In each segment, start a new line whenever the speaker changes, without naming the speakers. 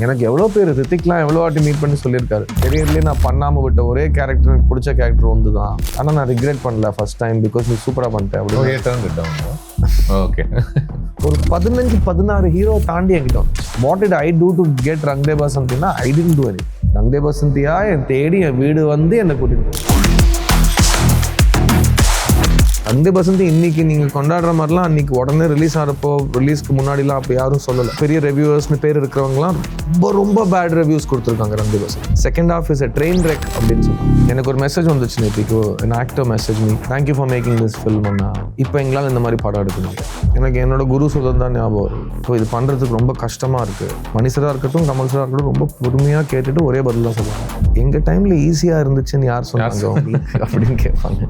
எனக்கு எவ்வளோ பேர் ரித்திக்லாம் எவ்வளோ வாட்டி மீட் பண்ணி சொல்லியிருக்காரு. கெரியர்லேயே நான் பண்ணாமல் விட்ட ஒரே கேரக்டர் எனக்கு பிடிச்ச கேரக்டர் வந்து தான். ஆனால் நான் ரிக்ரெட் பண்ணல ஃபர்ஸ்ட் டைம் பிகாஸ் நீ சூப்பராக பண்ணிட்டேன் அப்படின்னு.
ஓகே,
ஒரு 15-16 ஹீரோ தாண்டி என்கிட்ட what did I do to get Rang De பசந்தினா I didn't do any. Rang De பசந்தியா என் தேடி என் வீடு வந்து என்னை கூட்டிட்டு ரங் தே பசந்தி இன்னைக்கு நீங்கள் கொண்டாடுற மாதிரிலாம் அன்னைக்கு உடனே ரிலீஸ் ஆகிறப்போ ரிலீஸ்க்கு முன்னாடிலாம் அப்போ யாரும் சொல்லலை. பெரிய ரிவ்யூவர்ஸ்னு பேர் இருக்கிறவங்களாம் ரொம்ப ரொம்ப பேட் ரிவ்யூஸ் கொடுத்துருக்காங்க Rang De Basanti. Second half is a train wreck அப்படின்னு சொல்லுவாங்க. எனக்கு ஒரு மெசேஜ் வந்துச்சு நேற்றுக்கு, an actor message me, thank you for making this film அண்ணா. இப்போ எங்களால் இந்த மாதிரி படம் எடுக்க முடியும். எனக்கு என்னோட குரு சொல்றது தான் ஞாபகம் வரும். இப்போ இது பண்ணுறதுக்கு ரொம்ப கஷ்டமாக இருக்குது. மணிசராக இருக்கட்டும் கமல் சராக இருக்கட்டும் ரொம்ப பொறுமையாக கேட்டுட்டு ஒரே பதில் தான் சொல்லுவாங்க. எங்கள் டைமில் ஈஸியாக இருந்துச்சுன்னு யார் சொன்னாங்க உங்களுக்கு அப்படின்னு கேட்பாங்க.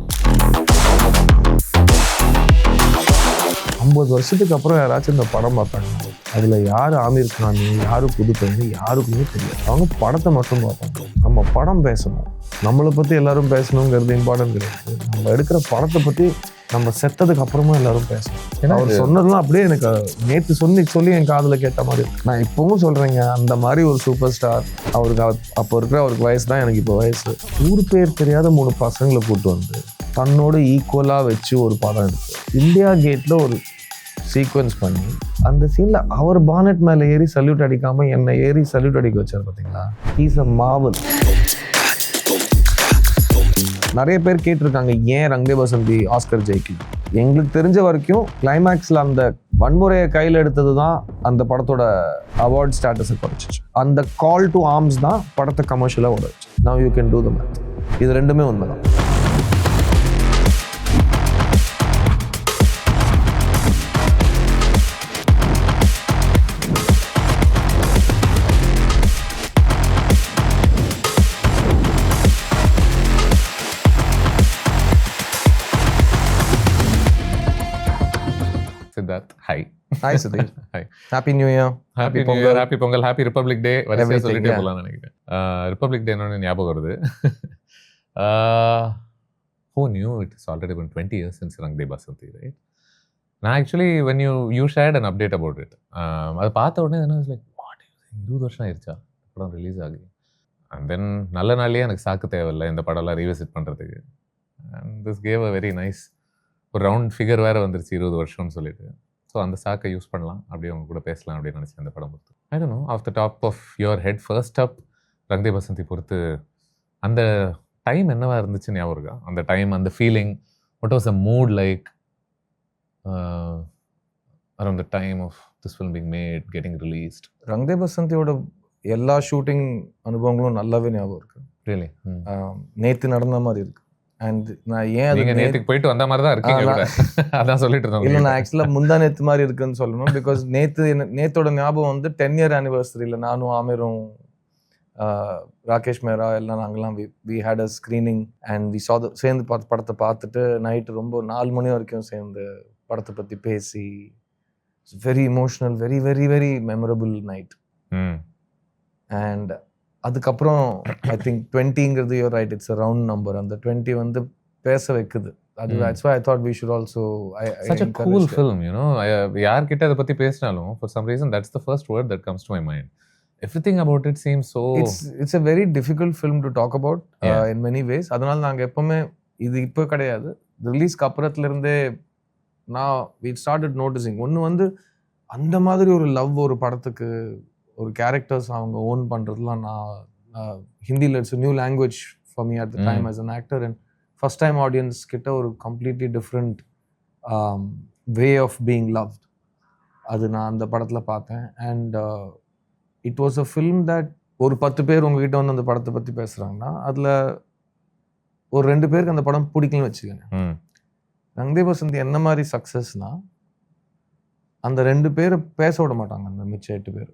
50 வருஷத்துக்கு அப்புறம் யாராச்சும் இந்த படம் பார்ப்பாங்க. அதில் யார் ஆமீர் கான், யார் புதுப்பெண், யாருக்குமே தெரியாது. அவங்க படத்தை மட்டும் பார்ப்பாங்க. நம்ம படம் பேசணும், நம்மளை பற்றி எல்லாரும் பேசணுங்கிறது இம்பார்ட்டன்ட் கிடையாது. நம்ம எடுக்கிற படத்தை பற்றி நம்ம செத்ததுக்கு அப்புறமா எல்லாரும் பேசணும். ஏன்னா அவர் சொன்னதுலாம் அப்படியே எனக்கு நேற்று சொல்லி என் காதில் கேட்ட மாதிரி. நான் இப்பவும் சொல்கிறேங்க, அந்த மாதிரி ஒரு சூப்பர் ஸ்டார் அவருக்கு அப்போ இருக்கிற அவருக்கு வயசு தான் எனக்கு இப்போ வயசு. ஊர் பேர் தெரியாத 3 பசங்களை கூப்பிட்டு வந்து தன்னோட ஈக்குவலாக வச்சு ஒரு படம் எடுத்து இந்தியா கேட்டில் ஒரு சீக்வன்ஸ் பண்ணி அந்த சீனில் அவர் பானட் மேலே ஏறி சல்யூட் அடிக்காமல் என்னை ஏறி சல்யூட் அடிக்க வச்சார் பார்த்தீங்களா. He's a Marvel. நிறைய பேர் கேட்டிருக்காங்க ஏன் ரங் தே பசந்தி ஆஸ்கர் ஜெயிக்கல. எங்களுக்கு தெரிஞ்ச வரைக்கும் கிளைமேக்ஸில் அந்த வன்முறையை கையில் எடுத்தது தான் அந்த படத்தோட அவார்ட் ஸ்டேட்டஸை குறைச்சிச்சு. அந்த கால் டு ஆர்ம்ஸ் தான் படத்தை கமர்ஷியலாக ஓடச்சு. Now you can do the math. இது ரெண்டுமே உண்மை தான்.
Siddharth, hi.
Hi Siddharth.
Hi.
Happy New Year.
Happy New Year, Happy Pongal, Happy Republic Day. வரிசையா சொல்லிட்டே போகலாம்னு நினைக்கிறேன். Republic Day என்னன்னு ஞாபகம் வருது. Who knew it is already been 20 years since Rang De Basanthi, right? நான் actually when you shared an update about it, அதை பார்த்த உடனே என்ன லைக் வாட் 20 வருஷம் ஆயிடுச்சா படம் ரிலீஸ் ஆகி. அண்ட் தென் நல்ல நாள்லேயே எனக்கு சாக்கு தேவையில்லை இந்த படம்லாம் ரீவிசிட் பண்ணுறதுக்கு. And this gave a very nice ஒரு ரவுண்ட் ஃபிகர் வேறு வந்துருச்சு 20 வருஷம்னு சொல்லிட்டு. ஸோ அந்த சாக்கை யூஸ் பண்ணலாம், அப்படியே அவங்க கூட பேசலாம் அப்படின்னு நினச்சேன் அந்த படம் பொறுத்து. I don't know off the top of your head first up Rang De Basanti பொறுத்து அந்த டைம் என்னவா இருந்துச்சுன்னு ஞாபகம் இருக்கா? அந்த டைம், அந்த feeling, what was a mood like around the time of this film being made, getting released?
Rang De பசந்தியோட எல்லா ஷூட்டிங் அனுபவங்களும் நல்லாவே ஞாபகம் இருக்கு.
ரியலி
நேற்று நடந்த மாதிரி இருக்கு. அண்ட் நான் ஏன்
நேற்றுக்கு போயிட்டு வந்த மாதிரி தான் இருக்கீங்க, அதான் சொல்லிட்டு இருந்தோம்.
இல்லை, நான் ஆக்சுவலாக முந்தா நேற்று மாதிரி இருக்குன்னு சொல்லணும். பிகாஸ் நேத்தோட ஞாபகம் வந்து 10 year anniversary நானும் ஆமீரும் ராகேஷ் மேரா எல்லாம் நாங்கள்லாம் we had a screening and we saw சேர்ந்து படத்தை பார்த்துட்டு நைட்டு ரொம்ப 4 மணி வரைக்கும் சேர்ந்து படத்தை பற்றி பேசி very emotional, very very very memorable night. And அதுக்கப்புறம் ஐ திங்க் 20ங்கிறது you're right, it's a round number. அந்த 20 வந்து பேச வைக்குது. அது that's why I thought we should also
such a cool film, you know. யார் கிட்ட அத பத்தி பேசினாலும் for some reason that's the first word that comes to my mind. Everything about it seems so
it's a very difficult film to talk about in many ways. அதனால நாங்க எப்பவுமே இது இப்போ கிடையாது, ரிலீஸ்க்கு அப்புறத்துல இருந்தே நான் we started noticing ஒன்னு வந்து அந்த மாதிரி ஒரு லவ் ஒரு படத்துக்கு ஒரு கேரக்டர்ஸ் அவங்க ஓன் பண்ணுறதுலாம் நான் ஹிந்தியில் it's new language for me at the time as an actor. And first time audience கிட்ட ஒரு completely different way of being loved அது நான் அந்த படத்தில் பார்த்தேன். And it was a film that ஒரு 10 பேர் உங்ககிட்ட வந்து அந்த படத்தை பற்றி பேசுகிறாங்கன்னா அதில் ஒரு 2 பேருக்கு அந்த படம் பிடிக்கலன்னு வச்சுக்கோங்க. ரங் தே பசந்தி என்ன மாதிரி சக்ஸஸ்னா அந்த 2 பேரை பேச விட மாட்டாங்க அந்த மிச்ச 8 பேர்.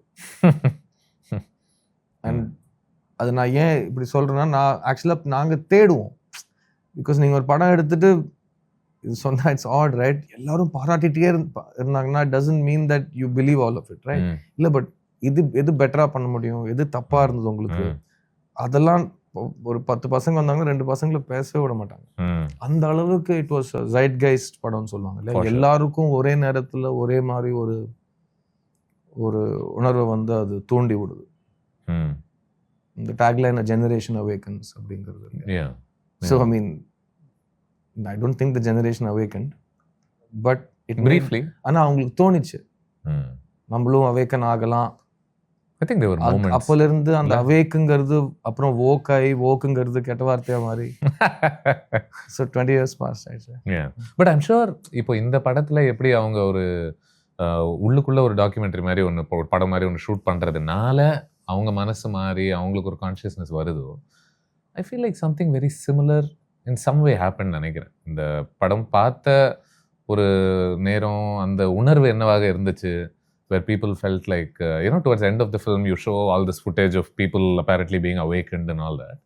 அண்ட் அது நான் ஏன் இப்படி சொல்கிறேன்னா, நான் ஆக்சுவலாக நாங்கள் தேடுவோம். பிகாஸ் நீங்கள் ஒரு படம் எடுத்துட்டு இது சொன்னால் இட்ஸ் ஆட் ரைட், எல்லாரும் பாராட்டிகிட்டே இருந்தாங்கன்னா it doesn't mean that you believe all of it right. இல்லை, பட் எது பெட்டராக பண்ண முடியும், எது தப்பாக இருந்தது உங்களுக்கு, அதெல்லாம் ஒரு 10 பசங்க வந்தாங்க 2 பசங்களை பேசவே விட மாட்டாங்க. அந்த அளவுக்கு இட் வாஸ் ஜைட்கைஸ்ட் படம்னு சொல்லுவாங்க இல்லையா. எல்லாருக்கும் ஒரே நேரத்தில் ஒரே மாதிரி ஒரு உணர்வை வந்து அது தூண்டி விடுது. இந்த டேக்லைன் ஜெனரேஷன் அவேக்கன்ஸ் அப்படிங்கிறது.
Yeah.
So I mean I don't think the generation awakened, but it
Briefly.
ஆனால் அவங்களுக்கு தோணுச்சு
Hmm.
நம்மளும் அவேக்கன் ஆகலாம்.
I think there were moments.
அப்போல இருந்து அந்த அவேக்குங்கிறது அப்புறம் ஓக்குங்கிறது கெட்ட வார்த்தையா மாறி ஸோ 20 years past ஆயிடுச்சு.
Yeah. But I'm sure இப்போ இந்த படத்துல எப்படி அவங்க ஒரு உள்ளுக்குள்ள ஒரு டாக்குமெண்ட்ரி மாதிரி ஒன்று படம் மாதிரி ஒன்று ஷூட் பண்றதுனால அவங்க மனசு மாறி அவங்களுக்கு ஒரு கான்ஷியஸ்னஸ் வருதோ, I feel like something very similar in some way happen நினைக்கிறேன். இந்த படம் பார்த்த ஒரு நேரம் அந்த உணர்வு என்னவாக இருந்துச்சு, where people felt like, towards the end of the film, you show all this footage of people apparently being awakened and all that.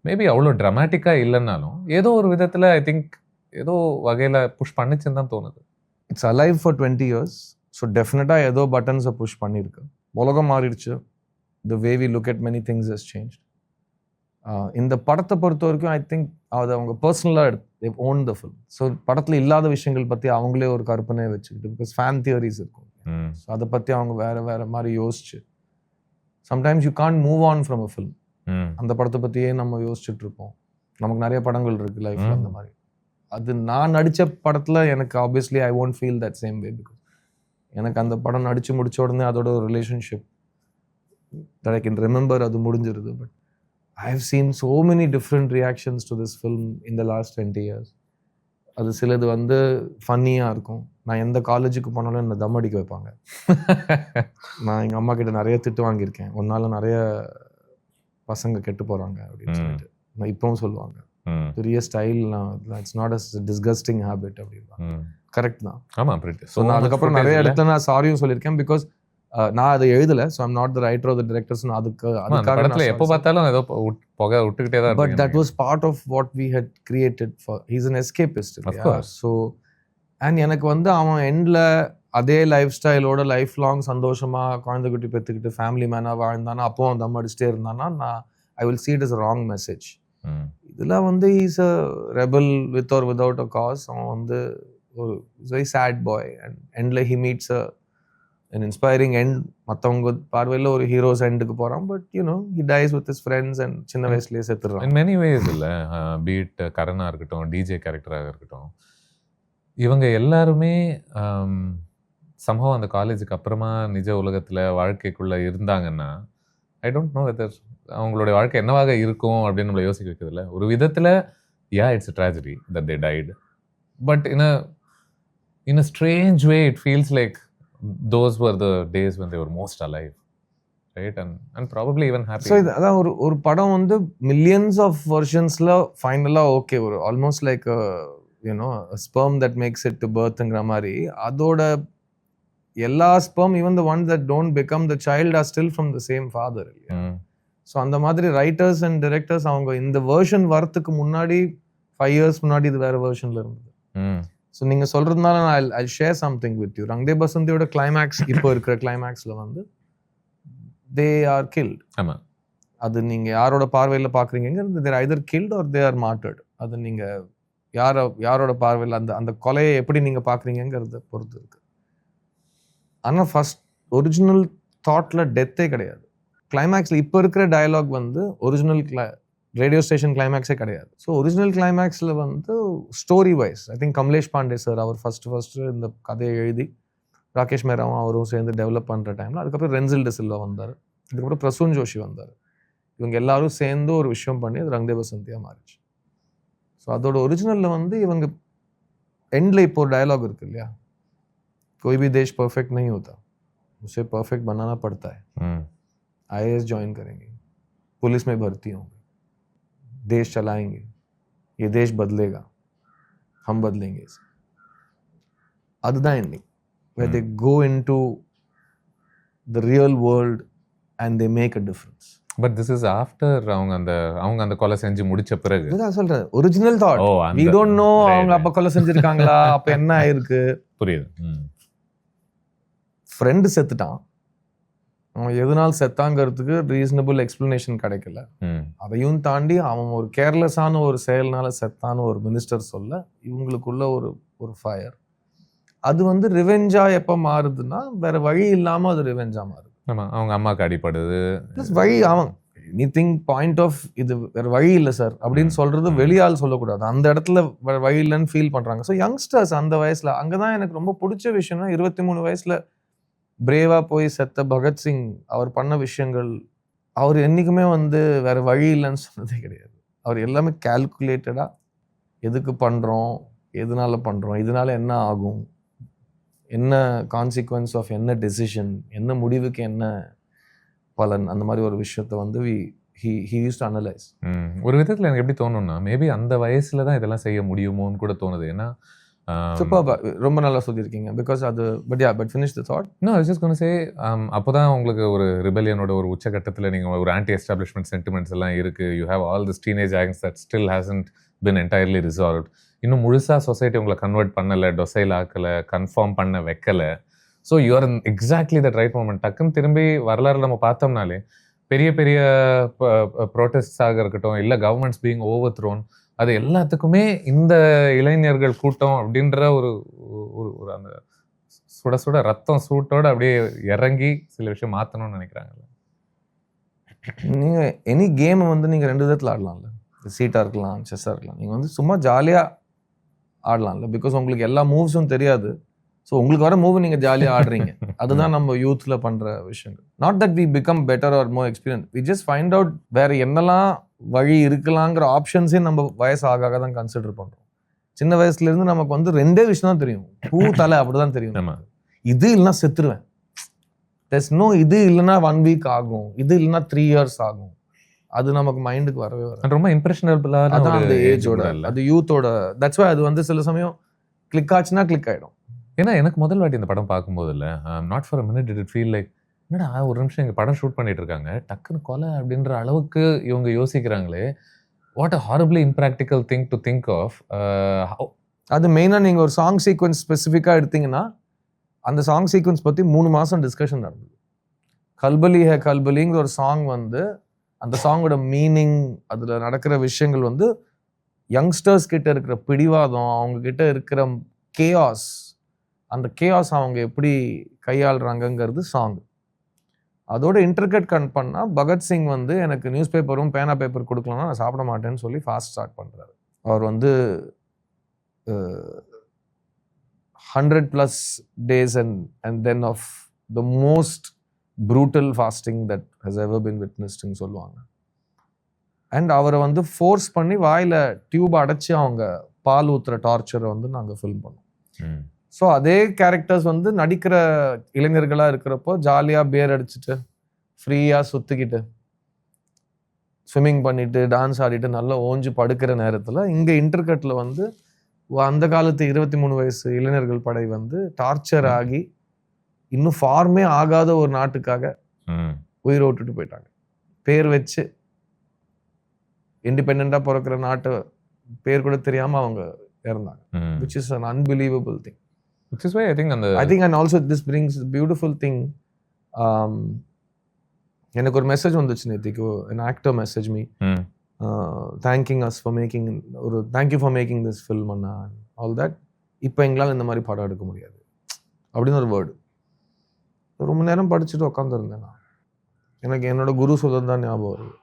Maybe அவ்வளோ ட்ராமாட்டிக்காக இல்லைன்னாலும் ஏதோ ஒரு விதத்தில் ஐ திங்க் ஏதோ வகையில் புஷ் பண்ணிச்சுன்னு தான் தோணுது.
It's alive for 20 years. So டெஃபினட்டாக ஏதோ பட்டன்ஸை புஷ் பண்ணியிருக்கு. உலகம் மாறிடுச்சு. The way we look at many things has change. இந்த படத்தை பொறுத்த வரைக்கும் ஐ திங்க் அது அவங்க பர்சனலாக ஓன் த ஃபில்ம். ஸோ படத்தில் இல்லாத விஷயங்கள் பற்றி அவங்களே ஒரு கற்பனையை வச்சுக்கிட்டு, பிகாஸ் ஃபேன் தியரிஸ் இருக்கும். ஸோ அதை பற்றி அவங்க வேற மாதிரி யோசிச்சு, sometimes you can't move on from a film. அந்த படத்தை பற்றியே நம்ம யோசிச்சுட்டு இருப்போம். நமக்கு நிறைய படங்கள் இருக்கு லைஃப்ல அந்த மாதிரி. அது நான் நடித்த படத்தில் எனக்கு obviously I won't feel that same way, because எனக்கு அந்த படம் நடித்து முடிச்ச உடனே அதோட ஒரு relationship that I can remember அது முடிஞ்சிருது. But I have seen so many different reactions to this film in the last 20 years. அது சிலது வந்து ஃபன்னியாக இருக்கும். நான் எந்த காலேஜுக்கு போனாலும் என்னை தம் அடிக்க வைப்பாங்க. நான் எங்கள் அம்மா கிட்ட நிறைய திட்டு வாங்கியிருக்கேன். ஒன்னால நிறைய பசங்க கெட்டு போகிறாங்க அப்படின்னு சொல்லிட்டு நான் இப்பவும் சொல்லுவாங்க. பெரிய style, it's not a disgusting habit அப்படின்னா கரெக்ட் தான்.
ஆமாம்.
ஸோ நான் அதுக்கப்புறம் நிறைய இடத்துல நான் சாரியும் சொல்லியிருக்கேன். பிகாஸ் நான் அதை எழுதல. So I'm not the writer of the directors. அதுக்காக
எப்போ பார்த்தாலும் ஏதோ புகை விட்டுக்கிட்டே தான்.
But that was part of what we had created for. He's an escapist. So and எனக்கு வந்து அவன் எண்டில் அதே லைஃப் ஸ்டைலோட லைஃப் லாங் சந்தோஷமாக குழந்தை குட்டி பெற்றுக்கிட்டு ஃபேமிலி மேனாக வாழ்ந்தானா, அப்போ அவன் தம் அடிச்சுட்டே இருந்தானா, நான் I will see it as a wrong message. இதில் வந்து is a rebel with or without a cos. அவன் வந்து ஒரு வெரி சேட் பாய் அண்ட் எண்டில் he meets an inspiring end. மற்றவங்க பார்வையில் ஒரு ஹீரோஸ் எண்டுக்கு போகிறான். But he dies with his friends and சின்ன வயசுலேயே செத்துடுறான்.
in many ways இல்லை, பீட் கரனாக இருக்கட்டும், டிஜே கேரக்டராக இருக்கட்டும், இவங்க எல்லாருமே somehow அந்த காலேஜுக்கு அப்புறமா நிஜ உலகத்தில் வாழ்க்கைக்குள்ளே இருந்தாங்கன்னா ஐ டோன்ட் நோ வெதர் அவங்களுடைய வாழ்க்கை என்னவாக இருக்கும் அப்படின்னு நம்மளை யோசிக்க வைக்கிறதுல ஒரு விதத்தில் it's a tragedy that they died, but in a strange way it feels like those were the days when they were most alive, right? and probably even happy.
So அதான் ஒரு படம் வந்து millions of versions-ல ஃபைனலா okay, ஒரு almost like a sperm that makes it to birthங்கிற மாதிரி அதோட எல்லா sperm, even the ones that don't become the child, are still from the same father. So அந்த மாதிரி ரைட்டர்ஸ் அண்ட் டிரெக்டர்ஸ் அவங்க இந்த வேர்ஷன் வரத்துக்கு முன்னாடி 5 years முன்னாடி இது வேற வேர்ஷன்ல இருந்தது. ஸோ நீங்கள் சொல்கிறதுனால நான் I share something with you. Rang De பசந்தியோட கிளைமேக்ஸ் இப்போ இருக்கிற கிளைமேக்ஸில் வந்து தே ஆர் கில்ட்.
ஆமாம்.
அது நீங்கள் யாரோட பார்வையில் பார்க்குறீங்கிறது, they're either killed or they are murdered. அது நீங்கள் யாரோட பார்வையில் அந்த கொலையை எப்படி நீங்கள் பார்க்குறீங்கிறத பொறுத்து இருக்கு. ஆனால் ஃபர்ஸ்ட் ஒரிஜினல் தாட்டில் டெத்தே கிடையாது. கிளைமேக்ஸில் இப்போ இருக்கிற டயலாக் வந்து ஒரிஜினல் ரேடியோ ஸ்டேஷன் கிளைமேக்ஸே கிடையாது. ஸோ ஒரிஜினல் கிளைமேக்ஸில் வந்து story wise I think Kamlesh Pandey sir அவர் ஃபர்ஸ்ட் இந்த கதையை எழுதி ராகேஷ் மேராவும் அவரும் சேர்ந்து டெவலப் பண்ணுற டைமில், அதுக்கப்புறம் ரென்சில் டிசில்வா வந்தார், அதுக்கப்புறம் பிரசூன் ஜோஷி வந்தார். இவங்க எல்லாரும் சேர்ந்து ஒரு விஷயம் பண்ணி அது ரங் தே பசந்தியாக மாறிச்சு. ஸோ அதோட ஒரிஜினலில் வந்து இவங்க எண்டில் இப்போ ஒரு டயலாக் இருக்கு இல்லையா, कोई भी देश परफेक्ट नहीं होता, उसे परफेक्ट बनाना पड़ता है. IAS ज्वाइन करेंगे, पुलिस में भर्ती होंगे, देश चलाएंगे, ये देश बदलेगा, हम बदलेंगे इसे. அதுதான் ending, where they go into the real world and they make a difference.
But this is after அவங்க அந்த கொலை செஞ்சு முடிச்ச பிறகு.
நான் சொல்றேன் original thought. we don't know அவங்க அப்ப கொலை செஞ்சிருக்காங்களா, அப்ப என்ன ஆயிருக்கு,
புரியுது.
ஃப்ரெண்டு செத்துட்டான், அவன் எதனால் செத்தாங்கிறதுக்கு ரீசனபிள் எக்ஸ்பிளனேஷன் கிடைக்கல. அதையும் தாண்டி அவன் ஒரு கேர்லெஸ்ஸான ஒரு செயல்னால செத்தான்னு ஒரு மினிஸ்டர் சொல்ல இவங்களுக்குள்ள ஒரு ஃபயர். அது வந்து ரிவெஞ்சா எப்போ மாறுதுன்னா வேற வழி இல்லாம அது ரிவெஞ்சா மாறுது.
ஆமாம், அவங்க அம்மாவுக்கு அடிப்படுது.
ப்ளஸ் வழி அவன் எனிதிங் பாயிண்ட் ஆஃப் இது வேற வழி இல்லை சார் அப்படின்னு சொல்றது வெளியால் சொல்லக்கூடாது. அந்த இடத்துல வேற வழி இல்லைன்னு ஃபீல் பண்றாங்க. ஸோ யங்ஸ்டர்ஸ் அந்த வயசுல அங்கதான் எனக்கு ரொம்ப பிடிச்ச விஷயம்னா 23 வயசுல பிரேவா போய் செத்த பகத்சிங் அவர் பண்ண விஷயங்கள், அவர் என்னைக்குமே வந்து வேற வழி இல்லைன்னு சொன்னதே கிடையாது. அவர் எல்லாமே கால்குலேட்டடா எதுக்கு பண்றோம், எதனால பண்றோம், இதனால என்ன ஆகும், என்ன கான்சிக்வன்ஸ் ஆஃப் என்ன டெசிஷன், என்ன முடிவுக்கு என்ன பலன், அந்த மாதிரி ஒரு விஷயத்த வந்து he used to analyze.
ஒரு விதத்தில் எனக்கு எப்படி தோணும்னா மேபி அந்த வயசுல தான் இதெல்லாம் செய்ய முடியுமோன்னு கூட தோணுது. ஏன்னா
ரொம்ப நல்லா சொல்லியிருக்கீங்க. பிகாஸ் அது but finish the thought.
No, I was just going to say அப்போதான் உங்களுக்கு ஒரு ரிபெலியனோட ஒரு உச்சகட்டத்தில் நீங்கள் ஒரு ஆன்டி எஸ்டாப்ளிஷ்மெண்ட் சென்டிமெண்ட்ஸ் எல்லாம் இருக்குது. You have all this teenage angst that still hasn't been entirely resolved. இன்னும் முழுசாக சொசைட்டி உங்களை கன்வெர்ட் பண்ணலை, டொசைல் ஆக்கலை, கன்ஃபார்ம் பண்ண வைக்கலை. So you're exactly that right moment. டக்குன்னு திரும்பி வரலாறு நம்ம பார்த்தோம்னாலே பெரிய பெரிய ப்ரோட்டஸ்டாக இருக்கட்டும், இல்லை கவர்மெண்ட்ஸ் பீயிங் ஓவர் த்ரோன், அது எல்லாத்துக்குமே இந்த இளைஞர்கள் கூட்டம் அப்படின்ற ஒரு ஒரு அந்த சுட சுட ரத்தம் சூட்டோட அப்படியே இறங்கி சில விஷயம் மாற்றணும்னு நினைக்கிறாங்கல்ல.
நீங்கள் எனி கேமை வந்து நீங்கள் 2 விதத்தில் ஆடலாம்ல. சீட்டாக இருக்கலாம், செஸ்ஸாக இருக்கலாம். நீங்கள் வந்து சும்மா ஜாலியாக ஆடலாம்ல. பிகாஸ் உங்களுக்கு எல்லா மூவ்ஸும் தெரியாது. ஸோ உங்களுக்கு வர மூவ் நீங்கள் ஜாலியாக ஆடுறீங்க. அதுதான் நம்ம யூத்தில் பண்ணுற விஷயங்கள். Not that we become better or more experience, we just find out வேறு என்னெல்லாம் வழி இருக்கலாங்கிற ஆப்ஷன்ஸே நம்ம வயசு ஆக தான் கன்சிடர் பண்ணுறோம். சின்ன வயசுலேருந்து நமக்கு வந்து 2 விஷயம் தான் தெரியும். பூ தலை அப்படிதான் தெரியும். இது இல்லைன்னா செத்துருவேன், இது இல்லைன்னா 1 வீக் ஆகும், இது இல்லைன்னா 3 years ஆகும். அது நமக்கு மைண்டுக்கு வரவே வரும்.
ரொம்ப இம்ப்ரெஷனபிளாக
அதான் அந்த ஏஜோட, அது யூத்தோட. தட்ஸ் வை அது வந்து சில சமயம் கிளிக் ஆச்சுன்னா கிளிக் ஆகிடும்.
ஏன்னா எனக்கு முதல் வாட்டி இந்த படம் பார்க்கும்போது இல்லை, not for a minute did it feel like என்னடா ஒரு நிமிஷம் இங்கே படம் ஷூட் பண்ணிட்டு இருக்காங்க, டக்குன்னு கொலை அப்படின்ற அளவுக்கு இவங்க யோசிக்கிறாங்களே, what a horribly impractical thing to think of.
அது மெயினாக நீங்கள் ஒரு சாங் சீக்வன்ஸ் ஸ்பெசிஃபிக்காக எடுத்தீங்கன்னா அந்த சாங் சீக்வன்ஸ் பற்றி 3 மாதம் டிஸ்கஷன் நடந்தது. கல்பலி ஹே கல்பலிங்கிற ஒரு சாங் வந்து அந்த சாங்கோட மீனிங், அதில் நடக்கிற விஷயங்கள் வந்து யங்ஸ்டர்ஸ் கிட்ட இருக்கிற பிடிவாதம், அவங்க கிட்ட இருக்கிற கேஆஸ், அந்த கேஆஸ் அவங்க எப்படி கையாளுறாங்கங்கிறது சாங். அதோட இன்டர்கட் கட் பண்ணால் பகத்சிங் வந்து எனக்கு நியூஸ் பேப்பரும் பேனா பேப்பர் கொடுக்கலன்னா நான் சாப்பிட மாட்டேன்னு சொல்லி ஃபாஸ்ட் ஸ்டார்ட் பண்ணுறாரு. அவர் வந்து 100+ days and then of the most brutal fasting that has ever been witnessed ன்னு சொல்லுவாங்க. அண்ட் அவரை வந்து ஃபோர்ஸ் பண்ணி வாயில் டியூப் அடைச்சி அவங்க பால் ஊற்றுற டார்ச்சரை வந்து நாங்கள் ஃபில்ம் பண்ணோம். ஸோ அதே கேரக்டர்ஸ் வந்து நடிக்கிற இளைஞர்களாக இருக்கிறப்போ ஜாலியாக பேர் அடிச்சுட்டு ஃப்ரீயாக சுற்றிக்கிட்டு ஸ்விம்மிங் பண்ணிட்டு டான்ஸ் ஆடிட்டு நல்லா ஓஞ்சு படுக்கிற நேரத்தில் இங்கே இன்டர்கட்டில் வந்து அந்த காலத்து 23 வயசு இளைஞர்கள் படை வந்து டார்ச்சர் ஆகி இன்னும் ஃபார்மே ஆகாத ஒரு நாட்டுக்காக உயிரை விட்டுட்டு போயிட்டாங்க. பேர் வச்சு இண்டிபெண்டா பிறக்கிற நாட்டு பேர் கூட தெரியாம அவங்க இறந்தாங்க. which is an unbelievable thing.
Which is why I think
and also this brings a beautiful thing. எனக்கு ஒரு மெசேஜ் வந்துச்சு நேத்திக்கு, an actor messaged me thanking us for making ஒரு thank you for making this film and all that. இப்போ எங்களால் இந்த மாதிரி படம் எடுக்க முடியாது அப்படின்னு ஒரு வேர்டு. ரொம்ப நேரம் படிச்சுட்டு உட்காந்துருந்தேன் நான். எனக்கு என்னோட குரு சொல்றது தான் ஞாபகம் வருது.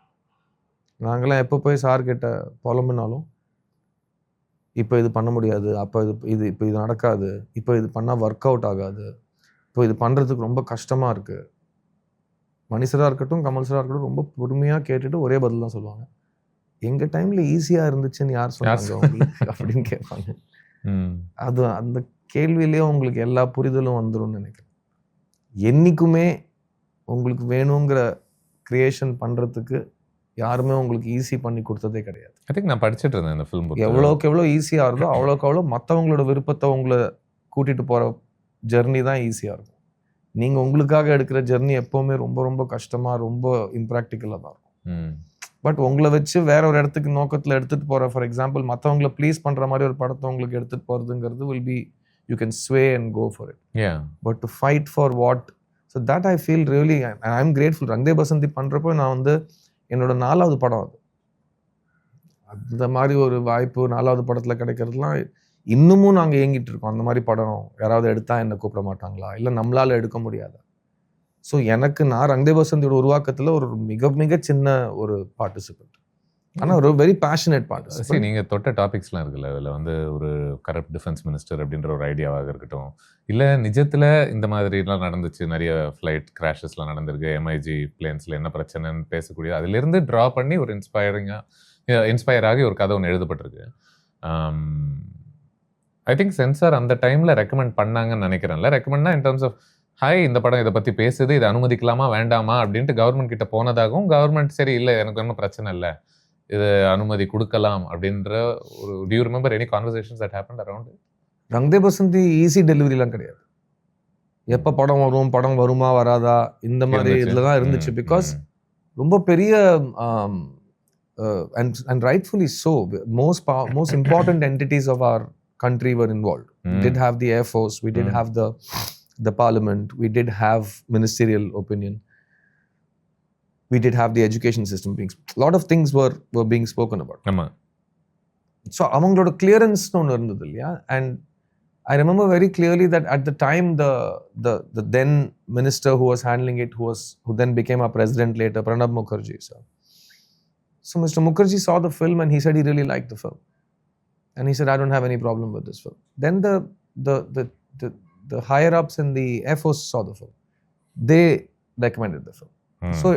நாங்களாம் எப்போ போய் சார்கிட்ட புலம்புனாலும் இப்போ இது பண்ண முடியாது, அப்போ இப்போ இது நடக்காது, இப்போ இது பண்ணால் ஒர்க் அவுட் ஆகாது, இப்போ இது பண்ணுறதுக்கு ரொம்ப கஷ்டமாக இருக்குது. மனுஷராக இருக்கட்டும் கமல் சாராக இருக்கட்டும் ரொம்ப பொறுமையாக கேட்டுட்டு ஒரே பதில் தான் சொல்லுவாங்க. எங்கள் டைமில் ஈஸியாக இருந்துச்சுன்னு யார் சொன்னாங்க உங்களுக்கு அப்படின்னு கேட்பாங்க. அது அந்த கேள்வியிலேயே உங்களுக்கு எல்லா புரிதலும் வந்துடும் நினைக்கிறேன். என்றைக்குமே உங்களுக்கு வேணுங்கிற கிரியேஷன் பண்ணுறதுக்கு யாருமே உங்களுக்கு ஈஸி பண்ணி கொடுத்ததே கிடையாது.
ஐ திங்க் நான் படிச்சுட்டு இருந்தேன் இந்த ஃபிலிம்.
எவ்வளோக்கு எவ்வளோ ஈஸியாக இருந்தோ அவ்வளோக்கு அவ்வளோ மற்றவங்களோட விருப்பத்தை உங்களை கூட்டிகிட்டு போகிற ஜெர்னி தான் ஈஸியாக இருக்கும். நீங்கள் உங்களுக்காக எடுக்கிற ஜெர்னி எப்போவுமே ரொம்ப ரொம்ப கஷ்டமாக ரொம்ப இம்ப்ராக்டிக்கலாக தான் இருக்கும். பட் உங்களை வச்சு வேற ஒரு இடத்துக்கு நோக்கத்தில் எடுத்துகிட்டு போகிற, ஃபார் எக்ஸாம்பிள் மற்றவங்களை ப்ளீஸ் பண்ணுற மாதிரி ஒரு படத்தை உங்களுக்கு எடுத்துகிட்டு போகிறதுங்கிறது will be you can sway and go for it. But to fight for what, so that I feel really I am grateful. Rang De Basanti பண்ணுறப்போ நான் வந்து என்னோட 4வது படம் அது. அந்த மாதிரி ஒரு வாய்ப்பு 4வது படத்தில் கிடைக்கிறதுலாம் இன்னமும் நாங்கள் ஏங்கிட்டு இருக்கோம். அந்த மாதிரி படம் யாராவது எடுத்தால் என்ன கூப்பிட மாட்டாங்களா, இல்லை நம்மளால் எடுக்க முடியாதா? ஸோ எனக்கு நான் ரங் தே பசந்தியோட உருவாக்கத்தில் ஒரு மிக மிக சின்ன ஒரு பார்ட்டிசிபென்ட். ஆனால் ஒரு வெரி பேஷனேட் பார்ட்டிசிபென்ட்.
சரி, நீங்கள் தொட்ட டாபிக்ஸ்லாம் இருக்குல்ல, அதில் வந்து ஒரு கரப்ட் டிஃபென்ஸ் மினிஸ்டர் அப்படின்ற ஒரு ஐடியாவாக இருக்கட்டும், இல்லை நிஜத்தில் இந்த மாதிரிலாம் நடந்துச்சு, நிறைய ஃப்ளைட் கிராஷஸ்லாம் நடந்திருக்கு, எம்ஐஜி பிளேன்ஸில் என்ன பிரச்சனைன்னு பேசக்கூடிய, அதிலிருந்து ட்ரா பண்ணி ஒரு இன்ஸ்பயர் ஆகி ஒரு கதை ஒன்று எழுதப்பட்டிருக்கு. ஐ திங்க் சென்சார் அந்த டைமில் ரெக்கமெண்ட் பண்ணாங்கன்னு நினைக்கிறேன்ல. ரெக்கமெண்ட்னா இன் டர்ம்ஸ் ஆஃப் இந்த படம் இதை பற்றி பேசுது, இதை அனுமதிக்கலாமா வேண்டாமா அப்படின்ட்டு கவர்மெண்ட் கிட்ட போனதாகவும், கவர்மெண்ட் சரி இல்லை எனக்கு ஒன்றும் பிரச்சனை இல்லை, இது அனுமதி கொடுக்கலாம் அப்படின்ற ஒரு do you remember any conversations that happened around it?
Rang De Basanti easy டெலிவரிலாம் கிடையாது. எப்போ படம் வரும், படம் வருமா வராதா, இந்த மாதிரி இதில் தான் இருந்துச்சு. பிகாஸ் ரொம்ப பெரிய and rightfully so most important entities of our country were involved. We did have the Air Force, we did have the Parliament, we did have ministerial opinion, we did have the education system being, a lot of things were being spoken about. So avangaloda clearance nu irundhathu illaya. And I remember very clearly that at the time the then minister who was handling it, who then became our president later, Pranab Mukherjee sir. So Mr. Mukherjee saw the film and he said he really liked the film, and he said I don't have any problem with this film. Then the higher ups in the Air Force saw the film, they recommended the film. So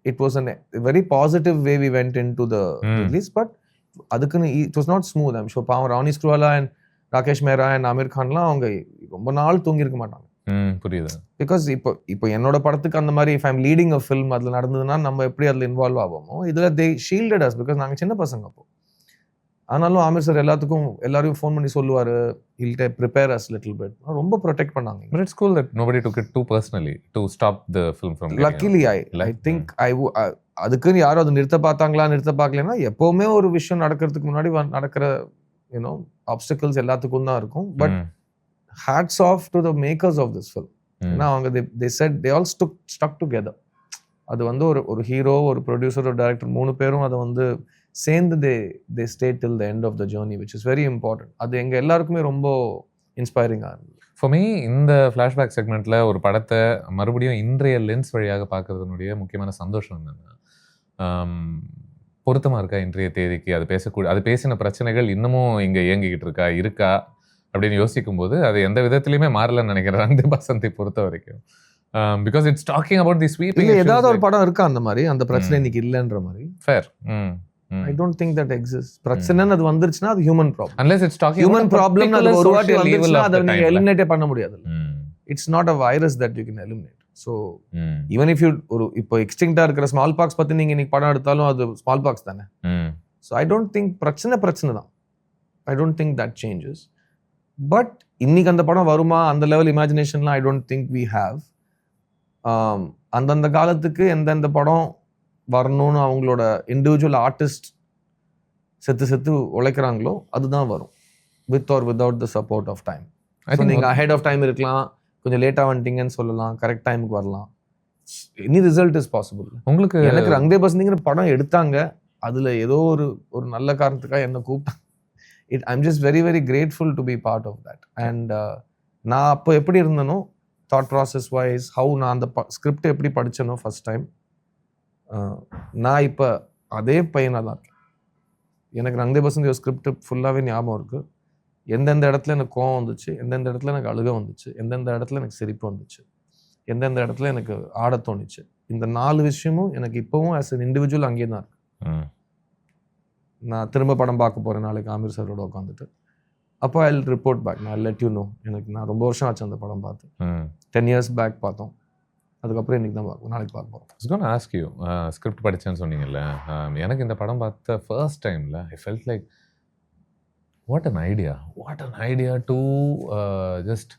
it was a very positive way we went into the release, but adukku it was not smooth. I'm sure Pavan Ravani Screwvala and Rakesh Mehra and Amir Khan la avanga romba naal thoongi irukka maatanga.
புரியுது.
Because இப்போ என்னோட படத்துக்கு அந்த மாதிரி if I'm leading a film அதுல நடந்ததுன்னா நம்ம எப்படி அதுல இன்வால்வ் ஆவோமோ, இதுல they shielded us because நாங்க சின்ன பசங்க அப்போ. ஆனாலும் ஆமிர் சார் எல்லாரையும் ஃபோன் பண்ணி சொல்லுவாரு, he'll prepare us little bit. ரொம்ப ப்ரொடெக்ட் பண்ணாங்க.
But it's cool that nobody took it too personally to stop the film from getting
luckily I think அதுக்கு யாரும் அதை நிறுத்த பார்க்கலன்னா எப்பவுமே ஒரு விஷயம் நடக்கிறதுக்கு முன்னாடி நடக்கிற obstacles எல்லாத்துக்கும் தான் இருக்கும். But hats off to the makers of this film. ஏன்னா அவங்க they said they all stuck together. அது வந்து ஒரு ஹீரோ, ஒரு ப்ரொடியூசர், ஒரு டைரக்டர், 3 பேரும் அதை வந்து சேர்ந்து they stayed till the end of the journey, which is very important. அது எங்க எல்லாருக்குமே ரொம்ப இன்ஸ்பைரிங்காக இருந்தது.
For me, இந்த ஃப்ளாஷ்பேக் செக்மெண்ட்ல ஒரு படத்தை மறுபடியும் இன்றைய லென்ஸ் வழியாக பார்க்கறதுனுடைய முக்கியமான சந்தோஷம் என்னன்னா, பொருத்தமா இருக்கா இன்றைய தேதிக்கு, அது பேசின பிரச்சனைகள் இன்னமும் இங்க இயங்கிக்கிட்டு இருக்கா அப்படின்னு யோசிக்கும் போது அது எந்த விதத்திலையுமே மாறலன்னு நினைக்கிறேன் ரங் தே பசந்தி பொறுத்த வரைக்கும். Because it's talking about the sweeping issues.
ஏதாவது ஒரு படம் இருக்கா அந்த மாதிரி, அந்த பிரச்சனை இன்னைக்கு இல்லைன்ற மாதிரி?
Fair.
I don't think that exists. பிரச்சனைன்னு அது வந்துருச்சுன்னா அது human problem.
Unless it's talking
human
about
problem, அது ஒரு வாட்டி வந்துருச்சுன்னா அதை நீங்க எலிமினேட்டே பண்ண முடியாது. It's not a virus that you can eliminate. So even if you இப்போ எக்ஸ்டிங்க்டா இருக்கிற ஸ்மால் பாக்ஸ் பத்தி நீங்க இன்னைக்கு படம் எடுத்தாலும் அது ஸ்மால் பாக்ஸ் தானே. So I don't think பிரச்சனை தான். I don't think that changes. But இன்னைக்கு அந்த படம் வருமா, அந்த level இமேஜினேஷன்லாம் I don't think we have. அந்தந்த காலத்துக்கு எந்தெந்த படம் வரணும்னு அவங்களோட இண்டிவிஜுவல் ஆர்டிஸ்ட் செத்து உழைக்கிறாங்களோ அதுதான் வரும், with or without the support of time. நீங்க அஹெட் ஆஃப் டைம் இருக்கலாம், கொஞ்சம் லேட்டா வந்துட்டீங்கன்னு சொல்லலாம், கரெக்ட் டைமுக்கு வரலாம். Any result is possible. உங்களுக்கு எனக்கு ரங் தே பசந்திங்கிற படம் எடுத்தாங்க, அதுல ஏதோ ஒரு நல்ல காரணத்துக்காக என்ன கூப்பிட்டாங்க. I'm just very very grateful to be part of that. And நான் அப்போ எப்படி இருந்தனோ தாட் ப்ராசஸ் வைஸ், ஹவு நான் அந்த ஸ்கிரிப்ட் எப்படி படித்தனோ ஃபர்ஸ்ட் டைம், நான் இப்போ அதே பையனாக தான் இருக்கேன். எனக்கு ரங் தே பசந்தி ஸ்கிரிப்ட் ஃபுல்லாகவே ஞாபகம் இருக்குது. எந்தெந்த இடத்துல எனக்கு கோவம் வந்துச்சு, எந்தெந்த இடத்துல எனக்கு அழுக வந்துச்சு, எந்தெந்த இடத்துல எனக்கு சிரிப்பு வந்துச்சு, எந்தெந்த இடத்துல எனக்கு ஆட தோணுச்சு, இந்த 4 விஷயமும் எனக்கு இப்போவும் ஆஸ் அன் இண்டிவிஜுவல் அங்கேயே தான் இருக்கு. நான் திரும்ப படம் பார்க்க போகிறேன் நாளைக்கு ஆமிர் சாரோட உட்காந்துட்டு, அப்போ ஐ வில் ரிப்போர்ட் பேக், நான் லெட் யூ நோ. நான் ரொம்ப வருஷம் ஆச்சு அந்த படம் பார்த்து, 10 years பேக் பார்த்தோம், அதுக்கப்புறம் இன்னைக்கு தான் பார்ப்போம், நாளைக்கு பார்க்க போகிறோம். ஐ கோன் ஆஸ்க் யூ, ஸ்கிரிப்ட் படித்தேன்னு சொன்னீங்கல்ல, எனக்கு இந்த படம் பார்த்த ஃபர்ஸ்ட் டைமில் I felt like what an idea to just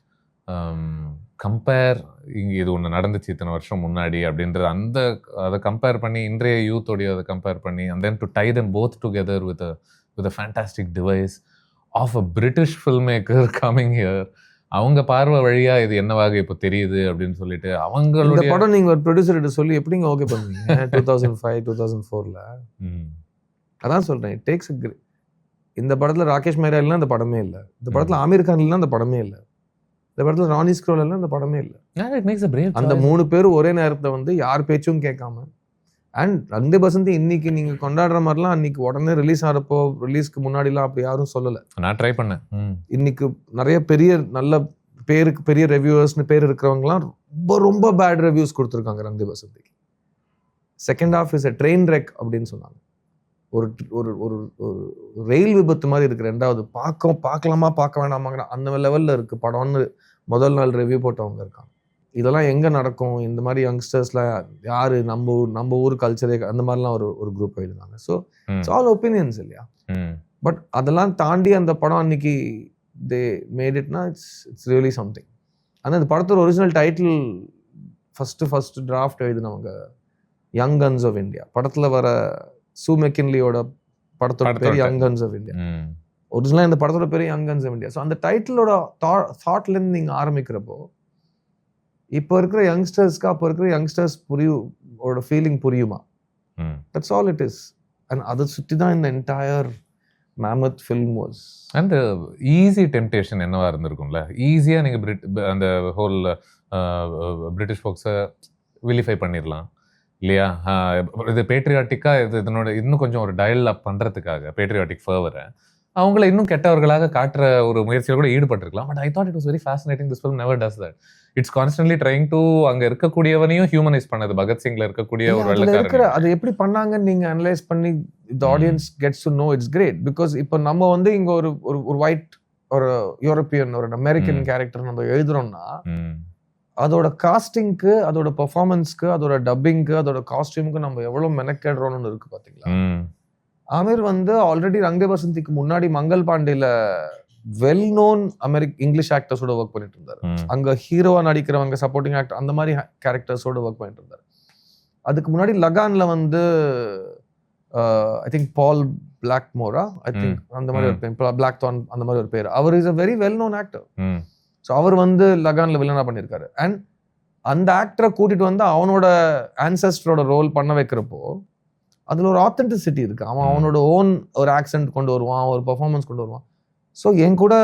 compare, இங்கே இது ஒன்று நடந்துச்சு இத்தனை வருஷம் முன்னாடி அப்படின்றது, அதை கம்பேர் பண்ணி இன்றைய யூத்தோடைய அதை கம்பேர் பண்ணி, and then to tie them both together with a fantastic device of a British filmmaker coming here. அவங்க பார்வை வழியா இது என்னவாக இப்போ தெரியுது அப்படின்னு சொல்லிட்டு அவங்களுடைய படம் நீங்க ஒரு ப்ரொடியூசர்கிட்ட சொல்லி எப்படிங்க ஓகே பண்ணுவீங்க 2005-2004ல? அதான் சொல்றேன், இட் டேக்ஸ் இந்த படத்துல ராகேஷ் மேரா இல்லைன்னா இந்த படமே இல்லை, இந்த படத்துல ஆமீர் கான் இல்லைன்னா இந்த படமே இல்லை. இந்த படத்துல ராணி ஸ்க்ரோல் எல்லாம் இந்த படமே இல்லை.
இட் மேக்ஸ் a brave
அந்த
choice.
3 பேரும் ஒரே நேரத்துல வந்து யார் பேச்சும் கேட்காம அண்ட் ரங் தே பசந்தி இன்னைக்கு நீங்க கொண்டாடுற மாதிரிலாம் அன்னைக்கு உடனே ரிலீஸ் ஆகிறப்போ ரிலீஸ்க்கு முன்னாடிலாம் அப்படி யாரும் சொல்லல.
நான் ட்ரை பண்ணேன்.
இன்னைக்கு நிறைய பெரிய நல்ல பேருக்கு பெரிய ரிவ்யூவர்ஸ்னு பேர் இருக்கிறவங்கலாம் ரொம்ப ரொம்ப பேட் ரிவ்யூஸ் கொடுத்துருக்காங்க ரங் தே பசந்திக்கு. Second half is a train wreck அப்படின்னு சொன்னாங்க. ஒரு ஒரு ஒரு ஒரு ரயில் விபத்து மாதிரி இருக்கு. ரெண்டாவது பார்க்கலாமா பார்க்க வேண்டாமாங்கிற அந்த லெவல்ல இருக்கு படம்னு முதல் நாள் ரிவ்யூ போட்டவங்க இருக்காங்க. இதெல்லாம் எங்க நடக்கும், இந்த மாதிரி யங்ஸ்டர்ஸ்ல யாரு நம்ம ஊர் கல்ச்சரே அந்த மாதிரிலாம் ஒரு குரூப் எழுதினாங்க. ஸோ இட்ஸ் ஆல் ஒப்பீனியன்ஸ் இல்லையா. பட் அதெல்லாம் தாண்டி அந்த படம் அன்னைக்கு தே மேட் இட்னா இட்ஸ் ரியலி சம்திங். ஆனால் இந்த படத்தோட ஒரிஜினல் டைட்டில் ஃபர்ஸ்ட் டிராஃப்ட் எழுதினவங்க யங் கன்ஸ் ஆஃப் இந்தியா. படத்துல வர சூ மெக்கின்லியோட படத்தோட பேர் யங் கன்ஸ் ஆஃப் இந்தியா. ஒரிஜினலாக இந்த படத்தோட பேர் young guns of India. So அந்த டைட்டிலோட தாட்ல இருந்து நீங்க ஆரம்பிக்கிறப்போ இப்போ இருக்கிற யங்ஸ்டர்ஸ்க்கு அப்போ இருக்கிற யங்ஸ்டர்ஸ் ஃபீலிங் புரியுமா? That's all it is. And அதை சுற்றி தான் இந்த entire மேமத் film was.
And easy temptation என்னவா இருந்திருக்கும்ல. ஈஸியாக நீங்கள் அந்த ஹோல் பிரிட்டிஷ் ஃபோக்ஸை விலிஃபை பண்ணிடலாம் இல்லையா. இது பேட்ரியாட்டிக்காக இதனோட இன்னும் கொஞ்சம் ஒரு டயல் அப் பண்ணுறதுக்காக பேட்ரியாட்டிக் ஃபர்வரை அவங்கள இன்னும் கெட்டவர்களாக காட்டுற ஒரு முயற்சியில் கூட ஈடுபட்டிருக்கலாம். But I thought it was very fascinating. This film never does that. It's constantly trying to அங்க இருக்கக்கூடியவனையும் ஹியூமனைஸ் பண்ணது. பகத்சிங்ல இருக்கக்கூடிய ஒரு வெள்ளக்காரன்
அது எப்படி பண்ணாங்கன்னு நீங்க அனலைஸ் பண்ணி the audience gets to know it's great. because இப்போ நம்ம வந்து இங்க ஒரு ஒயிட் ஒரு யூரோப்பியன் ஒரு அமெரிக்கன் கேரக்டர் நம்ம எழுதுறோம்னா அதோட காஸ்டிங்க்கு அதோட பெர்ஃபார்மன்ஸ்க்கு அதோட டப்பிங்க்கு அதோட காஸ்டியூமுக்கு நம்ம எவ்வளவு மெனக்கேடுறோம்னு இருக்கு பாத்தீங்களா. ஆமீர் வந்து ஆல்ரெடி ரங் தே பசந்திக்கு முன்னாடி மங்கள் பாண்டேல வெல் நோன் இங்கிலீஷ் ஆக்டர்ஸோட ஒர்க் பண்ணிட்டு இருந்தாரு. அங்க ஹீரோவா நடிக்கிறவங்க சப்போர்ட்டிங் ஆக்டர் அந்த மாதிரி கேரக்டர்ஸோட ஒர்க் பண்ணிட்டு இருந்தாரு. அதுக்கு முன்னாடி லகான்ல வந்து I think ball பிளாக்மோரா I think அந்த மாதிரி ஒரு பேர், பிளாக் தான் அந்த மாதிரி ஒரு பேர். அவர் is a very well known actor. So அவர் வந்து லகான்ல வில்லனா பண்ணியிருக்காரு. அண்ட் அந்த ஆக்டரை கூட்டிட்டு வந்து அவனோட ஆன்செஸ்டரோட ரோல் பண்ண வைக்கிறப்போ அதுல ஒரு ஆத்தென்டிசிட்டி இருக்கு. அவனோட ஓன் ஒரு ஆக்சென்ட் கொண்டு வருவான், ஒரு பெர்ஃபார்மன்ஸ் கொண்டு வருவான். ஸோ என் கூட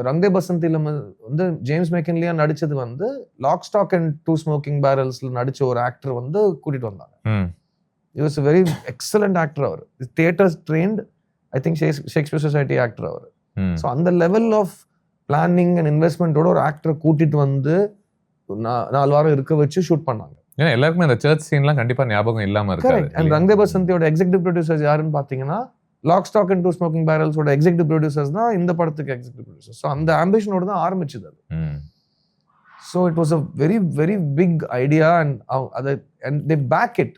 ரங் தே பசந்தில வந்து ஜேம்ஸ் மெக்கின்லியா நடிச்சது வந்து lock stock and two smoking பேரல்ஸ்ல நடிச்ச ஒரு ஆக்டர் வந்து கூட்டிட்டு வந்தாங்க. He was a very excellent actor. அவர் theatres trained I think Shakespeare society actor அவர். ஸோ அந்த லெவல் ஆஃப் பிளானிங் அண்ட் இன்வெஸ்ட்மெண்ட்டோட ஒரு ஆக்டரை கூட்டிட்டு வந்து 4 வாரம் இருக்க வச்சு ஷூட் பண்ணாங்க.
ஏன்னா எல்லாருக்குமே அந்த சர்ச் சீன்லாம் கண்டிப்பா ஞாபகம் இல்லாம இருக்காது.
அண்ட் ரங் தே பசந்தியோட எக்ஸிகியூட்டிவ் ப்ரொடியூசர்ஸ் யாருன்னு பாத்தீங்கன்னா lock stock and two smoking பேரல்ஸோட எக்ஸிகியூட்டிவ் ப்ரொடியூசர்ஸ் தான் இந்த படத்துக்கு எக்ஸிகியூட்டிவ் ப்ரொடியூசர். ஸோ அந்த ஆம்பிஷனோட தான் ஆரம்பிச்சது அது. So it was a very very big idea. And they back it.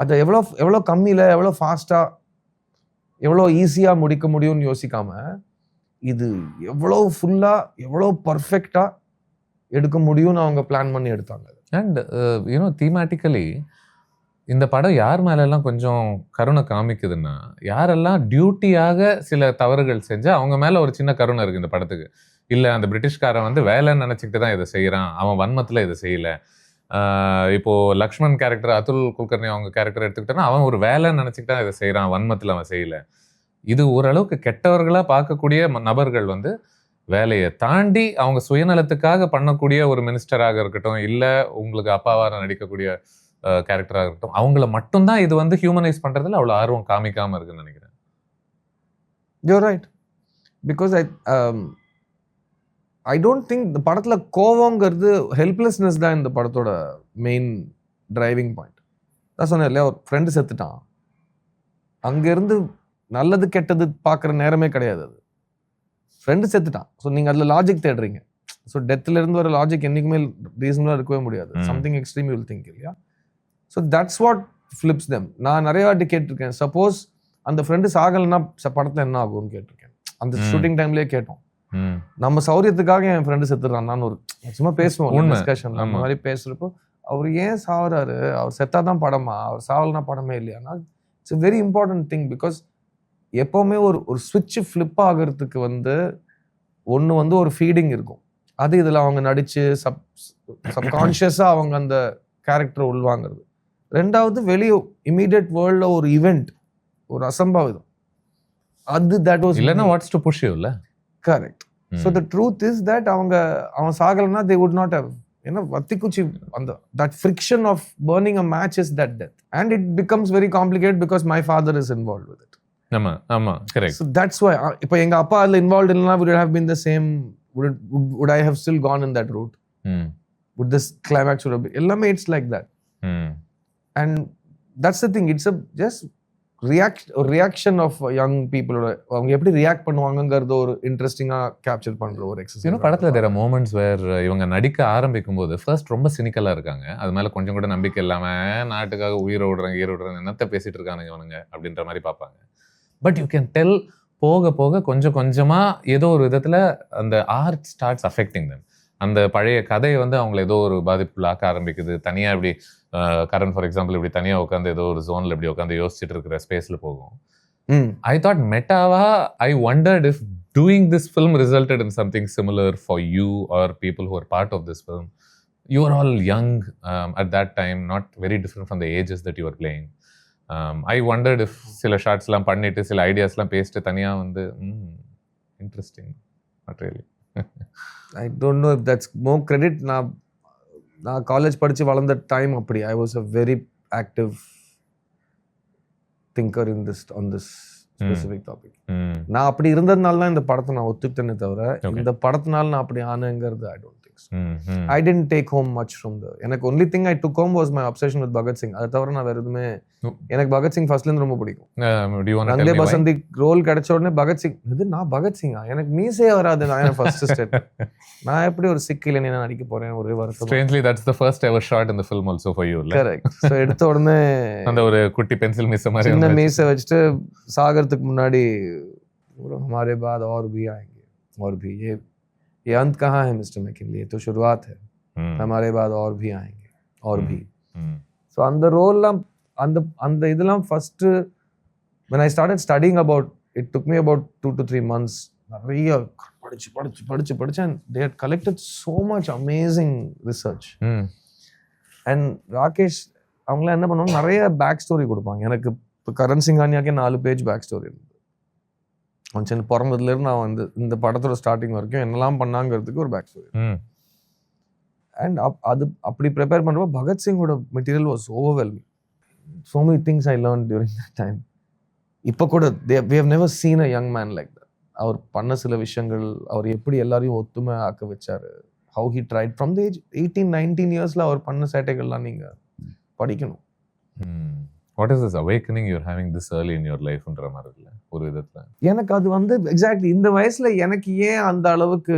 அதை எவ்வளோ கம்மியில எவ்வளோ ஃபாஸ்டா எவ்வளோ ஈஸியா முடிக்க முடியும்னு யோசிக்காம இது எவ்வளோ ஃபுல்லா எவ்வளோ பர்ஃபெக்டா எடுக்க முடியும்னு அவங்க பிளான் பண்ணி எடுத்தாங்க.
அண்ட் யூனோ தீமேட்டிக்கலி இந்த படம் யார் மேலெல்லாம் கொஞ்சம் கருணை காமிக்குதுன்னா, யாரெல்லாம் டியூட்டியாக சில தவறுகள் செஞ்சா அவங்க மேல ஒரு சின்ன கருணை இருக்கு இந்த படத்துக்கு. இல்ல அந்த பிரிட்டிஷ்காரன் வந்து வேலைன்னு நினைச்சுக்கிட்டு தான் இதை செய்யறான், அவன் வன்மத்துல இதை செய்யல. இப்போ லக்ஷ்மண் கேரக்டர் அதுல் குல்கர்னி அவங்க கேரக்டர் எடுத்துக்கிட்டோன்னா அவன் ஒரு வேலைன்னு நினைச்சுக்கிட்டு தான் இதை செய்யறான், வன்மத்துல அவன் செய்யல. இது ஓரளவுக்கு கெட்டவர்களா பார்க்கக்கூடிய நபர்கள் வந்து வேலையை தாண்டி அவங்க சுயநலத்துக்காக பண்ணக்கூடிய ஒரு மினிஸ்டராக இருக்கட்டும், இல்ல உங்களுக்கு அப்பாவா நடிக்கக்கூடிய கேரக்டராக இருக்கட்டும், அவங்கள மட்டும்தான் இது வந்து ஹியூமனைஸ் பண்றதுல அவ்வளவு ஆர்வம் காமிக்காம இருக்குன்னு நினைக்கிறேன்.
You're right. Because I don't think இந்த படத்துல கோவங்கிறது ஹெல்ப்லெஸ்னஸ் தான் இந்த படத்தோட மெயின் டிரைவிங் பாயிண்ட். தான் சொன்னேன் இல்லையா, ஒரு ஃப்ரெண்டு செத்துட்டான், அங்கிருந்து நல்லது கெட்டது பார்க்குற நேரமே கிடையாது. அது ஃப்ரெண்டு செத்துட்டான். ஸோ நீங்கள் அதில் லாஜிக் தேடுறீங்க. ஸோ டெத்தில் இருந்து வர லாஜிக் என்றைக்குமே ரீசனபிளாக இருக்கவே முடியாது. Something extreme you will think இல்லையா. So that's what flips them. நான் நிறைய வாட்டி கேட்டிருக்கேன், சப்போஸ் அந்த ஃப்ரெண்டு சாகலைன்னா படத்தில் என்ன ஆகும்னு கேட்டிருக்கேன். அந்த ஷூட்டிங் டைம்லேயே கேட்டோம். நம்ம சௌரியத்துக்காக என் ஃப்ரெண்டு செத்துறான்னு ஒரு சும்மா பேசுவோம் டிஸ்கஷன். அந்த மாதிரி பேசுறப்போ அவர் ஏன் சாவுறாரு, அவர் செத்தாதான் படமா, அவர் சாவல்னா படமே இல்லையானா it's a very important thing. Because எப்பவுமே ஒரு ஸ்விட்ச் ஃபிளிப் ஆகிறதுக்கு வந்து ஒன்று வந்து ஒரு ஃபீடிங் இருக்கும். அது இதில் அவங்க நடிச்சு சப்கான்ஷியஸாக அவங்க அந்த கேரக்டரை உள்வாங்கிறது. ரெண்டாவது வெளியே இமீடியட் வேர்ல்ட்ல ஒரு ஈவெண்ட், ஒரு அசம்பாவிதம், அது தட் வாஸ்
இல்லைன்னா வாட்ஸ் டு புஷ் யூ இல்ல.
Correct. So the truth is that அவன் சாகலைன்னா தே வுட் நாட் ஹவ், ஏன்னா வத்திக்குச்சி அந்த that friction of burning a match is that death and it becomes very complicate because my father is involve with it.
ஆமா correct.
So that's why இப்போ எங்க அப்பா அதுல இன்வால்வ் இல்லைன்னா would it have been the same, would I have still gone in that route? Would this climax would have been, எல்லாமே it's like that. And that's the thing, it's a just reaction of young people. அவங்க எப்படி react பண்ணுவாங்கங்கிறது ஒரு இன்ட்ரெஸ்டிங்கா capture பண்ற ஒரு exercise.
படத்துல there are moments where இவங்க நடிக்க ஆரம்பிக்கும் போது ஃபர்ஸ்ட் ரொம்ப சினிக்கலா இருக்காங்க, அது மேல கொஞ்சம் கூட நம்பிக்கை இல்லாம நாட்டுக்காக உயிரை விடுறாங்க என்னத்த பேசிட்டு இருக்கானுங்க இவனுங்க அப்படின்ற மாதிரி பார்ப்பாங்க. பட் யூ கேன் டெல் போக போக கொஞ்சம் கொஞ்சமா ஏதோ ஒரு விதத்துல அந்த ஆர்ட் ஸ்டார்ட்ஸ் அஃபெக்டிங் தெம். அந்த பழைய கதையை வந்து அவங்களை ஏதோ ஒரு பாதிப்புலாக்க ஆரம்பிக்குது. தனியா இப்படி கரண் ஃபார் எக்ஸாம்பிள் இப்படி தனியா உட்காந்து ஏதோ ஒரு ஜோன்ல இப்படி உட்காந்து யோசிச்சுட்டு இருக்கிற ஸ்பேஸ்ல போகும். ஐ தாட் மெட்டாவா I wondered if doing this film resulted in something similar for you or people who are part of this film. You were all young at that time, not very different from the ages that you were playing. I wondered if சில ஷார்ட்ஸ்லாம் பண்ணிட்டு சில ஐடியாஸ்லாம் பேசிட்டு தனியாக வந்து interesting. Not really.
I don't know if that's more credit. நான் college படித்து வளர்ந்த time அப்படி. I was a very active thinker in this on this specific topic. நான் அப்படி இருந்ததுனால தான் இந்த படத்தை நான் ஒத்துக்கிட்டேனே தவிர இந்த படத்தினால நான் அப்படி ஆனேங்கிறது I don't. I didn't take home much from எனக்கு only thing I took home was my obsession with Bhagat Singh. அது தவிர நான் வேற எதுவுமே, எனக்கு பகத் சிங் ஃபர்ஸ்ட்ல இருந்து ரொம்ப பிடிக்கும். ரங்கே பசந்தி ரோல் கிடைச்ச உடனே பகத் சிங், இது நான் பகத் சிங்கா, எனக்கு மீசே வராது, நான் ஃபர்ஸ்ட் ஸ்டெப், நான் எப்படி ஒரு சிக்கில நான் நடிக்க போறேன் ஒரு வருஷம்.
Strangely that's the first ever shot in the film also for you.
Correct. So எடுத்த உடனே
அந்த ஒரு குட்டி பென்சில் மீச மாதிரி
சின்ன மீசை வச்சுட்டு சாகறதுக்கு முன்னாடி हमारे बाद और भी आएंगे और भी ये अंत कहाँ है मिस्टर मैकिनली, ये तो शुरुआत है, हमारे बाद और भी आएंगे और भी. So அந்த ரோல்லாம் அந்த இதெல்லாம் first when I started studying about it took me about 2 to 3 months. நிறைய படிச்சு and they had collected so much amazing research. And Rakesh அவங்களாம் என்ன பண்ணுவாங்க, நிறைய பேக் ஸ்டோரி கொடுப்பாங்க. எனக்கு இப்போ கரண் சிங்கானியாக்கே 4 பேஜ் பேக் ஸ்டோரி இருந்தது. அவன் சின்ன பிறந்ததுலேருந்து நான் இந்த படத்தோட ஸ்டார்டிங் வரைக்கும் என்னெல்லாம் பண்ணாங்கிறதுக்கு ஒரு பேக் ஸ்டோரி. அண்ட் அது அப்படி ப்ரிப்பேர் பண்ணுறப்போ பகத்சிங்கோட material was overwhelming. So many things I learn during that time. இப்போ கூட we have never seen a young man like that. அவர் பண்ண சில விஷயங்கள், அவர் எப்படி எல்லாரையும் ஒத்துமை ஆக்க வச்சாரு, how he tried from the age 18-19 இயர்ஸ்ல அவர் பண்ண சேட்டைகள்லாம் நீங்கள் படிக்கணும்.
What is this awakening you're having this early in your life ன்ற மாதிரி இல்லை ஒரு விதத்தில்?
எனக்கு அது வந்து எக்ஸாக்ட்லி இந்த வயசுல எனக்கு ஏன் அந்த அளவுக்கு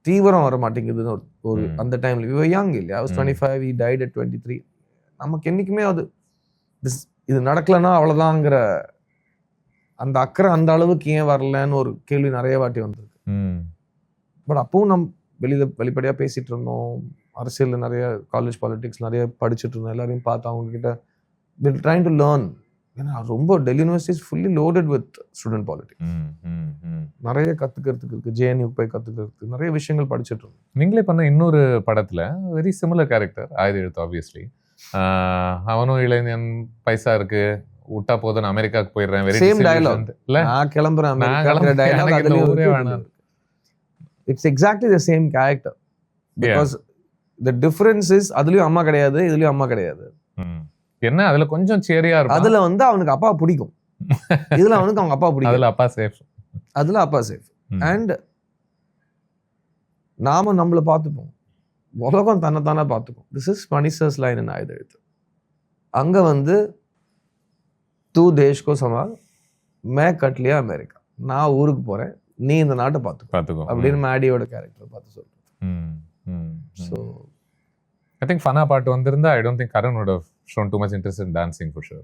தீவிரம் வர மாட்டேங்குதுன்னு ஒரு அந்த டைம்ல we were young இல்லையா. I was 25, he died at 23. நமக்கு என்னைக்குமே அது இது நடக்கலன்னா அவ்வளவுதாங்கிற அந்த அக்கறை அந்த அளவுக்கு ஏன் வரலன்னு ஒரு கேள்வி நிறைய வாட்டி வந்திருக்கு. பட் அப்பவும் நம்ம வெளிப்படையா பேசிட்டு இருந்தோம், அரசியல்ல நிறைய காலேஜ் பாலிடிக்ஸ் நிறைய படிச்சுட்டு இருந்தோம், எல்லாரையும் பார்த்து அவங்க கிட்ட we're trying to learn. ஏன்னா ரொம்ப Delhi university is fully loaded with student politics. நிறைய கத்துக்கிறதுக்கு இருக்கு, ஜேஎன்யூ போய் கத்துக்கிறதுக்கு நிறைய விஷயங்கள் படிச்சுட்டு இருக்கோம்.
நீங்களே பண்ண இன்னொரு படத்துல வெரி சிமிலர் கேரக்டர் ஆயுத எழுத்து. ஆப்வியஸ்லி அவனும் இளைஞன், பைசா இருக்கு, விட்டா போதும் அமெரிக்காவுக்கு போயிடுறேன், வெரி
சேம் டயலாக், நான் கிளம்புறேன் அமெரிக்கா டயலாக் அதுலயே வேணும். It's exactly the same character. Because the difference is அதுலயும் அம்மா கிடையாது, இதுலயும் அம்மா கிடையாது.
என்ன அதுல கொஞ்சம் சேரியா இருக்கும்,
அதுல வந்து அவனுக்கு அப்பா பிடிக்கும், இதுல அவனுக்கு அவங்க அப்பா பிடிக்கும்.
அதுல அப்பா சேஃப்,
அதுல அப்பா சேஃப். அண்ட் நாம நம்மள பார்த்துப்போம், உலகம் தன்னைத்தானே பார்த்துக்கும். திஸ் இஸ் மணிசர்ஸ் லைன் இன் ஆயுத எழுத்து. அங்க வந்து தூ தேஷ் கோ சமால், மே கட் லியா அமெரிக்கா, நான் ஊருக்கு போறேன், நீ இந்த நாட்டை பார்த்துக்கோ அப்படின்னு மேடியோட கேரக்டர் பார்த்து சொல்றேன். So
I think Fana part வந்திருந்தா I don't think Karan would have shown too much interest in dancing for sure.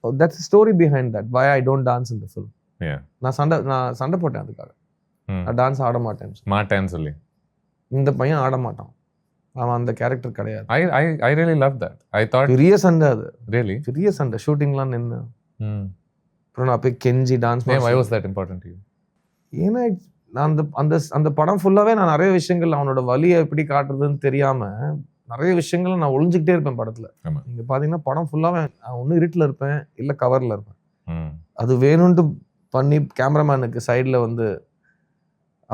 Oh, that's the story behind that, why I don't dance in the film.
Yeah.
நான் சண்டை போட்டேன் அதுக்காக. நான் dance ஆட மாட்டேன்னு
சொல்லி.
இந்த பையன் ஆட மாட்டான், அவன் அந்த கேரக்டர் கிடையாது.
I really love that. I thought
பெரிய சண்டை, அது
really
பெரிய சண்டை, ஷூட்டிங்லாம் நின்று அப்புறம் நான் போய் கெஞ்சி dance.
Why was that important to you?
ஏன்னா நான் அந்த படம் ஃபுல்லாவே நான் நிறைய விஷயங்கள் அவனோட வலியை எப்படி காட்டுறதுன்னு தெரியாம நிறைய விஷயங்கள் நான் ஒளிஞ்சுக்கிட்டே இருப்பேன் படத்துல. நீங்க பாத்தீங்கன்னா படம் ஃபுல்லாவே நான் ஒண்ணு இருட்டுல இருப்பேன், இல்ல கவர்ல இருப்பேன். அது வேணும்ட்டு பண்ணி கேமராமேனுக்கு சைடில் வந்து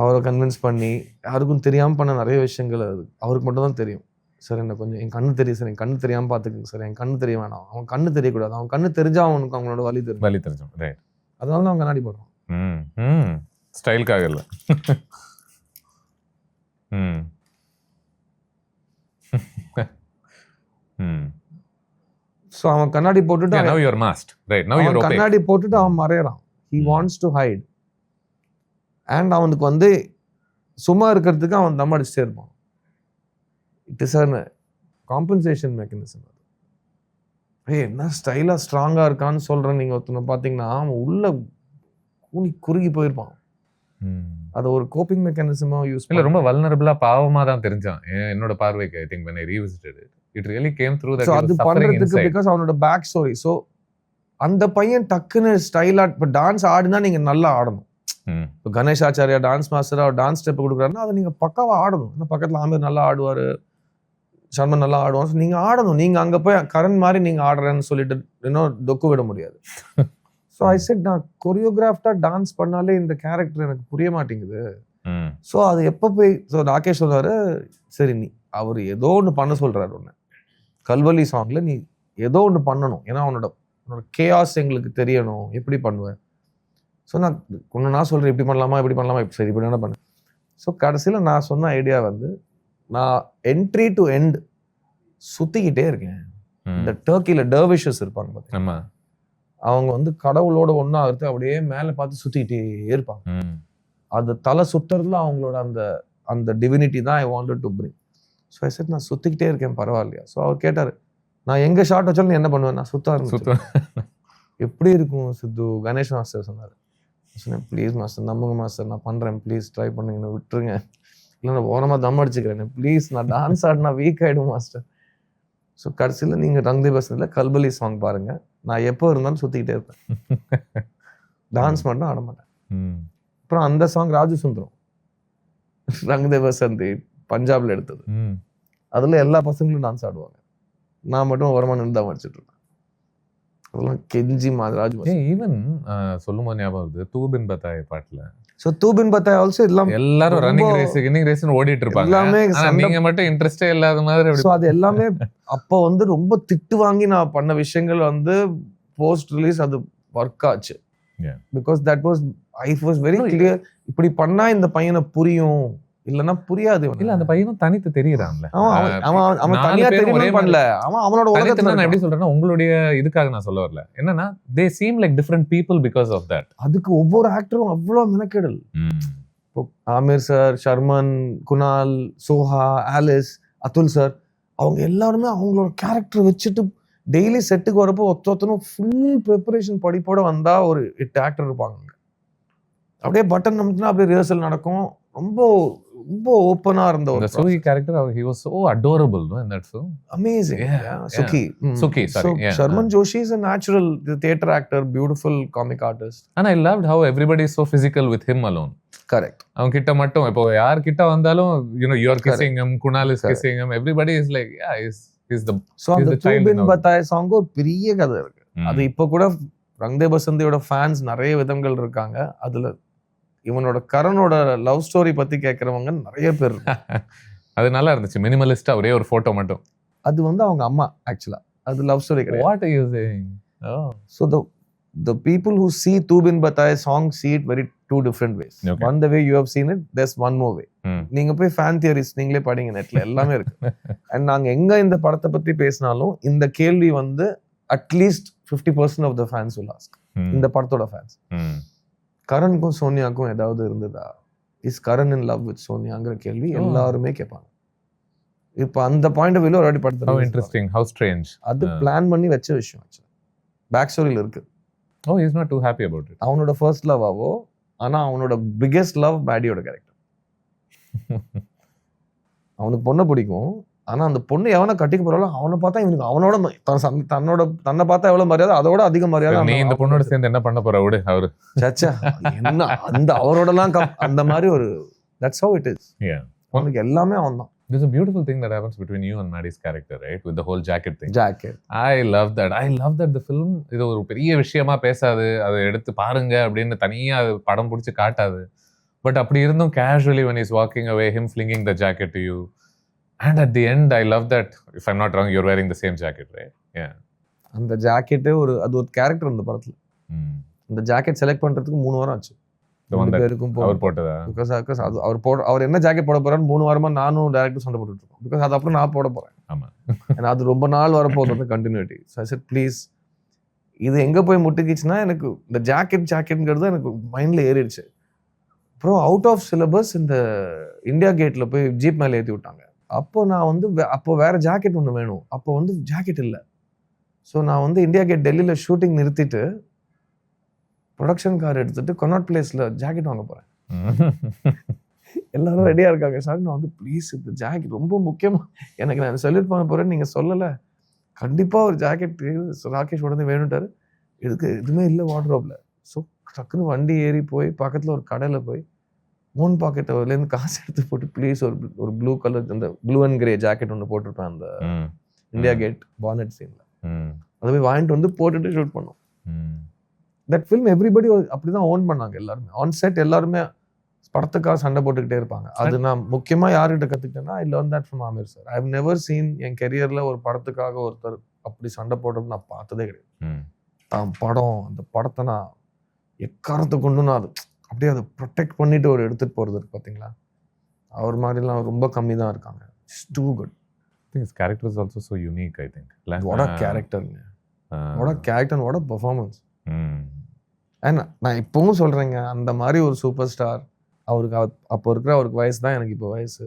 அவரை கன்வின்ஸ் பண்ணி யாருக்கும் தெரியாமல் பண்ண நிறைய விஷயங்கள் அது அவருக்கு மட்டும் தான் தெரியும். சார் என்ன கொஞ்சம் என் கண்ணு தெரியும் சார், என் கண்ணு தெரியாமல் பார்த்துக்குங்க சார், என் கண்ணு தெரிய வேணாம், அவன் கண்ணு தெரியக்கூடாது, அவன் கண்ணு தெரிஞ்சா அவனுக்கு அவங்களோட வலி தெரியும்.
ரைட்.
அதனால தான் அவன் கண்ணாடி போடுறான்.
ஸ்டைலுக்காக இல்லை.
ஸோ அவன் கண்ணாடி போட்டுட்டு அவன் கண்ணாடி போட்டுட்டு அவன் மறையறான். He wants to hide. And அவனுக்கு வந்து சும்மா இருக்கிறதுக்கு அவன் தம் அடிச்சுட்டே இருப்பான். It is an compensation mechanism. அது என்ன ஸ்டைலா ஸ்ட்ராங்கா இருக்கான்னு சொல்றேன். நீங்க ஒருத்தனை பார்த்தீங்கன்னா அவன் உள்ள குறுகி போயிருப்பான். அது ஒரு கோப்பிங் மெக்கானிசமா யூஸ்
இல்ல, ரொம்ப வல்னரபிளா பாவமா தான் தெரிஞ்சான் என்னோட பார்வைக்கு. I think when I revisited it, it really came through that.
So அது பண்றதுக்கு because அவனோட பேக் ஸ்டோரி. ஸோ அந்த பையன் டக்குன்னு ஸ்டைலா இப்போ டான்ஸ் ஆடுனா நீங்க நல்லா ஆடணும். இப்போ கணேஷ் ஆச்சாரியா டான்ஸ் மாஸ்டரா டான்ஸ் ஸ்டெப் கொடுக்குறாருன்னா அதை நீங்க பக்காவா ஆடணும். ஏன்னா பக்கத்துல ஆமீர் நல்லா ஆடுவாரு, சர்மன் நல்லா ஆடுவான். நீங்க ஆடணும். நீங்க அங்க போய் கரண் மாதிரி நீங்க ஆடுறேன்னு சொல்லிட்டு இன்னும் டொக்கு விட முடியாது. ஸோ ஐ செட் நான் கொரியோகிராஃப்டா டான்ஸ் பண்ணாலே இந்த கேரக்டர் எனக்கு புரிய மாட்டேங்குது. ஸோ அது எப்போ போய் ராகேஷ் சொன்னாரு, சரி நீ அவர் ஏதோ ஒன்று பண்ண சொல்றாரு, ஒன்று கல்வலி சாங்ல நீ ஏதோ ஒன்று பண்ணணும், ஏன்னா அவனோட கேஆஸ் எங்களுக்கு தெரியணும், எப்படி பண்ணுவேன். ஸோ நான் சொல்றேன் இப்படி பண்ணலாமா சரி இப்படி என்ன பண்ணேன். ஸோ கடைசியில் நான் சொன்ன ஐடியா வந்து நான் என்ட்ரி டு எண்ட் சுத்திக்கிட்டே இருக்கேன். இந்த டர்க்கில டர்விஷஸ் இருப்பாங்க பார்த்தீங்கன்னா, அவங்க வந்து கடவுளோட ஒன்னா இருக்கு, அப்படியே மேலே பார்த்து சுத்திக்கிட்டே இருப்பாங்க. அது தலை சுத்துறதுல அவங்களோட அந்த அந்த டிவினிட்டி தான் I wanted to bring. So I set நான் சுத்திக்கிட்டே இருக்கேன் பரவாயில்லையா. ஸோ அவர் கேட்டாரு, நான் எங்க ஷார்ட் வச்சாலும் நீ என்ன பண்ணுவேன், நான் சுத்த எப்படி இருக்கும் சித்து. கணேஷ் மாஸ்டர் சொன்னார். சொன்னேன் ப்ளீஸ் மாஸ்டர் நம்புங்க மாஸ்டர், நான் பண்றேன், ப்ளீஸ் ட்ரை பண்ணுங்க, விட்டுருங்க, இல்லை நான் ஓரமா தம் அடிச்சுக்கிறேன் ப்ளீஸ், நான் டான்ஸ் ஆடினா வீக் ஆயிடும் மாஸ்டர். ஸோ கடைசியில் நீங்க ரங் தே பசந்த்ல கல்பலி சாங் பாருங்க, நான் எப்போ இருந்தாலும் சுத்திக்கிட்டே இருப்பேன், டான்ஸ் மட்டும் ஆட மாட்டேன். அப்புறம் அந்த சாங் ராஜு சுந்தரம் ரங் தே பசந்த் பஞ்சாப்ல எடுத்தது, அதுல எல்லா பசங்களும் டான்ஸ் ஆடுவாங்க, நான் மட்டும் ஓரமா நின்று தான் அடிச்சுட்டு இருப்பேன். அதெல்லாம் கெஞ்சி ராஜு
ஈவன் சொல்லும் போது ஞாபகம் வருது தூ பின் பத்தாய் பாட்டுல.
சோ தூ பின் பத்தாய் ஆல்சோ
எல்லாரும் ரன்னிங் ரேஸ்னு ஓடிட்டு இருப்பாங்க, எல்லாமே நீங்க மட்டும் இன்ட்ரெஸ்டே இல்லாத மாதிரி.
சோ அது எல்லாமே அப்போ வந்து ரொம்ப திட்டு வாங்கி நான் பண்ண விஷயங்கள் வந்து போஸ்ட் ரிலீஸ் அது ஒர்க் ஆச்சு. Because that was I was very clear, இப்படி பண்ணா இந்த பையனை புரியும், இல்லன்னா புரியாது.
இல்ல அந்த பையனும் தனித்து தெரியறான்ல,
அவன் தனியா தெரியவே பண்ணல, அவன் அவனோட உலகத்துல.
நான் எப்படி சொல்றேன்னா உங்களுடைய இதுக்காக நான் சொல்ல வரல, என்னன்னா they seem like different people because of that.
அதுக்கு ஒவ்வொரு ஆக்டரும் அவ்வளவு மெனக்கெடல். Aamir sir, Sharman, Kunal, Soha, Alice, Atul sir, அவங்க எல்லாருமே அவங்களோட கேரக்டர் வச்சுட்டு டெய்லி செட்டுக்கு வரப்போ ஒருத்தரும் ஃபுல் ப்ரிப்பரேஷன் படிப்போட வந்தா ஒரு 8 ஆக்டர் இருப்பாங்க. அப்படியே பட்டன் நம்பினா அப்படியே ரிஹர்சல் நடக்கும். ரொம்ப ரொம்ப ஓப்பனா இருந்த ஒரு
Sukhi character. he was so adorable no in that film.
Amazing. Yeah. Suki sorry. So Sharman Joshi is a natural theater actor, beautiful comic artist,
and I loved how everybody is so physical with him alone.
Correct.
அவன் கிட்ட மட்டும் இப்போ யார் கிட்ட வந்தாலும் you are kissing him, Kunal is kissing him, everybody is like he's the
so the Tubin Batai song ஒரு பெரிய கதை இருக்கு. அது இப்போ கூட ரங் தே பசந்தியோட ஃபேன்ஸ் நிறைய விதங்கள் இருக்காங்க. அதுல இவனோட கரனோட லவ் ஸ்டோரி பத்தி கேட்கறவங்க நிறைய பேர்.
அது நல்லா இருந்துச்சு, மினிமலிஸ்டா ஒரே ஒரு போட்டோ மட்டும்.
அது வந்து அவங்க அம்மா ஆக்சுவலா, அது லவ் ஸ்டோரி கிடையாது.
What are you saying? Oh.
So the people who see Tubin Batai song see it very two different ways. Okay. One the way you have seen it, there's one more way. நீங்க போய் fan theories நீங்களே படிங்க, நெட்ல எல்லாமே இருக்கு. And நாங்க எங்க இந்த படத்தை பத்தி பேசினாலும் இந்த கேள்வி வந்து at least 50% of the fans will ask. இந்த படத்தோட ஃபேன்ஸ் கரனுக்கும் சோனியாக்கும் ஏதாவது இருந்ததா, is Karan in love with சோனியாங்கிற கேள்வி எல்லாருமே கேட்பாங்க. இப்ப அந்த பாயிண்ட் ஆஃப் வியூல ஒரு வாட்டி படத்தை.
How interesting, how strange.
அது பிளான் பண்ணி வச்ச விஷயம் ஆக்சுவலா, பேக் ஸ்டோரியில இருக்கு.
Oh, he is not too happy about it.
அவனோட ஃபர்ஸ்ட் லவ் ஆவோ, ஆனா அவனோட பிகெஸ்ட் லவ் மேடியோட கேரக்டர். அவனுக்கு பொண்ணை பிடிக்கும், ஆனா அந்த பொண்ணு எவனை கட்டிக்க போறாளோ அவனை பார்த்தா இவனுக்கு அவனோட தன்னை பார்த்தா எவ்வளவு மரியாதை, அதோட அதிக மரியாதை.
நீ இந்த பொண்ணோட சேர்ந்து என்ன பண்ண போற விடு அவரு
சச்சா என்ன அந்த அவரோட எல்லாம் அந்த மாதிரி ஒரு தட்ஸ் ஹவ் இட் இஸ். அவனுக்கு எல்லாமே அவன் தான்.
There's a beautiful thing that happens between you and Maddie's character, right? With the whole jacket thing.
Jacket.
I love that the film இது ஒரு பெரிய விஷயமா பேசாது, அதை எடுத்து பாருங்க அப்படின்னு தனியா அது படம் பிடிச்சி காட்டாது. பட் அப்படி இருந்தும் casually when he's walking away, him flinging the jacket to you. And at the end, I love that, if I'm not wrong, you're wearing the same jacket, right? Yeah.
அந்த ஜாக்கெட்டு அது ஒரு character அந்த படத்துல. அந்த jacket select பண்றதுக்கு 3 வாரம் ஆச்சு.
அவர் போட்டதா?
பிகாஸ் அவர் என்ன ஜாக்கெட் போட போறான்னு 3 வாரமா நானும் டைரக்டர் சண்டை போட்டுட்டு இருக்கோம். பிகாஸ் அது அப்புறம் நான் போட போறேன்.
ஆமா.
ஏன்னா அது ரொம்ப நாள் வரப்போகுது அந்த continuity. So I set please, இது எங்க போய் முட்டுக்கிச்சுன்னா எனக்கு இந்த ஜாக்கெட்ங்கிறது எனக்கு மைண்ட்ல ஏறிடுச்சு. அப்புறம் அவுட் ஆஃப் சிலபஸ் இந்த இந்தியா கேட்ல போய் ஜீப் மேலே ஏற்றி விட்டாங்க. அப்போ நான் வந்து அப்போ வேற ஜாக்கெட் ஒன்று வேணும். அப்போ வந்து ஜாக்கெட் இல்லை. ஸோ நான் வந்து இந்தியா கேட் டெல்லியில் ஷூட்டிங் நிறுத்திட்டு ப்ரொடக்ஷன் கார் எடுத்துட்டு கொனாட் பிளேஸ்ல ஜாக்கெட் வாங்க போறேன். எல்லாரும் ரெடியா இருக்காங்க. சார் நான் வந்து ப்ளீஸ் இந்த ஜாக்கெட் ரொம்ப முக்கியமா எனக்கு, நான் செல்யூட் பண்ண போறேன்னு நீங்க சொல்லல, கண்டிப்பா ஒரு ஜாக்கெட் ராகேஷ் உடனே வேணுட்டாரு. இதுக்கு எதுவுமே இல்லை வார்ட்ரோப்ல. ஸோ டக்குன்னு வண்டி ஏறி போய் பக்கத்துல ஒரு கடையில போய் மூன் பாக்கெட்லேருந்து காசு எடுத்து போட்டு ப்ளீஸ் ஒரு ப்ளூ கலர் அந்த ப்ளூ அண்ட் கிரே ஜாக்கெட் ஒன்று போட்டிருப்பேன் அந்த இந்தியா கேட் பானட் சீன்ல. அதை போய் வாங்கிட்டு வந்து போட்டுட்டு ஷூட் பண்ணோம். தட் ஃபில்ம் எவ்ரிபடி அப்படிதான் ஓன் பண்ணாங்க எல்லாருமே. ஆன் செட் எல்லாருமே படத்துக்காக சண்டை போட்டுக்கிட்டே இருப்பாங்க. அது நான் முக்கியமா யார்கிட்ட கத்துக்கிட்டேன்னா I learn that from Aamir sir. I have never seen என் கெரியர்ல ஒரு படத்துக்காக ஒருத்தர் அப்படி சண்டை போடுறது நான் பார்த்ததே கிடையாது. தான் படம், அந்த படத்தை நான் எக்காரத்தை கொண்டு நான் அது அப்படியே அதை ப்ரொடெக்ட் பண்ணிட்டு ஒரு எடுத்துட்டு போறது இருக்கு பார்த்தீங்களா, அவர் மாதிரிலாம் ரொம்ப கம்மி தான் இருக்காங்க. It's too good.
His character is also so unique, I think.
What a character. What a character and what a performance. நான் இப்பவும் சொல்றேங்க, அந்த மாதிரி ஒரு சூப்பர் ஸ்டார் அவருக்கு அப்போ இருக்கிற அவருக்கு வயசு தான் எனக்கு இப்போ வயசு.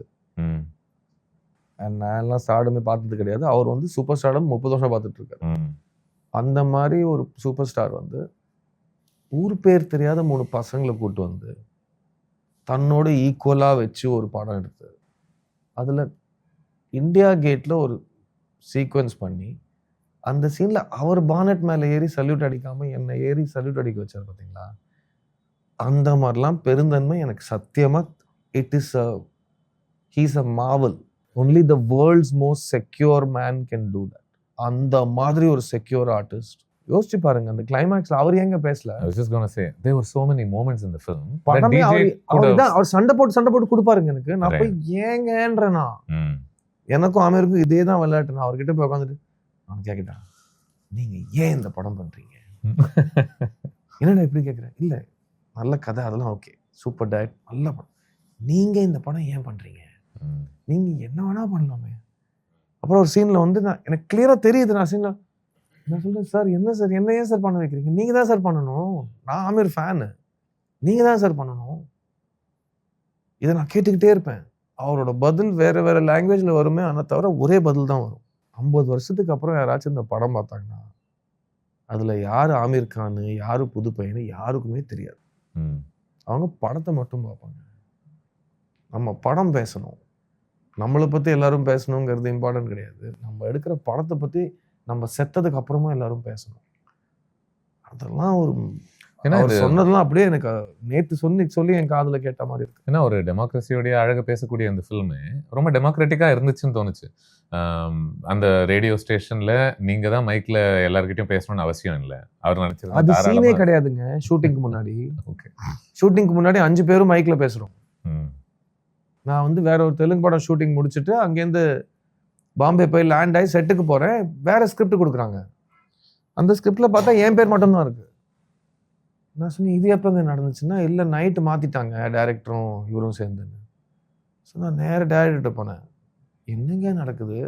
நான் எல்லாம் ஸ்டார்டுமே பார்த்தது கிடையாது. அவர் வந்து சூப்பர் ஸ்டார்டும் 30 வருஷம் பார்த்துட்டு இருக்காரு. அந்த மாதிரி ஒரு சூப்பர் ஸ்டார் வந்து ஊர் பேர் தெரியாத 3 பசங்களை கூட்டு வந்து தன்னோட ஈக்குவலா வச்சு ஒரு படம் எடுத்து அதுல இந்தியா கேட்ல ஒரு சீக்வன்ஸ் பண்ணி அந்த சீன்ல அவர் பானட் மேல ஏறி சல்யூட் அடிக்காம என்னை ஏறி சல்யூட் அடிக்க வச்சார் பார்த்தீங்களா. அந்த மாதிரிலாம் பெருந்தன்மை எனக்கு சத்தியமா he's a marvel. Only the world's most secure man can do that. அந்த மாதிரி ஒரு செக்யூர் ஆர்டிஸ்ட். யோசிச்சு பாருங்க, அந்த கிளைமாக்ஸ்ல அவர் ஏங்க பேசல.
I was just going to say there were so many moments in the film.
படமே அவர் சண்டை போட்டு கொடுப்பாருங்க எனக்கு. நான் போய் ஏங்கன்றேனா, எனக்கும் ஆமீருக்கும் இதே தான் விளையாட்டு. நான் அவர்கிட்ட போய் உட்காந்துட்டு நான் கேட்கிட்டேன், நீங்க ஏன் இந்த படம் பண்றீங்க? என்னடா இப்படி கேட்குறேன். இல்லை நல்ல கதை, அதெல்லாம் ஓகே, சூப்பர் டயட், நல்ல படம். நீங்க இந்த படம் ஏன் பண்றீங்க? நீங்க என்ன வேணா பண்ணலாமே. அப்புறம் ஒரு சீன்ல வந்து எனக்கு கிளியரா தெரியுது. நான் சீன்ல நான் சொல்றேன், சார் என்ன சார், என்ன ஏன் சார் பண்ண வைக்கிறீங்க? நீங்க தான் சார் பண்ணணும். நான் ஆமீர் ஃபேனு, நீங்க தான் சார் பண்ணணும். இதை நான் கேட்டுக்கிட்டே இருப்பேன். அவரோட பதில் வேற வேற லாங்குவேஜ்ல வருமே, ஆனால் தவிர ஒரே பதில் தான் வரும். 50 வருஷத்துக்கு அப்புறம் யாராச்சும் இந்த படம் பார்த்தாங்கன்னா அதுல யாரு ஆமீர் கான், யாரு புது பையனு யாருக்குமே தெரியாது. அவங்க படத்தை மட்டும் பார்ப்பாங்க. நம்ம படம் பேசணும், நம்மளை பத்தி எல்லாரும் பேசணுங்கிறது இம்பார்ட்டன்ட் கிடையாது. நம்ம எடுக்கிற படத்தை பத்தி நம்ம செத்ததுக்கு அப்புறமா எல்லாரும் பேசணும். அதெல்லாம் ஒரு சொன்னதெல்லாம் அப்படியே எனக்கு நேற்று சொல்லி என் காதுல கேட்ட மாதிரி இருக்கு.
ஏன்னா ஒரு டெமோக்ரஸியோடைய அழக பேசக்கூடிய அந்த ஃபில்மு ரொம்ப டெமோக்ராட்டிக்கா இருந்துச்சுன்னு தோணுச்சு. அந்த ரேடியோ ஸ்டேஷன்ல நீங்க தான் மைக்ல எல்லார்கிட்டயும் பேசணும்னு அவசியம் இல்லை. அவர் நினைச்சது
அது சீனே கிடையாதுங்க. ஷூட்டிங்க்கு முன்னாடி ஓகே, ஷூட்டிங்க்கு முன்னாடி 5 பேரும் மைக்ல பேசுறோம். நான் வந்து வேற ஒரு தெலுங்கு படம் ஷூட்டிங் முடிச்சுட்டு அங்கேருந்து பாம்பே போய் லேண்ட் ஆகி செட்டுக்கு போறேன். வேற ஸ்கிரிப்ட் கொடுக்குறாங்க. அந்த ஸ்கிரிப்ட்ல பார்த்தா என் பேர் மட்டும்தான் இருக்கு. நான் சொன்னேன், இது எப்போங்க நடந்துச்சுன்னா, இல்லை நைட்டு மாற்றிட்டாங்க டைரக்டரும் இவரும் சேர்ந்துன்னு. ஸோ நான் நேராக டைரக்டர்கிட்ட போனேன், என்னங்க நடக்குது,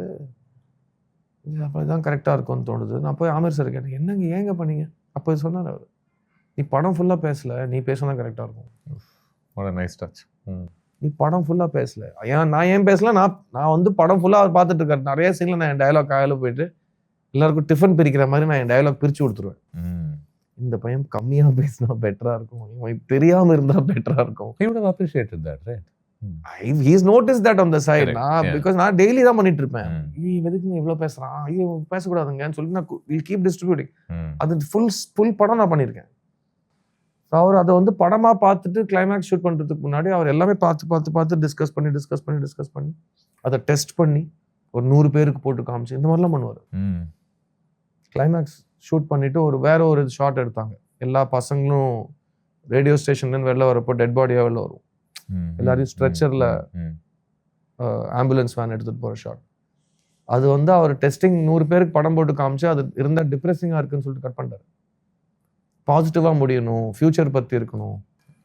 இது அப்போ தான் கரெக்டாக இருக்கும்னு தோணுது. நான் போய் ஆமீர் சார் கேட்டேன், என்னங்க ஏங்க பண்ணீங்க? அப்போ சொன்னார் அவர், நீ படம் ஃபுல்லாக பேசலை, நீ பேசினா கரெக்டாக இருக்கும்.
Nice touch.
நீ படம் ஃபுல்லாக பேசலை. நான் ஏன் பேசல, நான் வந்து படம் ஃபுல்லாக அவர் பார்த்துட்டு இருக்காரு. நிறைய சீனில் நான் என் டயலாக் காலையில் போயிட்டு எல்லாருக்கும் டிஃபன் பிரிக்கிற மாதிரி நான் என் டயலாக் பிரித்து கொடுத்துருவேன். இந்த பையன் கம்மியா பேசினா பெட்டரா இருக்கும், இவன் தெரியாம இருந்தா பெட்டரா இருக்கும்.
He would have appreciated that, right?
He's noticed that on the side. Because நான் டெய்லி தான் பண்ணிட்டு இருப்பேன். எதுக்கு இவ்வளவு பேசுறான், ஐயோ பேசக்கூடாதுங்கன்னு சொல்லி நான் will keep distributing. அது ஃபுல் படம் நான் பண்ணியிருக்கேன். அவர் அதை வந்து படமா பார்த்துட்டு கிளைமேக்ஸ் ஷூட் பண்றதுக்கு முன்னாடி அவர் எல்லாமே பார்த்து டிஸ்கஸ் பண்ணி அதை டெஸ்ட் பண்ணி ஒரு 100 பேருக்கு போட்டு காமிச்சு இந்த மாதிரிலாம் பண்ணுவார். கிளைமேக்ஸ் ஷூட் பண்ணிட்டு வேற ஒரு ஷாட் எடுத்தாங்க. எல்லா பசங்களும் ரேடியோ ஸ்டேஷன்லேருந்து வெளில வரப்போ டெட் பாடியா வெளில வரும். எல்லாரையும் ஸ்ட்ரெச்சர்ல ஆம்புலன்ஸ் வேன் எடுத்துட்டு போற ஷாட். அது வந்து அவர் டெஸ்டிங் 100 பேருக்கு படம் போட்டு காமிச்சு அது இருந்தா டிப்ரெசிங்கா இருக்குன்னு சொல்லிட்டு கட் பண்ணிட்டாரு. பாசிட்டிவா முடியணும், ஃபியூச்சர் பத்தி இருக்கணும்,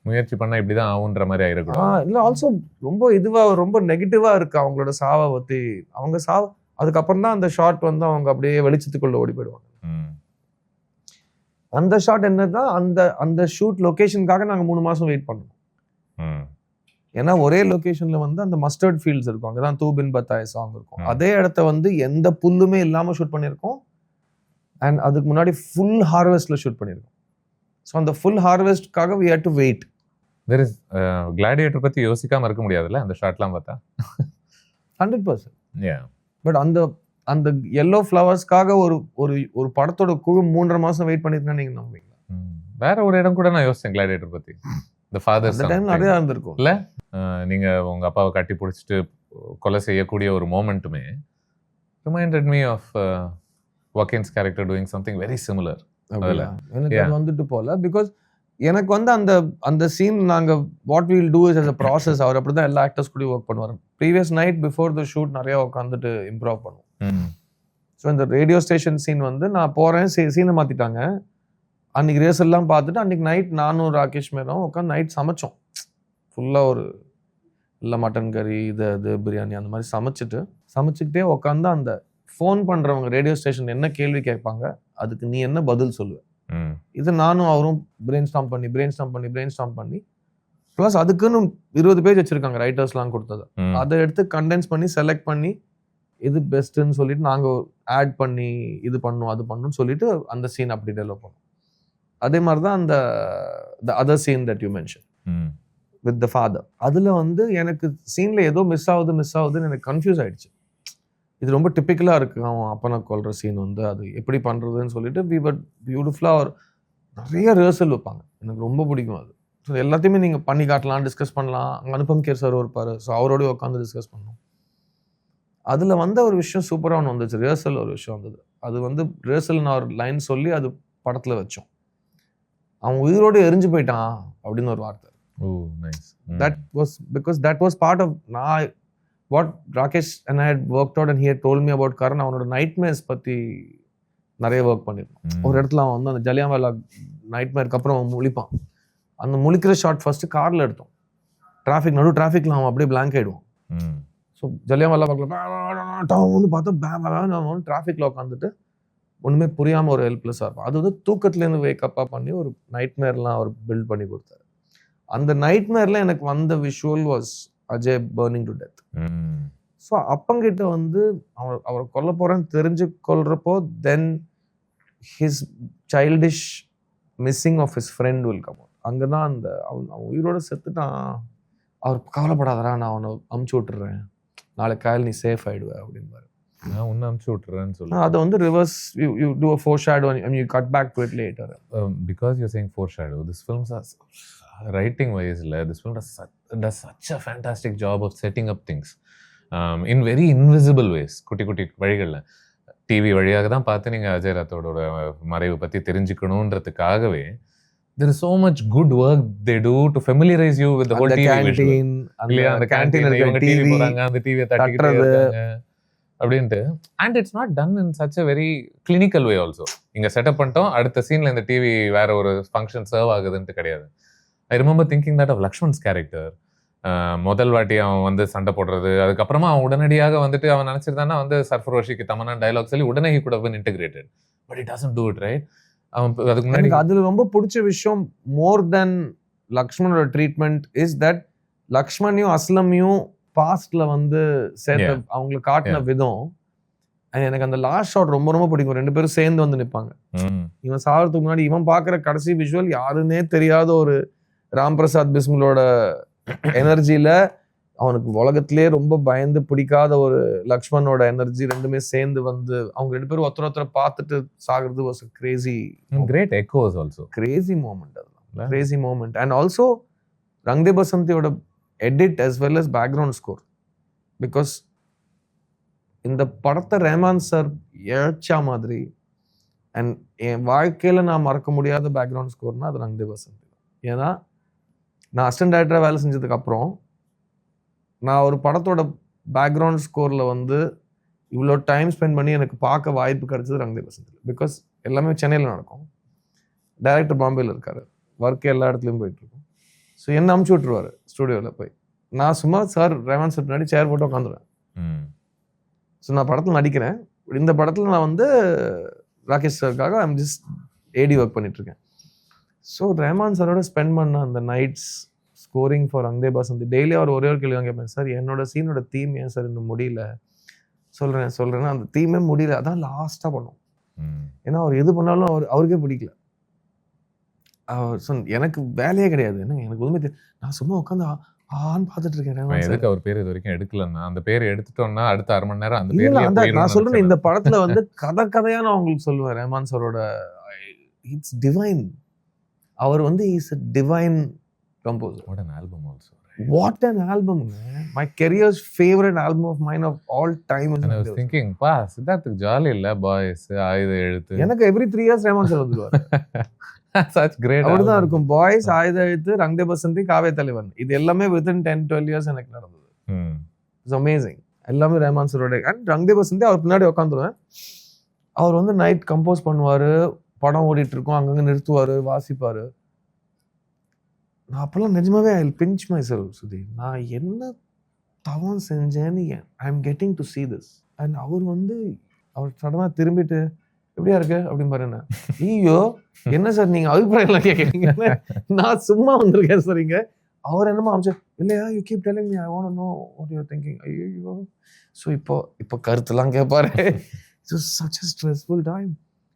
முயற்சி பண்ணா இப்படிதான் ஆகுன்ற மாதிரி ஆயிருக்கும்.
இல்ல ஆல்சோ ரொம்ப நெகட்டிவா இருக்கு அவங்களோட சாவை பத்தி. அவங்க சாவு அதுக்கப்புறம் தான் அந்த ஷாட் வந்து அவங்க அப்படியே வெளிச்சத்துக்குள்ள ஓடி போயிடுவாங்க. அந்த ஷாட் என்னன்னா அந்த ஷூட் லொகேஷனுக்காக நாங்க 3 மாசம் வெயிட் பண்ணோம். ஏன்னா ஒரே லொகேஷன்ல வந்து அந்த மஸ்டர்ட் ஃபீல்ட்ஸ் இருக்கும், அங்கதான் தூ பின் பத்தாய் சாங் இருக்கும். அதே இடத்த வந்து எந்த புல்லுமே இல்லாம ஷூட் பண்ணியிருக்கோம். அண்ட் அதுக்கு முன்னாடி ஃபுல் ஹார்வெஸ்ட்ல ஷூட் பண்ணியிருக்கோம். ஸோ அந்த ஃபுல் ஹார்வெஸ்ட்காக we had to wait.
There is Gladiator பத்தி யோசிக்காம இருக்க முடியாதுல்ல அந்த ஷாட்லாம் பார்த்தா.
100%. பட் அந்த yellow ஃப்ளவர்ஸ்க்காக ஒரு படத்தோட குழு 3.5 மாசம் வெயிட் பண்ணிருக்கா நீங்க நம்புவீங்களா?
வேற ஒரு இடம் கூட நான் யோசிச்சேன் கிளாடியேட்டர் பத்தி. The father
அந்த டைம் நிறைய இருந்திருக்கும்
இல்ல. நீங்க உங்க அப்பாவை கட்டி பிடிச்சிட்டு கொலை செய்யக்கூடிய ஒரு மோமெண்ட்டுமே reminded me of Joaquin's character doing something very similar.
எனக்கு அது வந்துட்டு போல பிகாஸ் எனக்கு வந்து அந்த சீன் நாங்க what will do is as a process. அவர் அப்படிதான் எல்லா ஆக்டர்ஸ் கூட ஒர்க் பண்ணுவார். Previous night before the shoot நிறைய உட்காந்துட்டு இம்ப்ரூவ் பண்ணுவோம். ஸோ இந்த ரேடியோ ஸ்டேஷன் சீன் வந்து நான் போறேன், சீனை மாத்திட்டாங்க. அன்னைக்கு ரேஸ் எல்லாம் பார்த்துட்டு அன்னைக்கு நைட் நானும் ராகேஷ் மேலும் உட்காந்து நைட் சமைச்சோம். ஃபுல்லா இல்லை மட்டன் கறி இது பிரியாணி அந்த மாதிரி சமைச்சுக்கிட்டே உட்காந்து அந்த ஃபோன் பண்றவங்க ரேடியோ ஸ்டேஷன் என்ன கேள்வி கேட்பாங்க அதுக்கு நீ என்ன பதில் சொல்லுவ, இது நானும் அவரும் பிரெயின் ஸ்டாம் பண்ணி ப்ளஸ் அதுக்குன்னு 20 பேஜ் வச்சிருக்காங்க ரைட்டர்ஸ்லாம் கொடுத்தது. அதை எடுத்து கண்டென்ஸ் பண்ணி செலக்ட் பண்ணி இது பெஸ்ட்ன்னு சொல்லிட்டு நாங்க ஆட் பண்ணி இது பண்ணும் அது பண்ணுன்னு சொல்லிட்டு அந்த சீன் அப்படி டெவலப் பண்ணோம். அதே மாதிரி தான் அந்த other scene that you mention with the father. அதுல வந்து எனக்கு சீன்ல ஏதோ மிஸ் ஆகுதுன்னு எனக்கு கன்ஃபியூஸ் ஆயிடுச்சு. இது ரொம்ப டிப்பிக்கலா இருக்கு அவன் அப்பனை கொல்ற சீன் வந்து அது எப்படி பண்றதுன்னு சொல்லிட்டு பியூட்டிஃபுல்லா நிறைய ரிஹர்சல் வைப்பாங்க. எனக்கு ரொம்ப பிடிக்கும் அது. ஸோ எல்லாத்தையுமே நீங்க பண்ணி காட்டலாம், டிஸ்கஸ் பண்ணலாம். அங்கே அனுபம் கேர் சார் இருப்பாரு, ஸோ அவரோடய உட்காந்து டிஸ்கஸ் பண்ணோம். அதுல வந்த ஒரு விஷயம் சூப்பரா ஒன்று வந்துச்சு, ரிஹர்சல் ஒரு விஷயம் வந்தது. அது வந்து ரிஹர்சல் நான் ஒரு லைன் சொல்லி அது படத்துல வச்சோம். அவன் உயிரோடு எரிஞ்சு போயிட்டான் அப்படின்னு ஒரு வார்த்தை. That was part of what Rakesh and I had worked out and he had told me about Karan. அவனோட நைட்மேர்ஸ் பத்தி நிறைய ஒர்க் பண்ணிருக்கான். ஒரு இடத்துல அவன் வந்து அந்த ஜலியான்வாலா நைட்மேருக்கு அப்புறம் அவன் முழிப்பான். அந்த முழிக்கிற ஷாட் ஃபர்ஸ்ட் கார்ல எடுத்தோம். நடு டிராஃபிக்ல அவன் அப்படியே பிளாங்க் ஆயிடுவான். ஸோ ஜலியான்வாலா வந்து பார்த்தா டிராஃபிக்ல உட்காந்துட்டு ஒண்ணுமே புரியாம ஒரு ஹெல்ப்லெஸ்ஸா இருப்பான். அது வந்து தூக்கத்துலேருந்து வேக்கப்பா பண்ணி ஒரு நைட்மேர்லாம் அவர் பில்ட் பண்ணி கொடுத்தாரு. அந்த நைட்மேர்ல எனக்கு வந்த visual was Ajay burning to death. So அப்பங்கிட்ட வந்து அவர் கொல்ல போறேன்னு தெரிஞ்சு கொல்றப்போ then his childish missing of his friend will come. அங்கதான் அந்த அவன் உயிரோட செத்துட்டான், அவர் கவலைப்படாதரா நான் அவனை அமுச்சு விட்டுறேன், நாளைக்கு காலையில் நீ சேஃப் ஆயிடுவ அப்படின்பாரு.
நான் உன்னை அமுச்சு விட்டுறேன்னு சொல்லி
அதை வந்து reverse you to a foreshadow and you cut back to it later.
Because you're saying foreshadow, this film's writing wise, this film does such a fantastic job of setting up things in very invisible ways. குட்டி வழிகளில் TV வழியாக தான் பார்த்து நீங்கள் அஜய் ராத்தோட மறைவு பற்றி தெரிஞ்சுக்கணுன்றதுக்காகவே there is so much good work they do to familiarize you with the whole TV
canteen.
அந்த canteen இவங்க டிவி போறாங்க, அந்த டிவியை தட்டிக்கிட்டே இருக்காங்க அப்படின்ட்டு. And it's not done in such a very clinical way also. இங்க செட்டப் பண்ணிட்டோம், அடுத்த சீன்ல இந்த டிவி வேற ஒரு ஃபங்க்ஷன் சர்வ் ஆகுதுன்ட்டு கிடையாது. I remember thinking that of Laxman's character. முதல் வாட்டி அவன் வந்து சண்டை போடுறது, அதுக்கப்புறமா அவன் உடனடியாக வந்துட்டு அவன் நினைச்சிருந்தானா வந்து சர்ஃபரோஷிக்கு தமன்னா டைலாக் சொல்லி உடனே he could have been integrated, but he doesn't do it, right? அவன் அதுக்கு முன்னாடி
அதுல ரொம்ப பிடிச்ச விஷயம் மோர் தென் லக்ஷ்மணோட ட்ரீட்மெண்ட் இஸ் தட் லக்ஷ்மணையும் அஸ்லமையும் பாஸ்ட்ல வந்து சேர்த்து அவங்களை காட்டின விதம். எனக்கு அந்த லாஸ்ட் ஷாட் ரொம்ப ரொம்ப பிடிக்கும். 2 பேரும் சேர்ந்து வந்து நிற்பாங்க. இவன் சாகிறதுக்கு முன்னாடி இவன் பாக்குற கடைசி விஷுவல் யாருன்னே தெரியாத ஒரு ராம் பிரசாத் பிஸ்மிலோட எனர்ஜியில அவனுக்கு உலகத்திலே ரொம்ப பயந்து பிடிக்காத ஒரு லக்ஷ்மணோட எனர்ஜி ரெண்டுமே சேர்ந்து வந்து அவங்க 2 பேரும் ஒருத்தர பார்த்துட்டு சாகிறது was crazy
great echoes also
crazy moment. அதெல்லாம் crazy moment. And also Rang De Basantiyoda edit as well as background score, because இந்த படத்தை ரஹ்மான் சார் இழைச்சா மாதிரி அண்ட் என் வாழ்க்கையில் நான் மறக்க முடியாத பேக்ரவுண்ட் ஸ்கோர்னா அது ரங் தே பசந்தி. ஏன்னா நான் அசிஸ்டன்ட் டைரக்டராக வேலை செஞ்சதுக்கப்புறம் நான் ஒரு படத்தோட பேக்ரவுண்ட் ஸ்கோரில் வந்து இவ்வளோ டைம் ஸ்பெண்ட் பண்ணி எனக்கு பார்க்க வாய்ப்பு கிடைச்சது ரங் தே பசந்தி. பிகாஸ் எல்லாமே சென்னையில் நடக்கும், டைரக்டர் பாம்பேயில் இருக்கார், ஒர்க்கு எல்லா இடத்துலையும் போயிட்டுருக்கும். ஸோ என்ன அமுச்சு விட்ருவார் ஸ்டூடியோவில் போய். நான் சும்மா சார் ரஹ்மான் சார் முன்னாடி சேர் போட்டு உட்காந்துருவேன். ஸோ நான் படத்தில் நடிக்கிறேன். இந்த படத்தில் நான் வந்து ராகேஷ் சாருக்காக ஐம் ஜஸ்ட் ஏடி ஒர்க் பண்ணிட்டுருக்கேன். ஸோ ரஹ்மான் சாரோட ஸ்பெண்ட் பண்ண அந்த nights scoring for Rang De Basanti, daily அவர் ஒரே ஒரு கேள்வி தான் கேட்பேன், சார் என்னோட சீனோட தீம் ஏன் சார் இன்னும் முடியல, சொல்கிறேன்னா அந்த தீமே முடியல, அதான் லாஸ்ட்டாக பண்ணும். ஏன்னா அவர் எது பண்ணாலும் அவருக்கே பிடிக்கல. அவர் எனக்கு வேலையே கிடையாது, என்னங்க எனக்கு உண்மை நான் சும்மா உட்காந்து ஆன்னு பார்த்துட்டு இருக்கேன்.
எதுக்கு அவர் பேர் இது வரைக்கும் எடுக்கலன்னா, அந்த பேர் எடுத்துட்டோம்னா அடுத்த அரை மணி நேரம் அந்த பேர்.
நான் சொல்றேன், இந்த படத்துல வந்து கதையா நான் உங்களுக்கு சொல்லுவேன், ரஹ்மான் சாரோட இட்ஸ் டிவைன். அவர் வந்து is a divine composer.
What an album also.
What an album, man. My career's favorite album of mine of all time.
And I was thinking, சித்தார்த்துக்கு ஜாலி இல்ல பாய்ஸ் ஆயுத எழுத்து.
எனக்கு every 3 years ரஹ்மான் சார் வந்துருவாரு.
Such great.
அப்படிதான் இருக்கும். Boys, Aayutha எழுத்து, ரங் தே பசந்தி, காவே தலைவன், இது எல்லாமே within 10-12 years எனக்கு நடந்தது. It's amazing. எல்லாமே ரஹ்மான் சாரோட. அண்ட் ரங் தே பசந்தி அவர் பின்னாடி உட்காந்துருவேன். அவர் வந்து நைட் கம்போஸ் பண்ணுவாரு, படம் ஓடிட்டு இருக்கும், அங்கங்க நிறுத்துவாரு, வாசிப்பாரு. நான் அப்பெல்லாம் நிஜமாவே I will pinch my self, Sudhir நான் என்ன தவம் செஞ்சேன்னு I am getting to see this. And அவர் சடனாக திரும்பிட்டு எப்படியா இருக்கு அப்படின்னு பாருங்க. ஐயோ என்ன சார் நீங்க அபிப்பிராயம் எல்லாம் கேட்குறீங்க, நான் சும்மா வந்திருக்கேன் சார் இங்க. அவர் என்னமோ அமைச்சு இல்லையா, you keep telling me, I want to know what you are thinking. ஐயோ ஸோ இப்போ கருத்துலாம் கேட்பாரு. It's such a stressful time.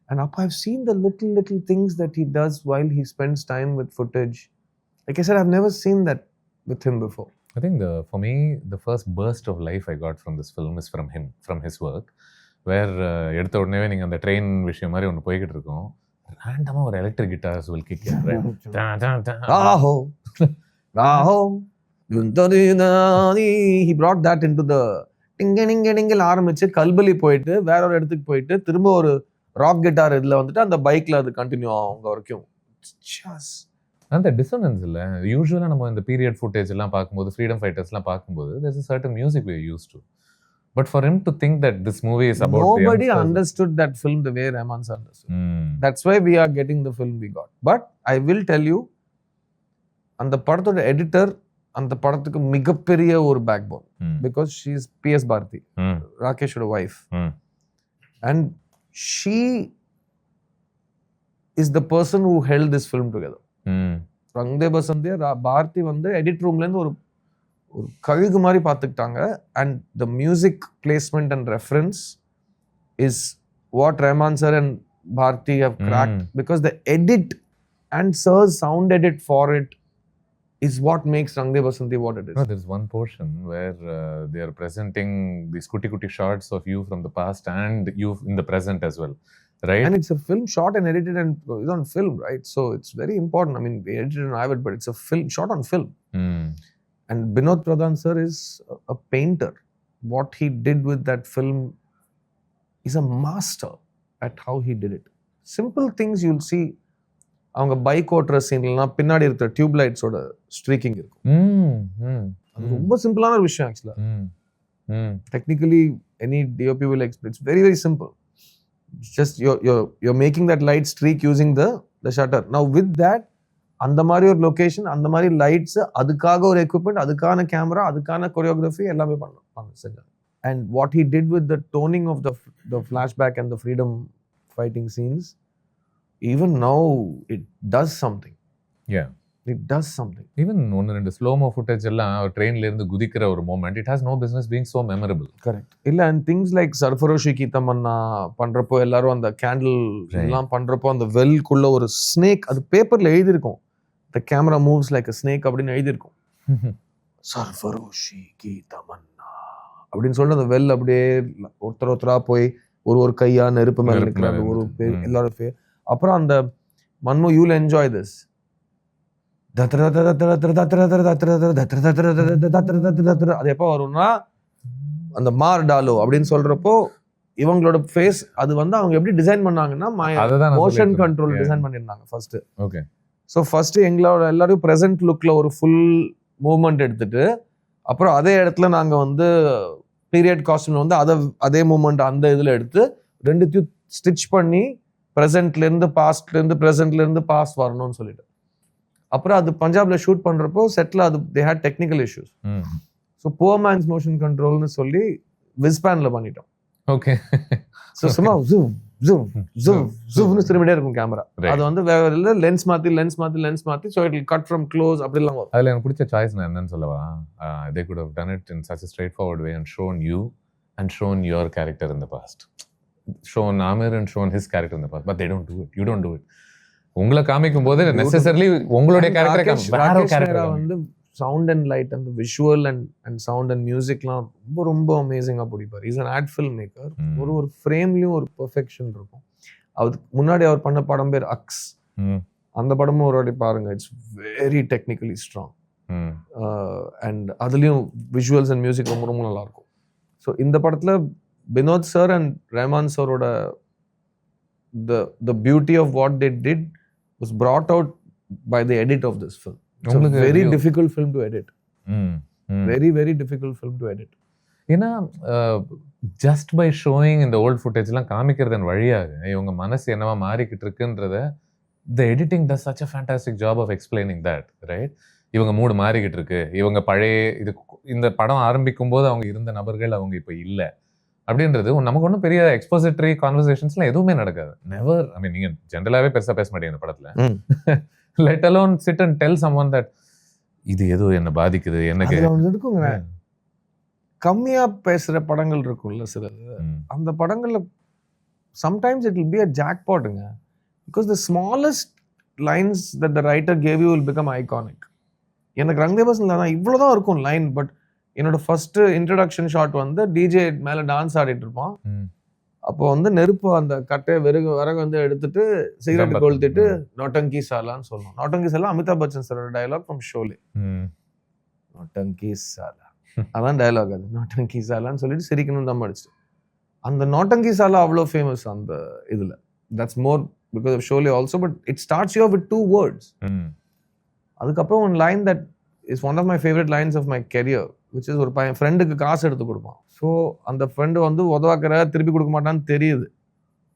And up I've seen the little things that he does while he spends time with footage. Like I said, I've never seen that with him before.
I think for me, the first burst of life I got from this film is from him, from his work, where எடுத்த உடனே நீங்கள் அந்த train விஷயம் மாதிரி ஒன்று போய்கிட்டு இருக்கோம், ரேண்டமாக ஒரு electric guitars will kick in, right?
Raho, Raho, he brought that into the டிங்க ஆரம்பிச்சு கல்பலி போயிட்டு வேற ஒரு இடத்துக்கு போயிட்டு திரும்ப ஒரு ராக் கிட்டார் இதில் வந்துட்டு அந்த பைக்கில் அது கண்டினியூ ஆகும் வரைக்கும்.
அந்த டிசனன்ஸ் இல்லை, யூஸ்வலாக நம்ம இந்த பீரியட் ஃபுட்டேஜ் எல்லாம் பார்க்கும்போது, ஃப்ரீடம் ஃபைட்டர்ஸ்லாம் பார்க்கும்போது there's a certain music we are used to. But for him to think that this movie is about
nobody understood that film the way Rahman sir understood. That's why we are getting the film we got. But I will tell you, அந்த படத்தோட editor அந்த படத்துக்கு மிகப்பெரிய ஒரு backbone, because she is PS Bharathi, ராகேஷோட wife. And she is the person who held this film together. Rang De Basanti Bharathi வந்து edit ரூம்லேருந்து ஒரு கழுகு மாதிரி பார்த்துக்கிட்டாங்க. And the music placement and reference is what Rahman sir and Bharathi have cracked, because the edit and sirs sound edit for it is what makes Rang De Basanti what it is.
No, there's one portion where they are presenting these kuti shots of you from the past and you in the present as well, right?
And it's a film shot and edited and it's on film, right? So it's very important. I mean, we edited on Avid, but it's a film shot on film. And Binod Pradhan sir is a painter. What he did with that film is a master at how he did it. Simple things you'll see. அவங்க bike ஓட்டுற சீன்லாம் பின்னாடி இருக்கிற tube லைட்ஸோட streaking இருக்கும். அது ரொம்ப சிம்பிளான ஒரு விஷயம் ஆக்சுவலா. Technically any DOP will explain. It's very very simple. Just you're making that light streak using the shutter. Now with that, அந்த மாதிரி ஒரு லொகேஷன், அந்த மாதிரி லைட்ஸ், அதுக்காக ஒரு எக்யூப்மெண்ட், அதுக்கான கேமரா, அதுக்கான கொரியோகிராஃபி எல்லாமே செஞ்சாங்க. And what he did with the toning of the flashback and the freedom fighting scenes, even now it does something.
Yeah,
it does something.
Even one and slow mo footage ella train la irundhu gudikra or moment, it has no business being so memorable.
Correct. Illa, and things like Sarfaroshi ki tamanna பண்றப்போ எல்லாரும் அந்த candle எல்லாம் பண்றப்போ அந்த well குள்ள ஒரு snake, அது பேப்பர்ல எழுதி இருக்கும், the camera moves like a snake அப்படின்னு எழுதி இருக்கும். Sarfaroshi ki tamanna அப்படின்னு சொல்லிட்டு அந்த வெல் அப்படியே ஒருத்தரா போய் ஒரு கையா நெருப்பு மேல நிற்கிற ஒரு எல்லாரும். அப்புறம் அந்த மன்மோ யூ வில் என்ஜாய் திஸ், அது எப்போ வரும்னா அந்த மார் டாலோ அப்படின்னு சொல்றப்போ இவங்களோட ஃபேஸ் அது வந்து அவங்க எப்படி டிசைன் பண்ணாங்கன்னா மோஷன் கண்ட்ரோல் டிசைன் பண்ணிருந்தாங்க ஃபர்ஸ்ட்.
ஓகே.
ஸோ ஃபர்ஸ்ட் எங்களோட எல்லாரும் ப்ரெசென்ட் லுக்ல ஒரு ஃபுல் மூவ்மெண்ட் எடுத்துட்டு அப்புறம் அதே இடத்துல நாங்க வந்து பீரியட் காஸ்டியூம் வந்து அதே மூவ்மெண்ட் அந்த இதுல எடுத்து ரெண்டுத்தையும் ஸ்டிச் பண்ணி ப்ரெசென்ட்ல இருந்து பாஸ்ட்ல இருந்து ப்ரெசென்ட்ல இருந்து பாஸ்ட் வரணும்னு சொல்லிட்டு அப்புறம் அது பஞ்சாப்ல ஷூட் பண்றப்போ செட்ல அது they had technical issues. So poor man's motion கண்ட்ரோல்னு சொல்லி விஸ்பேன்ல பண்ணிட்டோம்.
ஓகே.
ஸோ சும்மா ஜூம் ஜூம் ஜூம் ஜூம்னு திரும்பிட்டே இருக்கும் கேமரா. அது வந்து வேற இல்லை லென்ஸ் மாத்தி so it cut from close அப்படிலாம் வரும்.
அதில் எனக்கு பிடிச்ச சாய்ஸ் நான் என்னன்னு சொல்லவா, they could have done it in such a straightforward way and shown you and shown your character in the past, shown Amir and shown his character in the past, but they don't do it. You don't do it. உங்களை காமிக்கும் போது necessarily உங்களுடைய கேரக்டரை
வந்து sound and light அந்த visual and sound and மியூசிக்லாம் ரொம்ப ரொம்ப அமேசிங்காக பிடிப்பார். Is an ad film maker. ஒரு ஃப்ரேம்லயும் ஒரு பெர்ஃபெக்ஷன் இருக்கும். அதுக்கு முன்னாடி அவர் பண்ண படம் பேர் அக்ஸ். அந்த படமும் ஒரு வாட்டி பாருங்க. It's very technically strong and அதுலயும் விஷுவல்ஸ் அண்ட் மியூசிக் ரொம்ப ரொம்ப நல்லா இருக்கும். ஸோ இந்த படத்துல வினோத் சார் அண்ட் ரஹ்மான் சாரோட the beauty of what they did was brought out by the edit of this film. It's a very difficult film to edit. Very very difficult film to edit.
ஏன்னா just by showing இந்த volt ஃபுட்டேஜ்லாம் காமிக்கிறதன் வழியாக இவங்க மனசு என்னவா மாறிக்கிட்டு இருக்குன்றத the editing does such a fantastic job of explaining that, right? இவங்க மூடு மாறிக்கிட்டு இருக்கு, இவங்க பழைய இந்த படம் ஆரம்பிக்கும் போது அவங்க இருந்த நபர்கள் அவங்க இப்போ இல்லை அப்படின்றது நமக்கு ஒன்றும் பெரிய எக்ஸ்போசிட்டரி கான்வர்சேஷன்ஸ்லாம் எதுவுமே நடக்காது. நெவர். ஐ மீன் நீங்க ஜென்ரலாவே பெருசா பேச மாட்டீங்க இந்த படத்துல. Let alone sit and tell someone that இது ஏதோ என்ன பாதிக்குது எனக்கு
இருக்குங்க. கம்மியா பேசுற படங்கள் இருக்கும்ல சில, அந்த படங்கள்ல sometimes it will be a jackpotங்க. because the smallest lines that the writer gave you will become iconic. எனக்கு ரங்தேபாஸ்ல தான் இவ்வளவுதான் இருக்கும் லைன், பட் என்னோட ஃபர்ஸ்ட் இன்ட்ரடக்ஷன் ஷாட் வந்து டிஜே மேல டான்ஸ் ஆடிட்டு இருப்பான். அப்போ வந்து நெருப்பு அந்த கட்டையை விறகு வந்து எடுத்துட்டு சிகரெட் கொளுத்திட்டு நோட்டங்கி சாலான்னு சொல்லணும். நோட்டங்கி சாலா அமிதாப் பச்சன் சாரோட டயலாக் ஃப்ரம் ஷோலே. நோட்டங்கி சாலா அதான் டயலாக். அது நோட்டங்கி சாலான்னு சொல்லிட்டு சிரிக்கணும் தான் அடிச்சுட்டு அந்த நோட்டங்கி சாலா அவ்வளோ ஃபேமஸ் அந்த இதுல. That's more because of Sholay also, but it starts you with 2 words. அதுக்கப்புறம் one line that is one of my favourite lines of my career, which is ஒரு பையன் ஃப்ரெண்டுக்கு காசு எடுத்து கொடுப்பான். ஸோ அந்த ஃப்ரெண்டு வந்து உதவாக்கிற திருப்பி கொடுக்க மாட்டான்னு தெரியுது,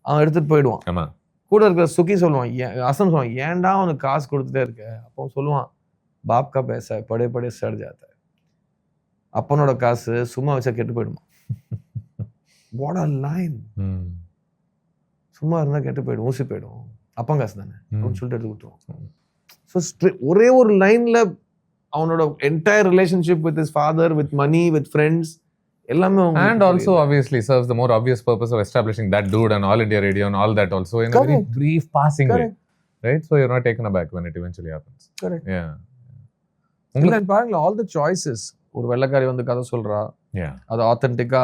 அவன் எடுத்துட்டு போயிடுவான். கூட இருக்கிற சுக்கி சொல்லுவான், அசம் சொல்லுவான், ஏன்டா அவனுக்கு காசு கொடுத்துட்டே இருக்க? அப்போ சொல்லுவான், பாப் கா பேச படே படே சட் ஜாத்தா. அப்பனோட காசு சும்மா வச்சா கெட்டு போயிடுமா. What are line. சும்மா இருந்தா கெட்டு போயிடும், ஊசி போயிடும், அப்பன் காசு தானே அப்படின்னு சொல்லிட்டு எடுத்து கொடுத்துருவான். ஸோ ஒரே ஒரு லைன்ல அவனோட entire relationship with his father, with money, with friends எல்லாமே.
And also obviously serves the more obvious purpose of establishing that dude and All India Radio and all that also in a very brief passing way, right? So you're not taken aback when it eventually happens.
Correct.
Yeah.
உங்களுக்கு பாருங்க, all the choices. ஒரு வெள்ளக்காரி வந்து கதை சொல்றா, அது ஆத்தென்டிக்கா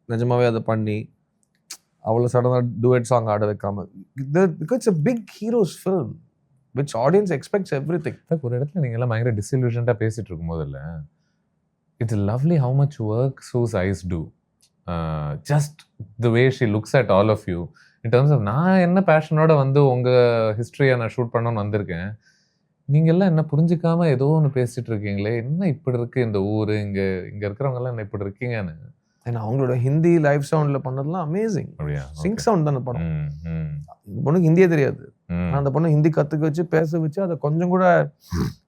நிஜமாவே அதை பண்ணி அவ்வளவு சடனா டூயட் சாங் ஆட வைக்காம, because it's a big hero's film which audience expects everything.
ஒரு இடத்துல நீங்க எல்லாம் பயங்கர டிசில்யூஷன்டா பேசிட்டு இருக்கும் போதில்ல, it's lovely how much work Sue's eyes do. Just the way she looks at all of you in terms of நான் என்ன பேஷனோட வந்து உங்க ஹிஸ்டரியை நான் ஷூட் பண்ணணும்னு வந்திருக்கேன், நீங்க எல்லாம் என்ன புரிஞ்சுக்காம ஏதோ ஒன்று பேசிட்டு இருக்கீங்களே, என்ன இப்படி இருக்கு இந்த ஊரு, இங்க இருக்கிறவங்க எல்லாம் என்ன இப்படி இருக்கீங்கன்னு.
ஏன்னா அவங்களோட ஹிந்தி லைவ் சவுண்ட்ல பண்ணதெல்லாம் அமேசிங். சிங்க் சவுண்ட் தானே படம். இந்த பொண்ணுக்கு ஹிந்தியே தெரியாது, அந்த பொண்ணு ஹிந்தி கத்துக்க வச்சு பேச வச்சு அதை கொஞ்சம் கூட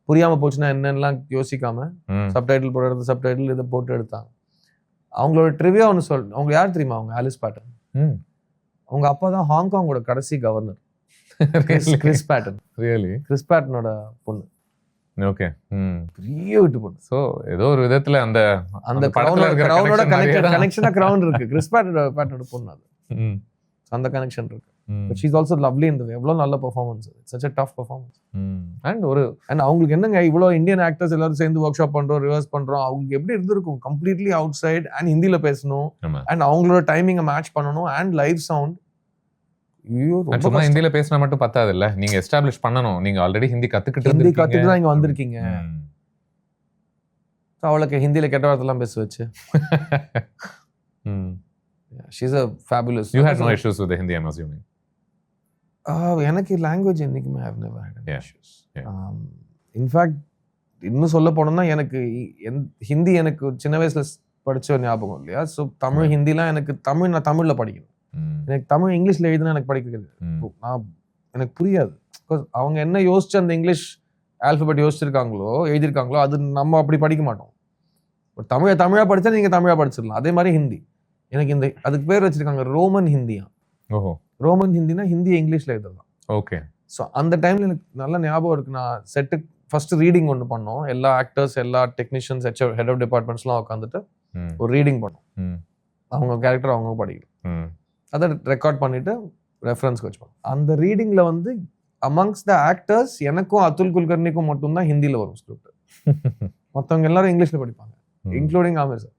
புரியாம போச்சுன்னா என்னெல்லாம் யோசிக்காம சப்டைட்டில் போட எடுத்து சப்டைட்டில் இதை போட்டு எடுத்தாங்க. அவங்களோட ட்ரிவியா ஒன்று அவங்க யார் தெரியுமா? அவங்க ஆலிஸ் பேட்டன். அவங்க அப்பா தான் ஹாங்காங்கோட கடைசி governor. Chris Patten.
Really?
Chris பேட்டனோட பொண்ணு.
ஓகே.
பெரிய வீட்டு பொண்ணு.
சோ ஏதோ ஒரு விதத்துல அந்த
கிரவுனோட கனெக்ஷனா கிரவுன் இருக்கு. கிறிஸ் பேட்டனோட பொண்ணு அது. அந்த கனெக்ஷன் இருக்கு. But she's also lovely in the way. எவ்வளவு நல்ல performance. It's such a tough performance. And அவங்களுக்கு என்னங்க இவ்வளவு இந்தியன் ஆக்டர்ஸ் எல்லாரும் சேர்ந்து ஒர்க் ஷாப் பண்றோம், ரிவர்ஸ் பண்றோம். அவங்களுக்கு எப்படி இருந்திருக்கும்? கம்ப்ளீட்லி அவுட் சைட் அண்ட் ஹிந்தில பேசணும், அண்ட் அவங்களோட டைமிங்கை மேட்ச் பண்ணணும், அண்ட் லைவ் சவுண்ட். ஐயோ
And சும்மா ஹிந்தியில பேசினா மட்டும் பத்தாது இல்ல, நீங்க எஸ்டாப்ளிஷ் பண்ணணும். நீங்க ஆல்ரெடி ஹிந்தி கத்துக்கிட்டு
ஹிந்தி கத்துட்டு தான் இங்க வந்திருக்கீங்க.
ம்.
அவளுக்கு ஹிந்தியில கெட்ட வார்த்தைலாம் பேச வச்சு.
ம்.
She's a fabulous.
You had no issues with the Hindi, I'm assuming.
எனக்கு லாங்குவேஜ் என்னைக்குமே I have never had any
Yeah.
issues.
Yeah.
In fact இன்னும் சொல்ல போனோம்னா எனக்கு ஹிந்தி எனக்கு சின்ன வயசுல படிச்ச ஞாபகம் இல்லையா. ஸோ தமிழ் ஹிந்திலாம் எனக்கு நான் தமிழ்ல படிக்கணும்.
ம்.
எனக்கு தமிழ் இங்கிலீஷ்ல எழுதுனா எனக்கு படிக்கிறது
ம்.
நான் எனக்கு புரியாது. பிகாஸ் அவங்க என்ன யோசிச்சு அந்த இங்கிலீஷ் ஆல்பபெட் யோசிச்சிருக்காங்களோ எழுதியிருக்காங்களோ அது நம்ம அப்படி படிக்க மாட்டோம். ஒரு தமிழா படிச்சா நீங்க தமிழா படிச்சிடலாம். அதே மாதிரி ஹிந்தி எனக்கு இந்த அதுக்கு பேர் வச்சிருக்காங்க ரோமன் ஹிந்தியா.
ஓஹோ.
ரோமன் ஹிந்தினா ஹிந்தியை இங்கிலீஷ்ல எழுதலாம்.
ஓகே.
ஸோ அந்த டைம்ல எனக்கு நல்ல ஞாபகம் இருக்கு. நான் செட்டுக்கு ஃபர்ஸ்ட் ரீடிங் ஒன்று பண்ணோம். எல்லா ஆக்டர்ஸ் எல்லா டெக்னீஷியன்ஸ் ஹெட் ஆஃப் டிபார்ட்மெண்ட்ஸ்லாம் உட்காந்துட்டு
ம்.
ஒரு ரீடிங் பண்ணோம்.
ம்.
அவங்க கேரக்டர் அவங்க படிக்கணும்.
ம்.
அதை ரெக்கார்ட் பண்ணிட்டு ரெஃபரன்ஸ்க்கு வச்சுப்பாங்க. அந்த ரீடிங்ல வந்து அமங்ஸ்ட் த ஆக்டர்ஸ் எனக்கும் அதுல் குல்கர்னிக்கும் மட்டும்தான் ஹிந்தியில வரும் ஸ்கிரிப்ட். மற்றவங்க எல்லாரும் இங்கிலீஷ்ல படிப்பாங்க, இன்க்ளூடிங் ஆமீர் சார்.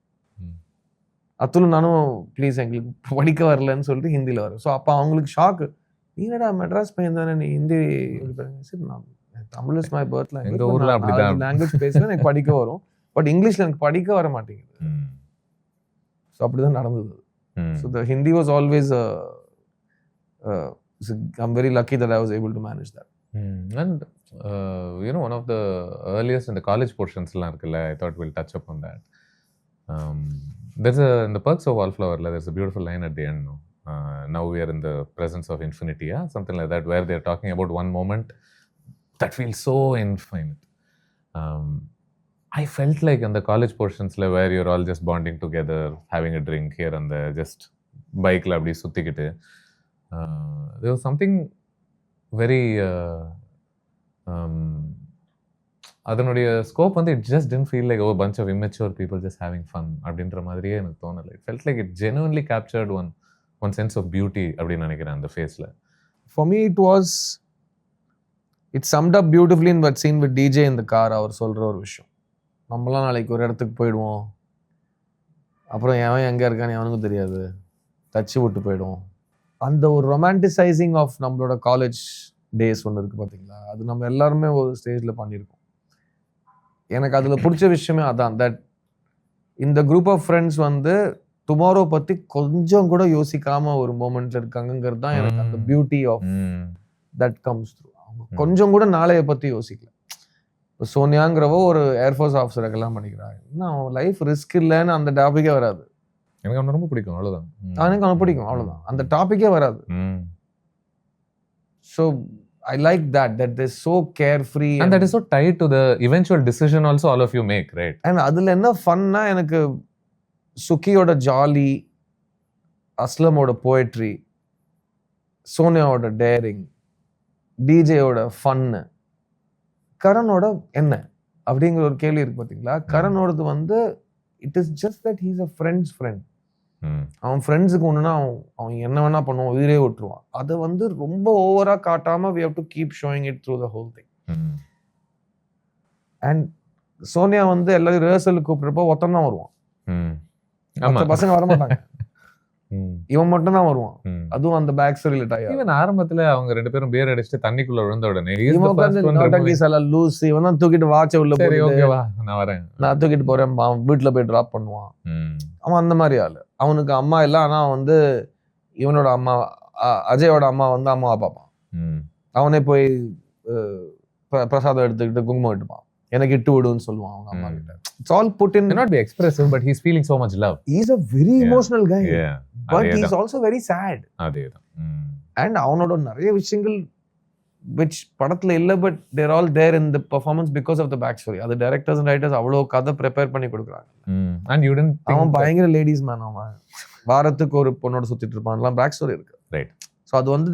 அதுல் நானும் ப்ளீஸ் எங்களுக்கு படிக்க வரலன்னு சொல்லிட்டு ஹிந்தியில வரும். ஸோ அப்போ அவங்களுக்கு ஷாக்கு. நீங்கடா மெட்ராஸ் பையன் தானே, நீ ஹிந்தி சரி நான் தமிழ் இஸ் மை பர்த்
எங்க ஊர்ல அப்படிதான்
லாங்குவேஜ் பேசுவேன், எனக்கு படிக்க வரும். பட் இங்கிலீஷ்ல எனக்கு படிக்க வர மாட்டேங்குது. ஸோ அப்படிதான் நடந்தது. So the Hindi was always I'm very lucky that I was able to manage that.
And you know, one of the earliest in the college portions la irukilla, I thought we'll touch upon that. There's in the Perks of Wallflower there's a beautiful line at the end, no? Now we are in the presence of infinity, yeah? Something like that, where they're talking about one moment that feels so infinite. I felt like in the college portions where you're all just bonding together, having a drink here and there, just bike la abdi suttikittu, there was something very அதனுடைய scope வந்து it just didn't feel like a bunch of immature people just having fun அப்படின்ற மாதிரியே எனக்கு தோணல. It felt like it genuinely captured one sense of beauty அப்படின்னு நினைக்கிறேன் அந்த ஃபேஸ்ல.
For me it summed up beautifully in that scene with DJ in the car. அவர் சொல்ற ஒரு விஷயம், நம்மளாம் நாளைக்கு ஒரு இடத்துக்கு போயிடுவோம், அப்புறம் எவன் எங்கே இருக்கான்னு எவனுக்கும் தெரியாது, தச்சு விட்டு போயிடுவோம். அந்த ஒரு ரொமான்டிசைசிங் ஆஃப் நம்மளோட காலேஜ் டேஸ் ஒன்று இருக்குது பார்த்தீங்களா, அது நம்ம எல்லாருமே ஒரு ஸ்டேஜில் பண்ணியிருக்கோம். எனக்கு அதில் பிடிச்ச விஷயமே அதான், தட் இந்த குரூப் ஆஃப் ஃப்ரெண்ட்ஸ் வந்து டுமாரோ பற்றி கொஞ்சம் கூட யோசிக்காமல் ஒரு மூமெண்ட்ல இருக்காங்கிறது தான் எனக்கு அந்த beauty of that comes through. அவங்க கொஞ்சம் கூட நாளைய பற்றி யோசிக்கல. இப்போ சோனியாங்கிறவோ ஒரு ஏர்ஃபோர்ஸ் ஆஃபீஸரை கல்யாணம் பண்ணிக்கிறாங்க, இன்னும் அவன் லைஃப் ரிஸ்க் இல்லைன்னு அந்த டாபிக்கே வராது.
எனக்கு அவனை ரொம்ப பிடிக்கும், அவ்வளோதான்.
எனக்கு அவனை பிடிக்கும், அவ்வளோதான், அந்த டாபிக்கே வராது. So I like that they're so carefree
and that is so tied to the eventual decision also all of you make, right?
And அதுல என்ன ஃபன்னா, எனக்கு சுக்கியோட ஜாலி, அஸ்லமோட போயட்ரி, சோனியாவோட டேரிங், டிஜேயோட ஃபன்னு, கரனோட என்ன அப்படிங்கிற ஒரு கேள்வி இருக்கு பார்த்தீங்களா. கரனோடது வந்து it is just that he's a friends friend. அவன் ஃப்ரெண்ட்ஸுக்கு ஒன்றுனா அவன் என்ன வேணா பண்ணுவான், உயிரே விட்டுருவான். அதை வந்து ரொம்ப ஓவரா காட்டாம we have to keep showing it through the whole thing. And Sonia வந்து எல்லாரும் ரிஹர்சலுக்கு கூப்பிடுறப்போ ஒருத்தன் தான் வருவான், மற்ற பசங்க வர மாட்டாங்க, இவன் மட்டும் தான் வருவான். அதுவும் அந்த பேக் ஸ்டோரியில டை
ஈவன் ஆரம்பத்துல அவங்க ரெண்டு பேரும் பேர் அடிச்சுட்டு தண்ணிக்குள்ள விழுந்த உடனே
லூஸ் இவன் தான் தூக்கிட்டு வாட்ச உள்ள போய்
ஓகேவா நான் வரேன்,
நான் தூக்கிட்டு போறேன், வீட்டுல போய் டிராப் பண்ணுவான். அவன் அந்த மாதிரி ஆளு. அவனுக்கு அம்மா இல்லை, ஆனா வந்து இவனோட அம்மா அஜயோட அம்மா வந்து அம்மாவை பார்ப்பான். அவனே போய் பிரசாதம் எடுத்துக்கிட்டு குங்குமம் எடுப்பான், எனக்கு இட்டு விடுன்னு சொல்லுவான் அவங்க அம்மா கிட்ட. It's all put in.
Cannot be expressive, but he's feeling so much love.
He's a very emotional guy. Yeah. But he's also very sad.
அதேதான்.
And அவனோட நிறைய விஷயங்கள் which படத்துல இல்ல, but they're all there in the performance because of the backstory. அது directors and writers அவ்வளோ கதை prepare பண்ணி கொடுக்குறாங்க.
And you didn't think
அவன் பயங்கர லேடிஸ் மேன், அவன் வாரத்துக்கு ஒரு பொண்ணோட சுத்திட்டு இருப்பான்லாம் பேக் ஸ்டோரி இருக்கு.
ரைட்.
ஸோ அது வந்து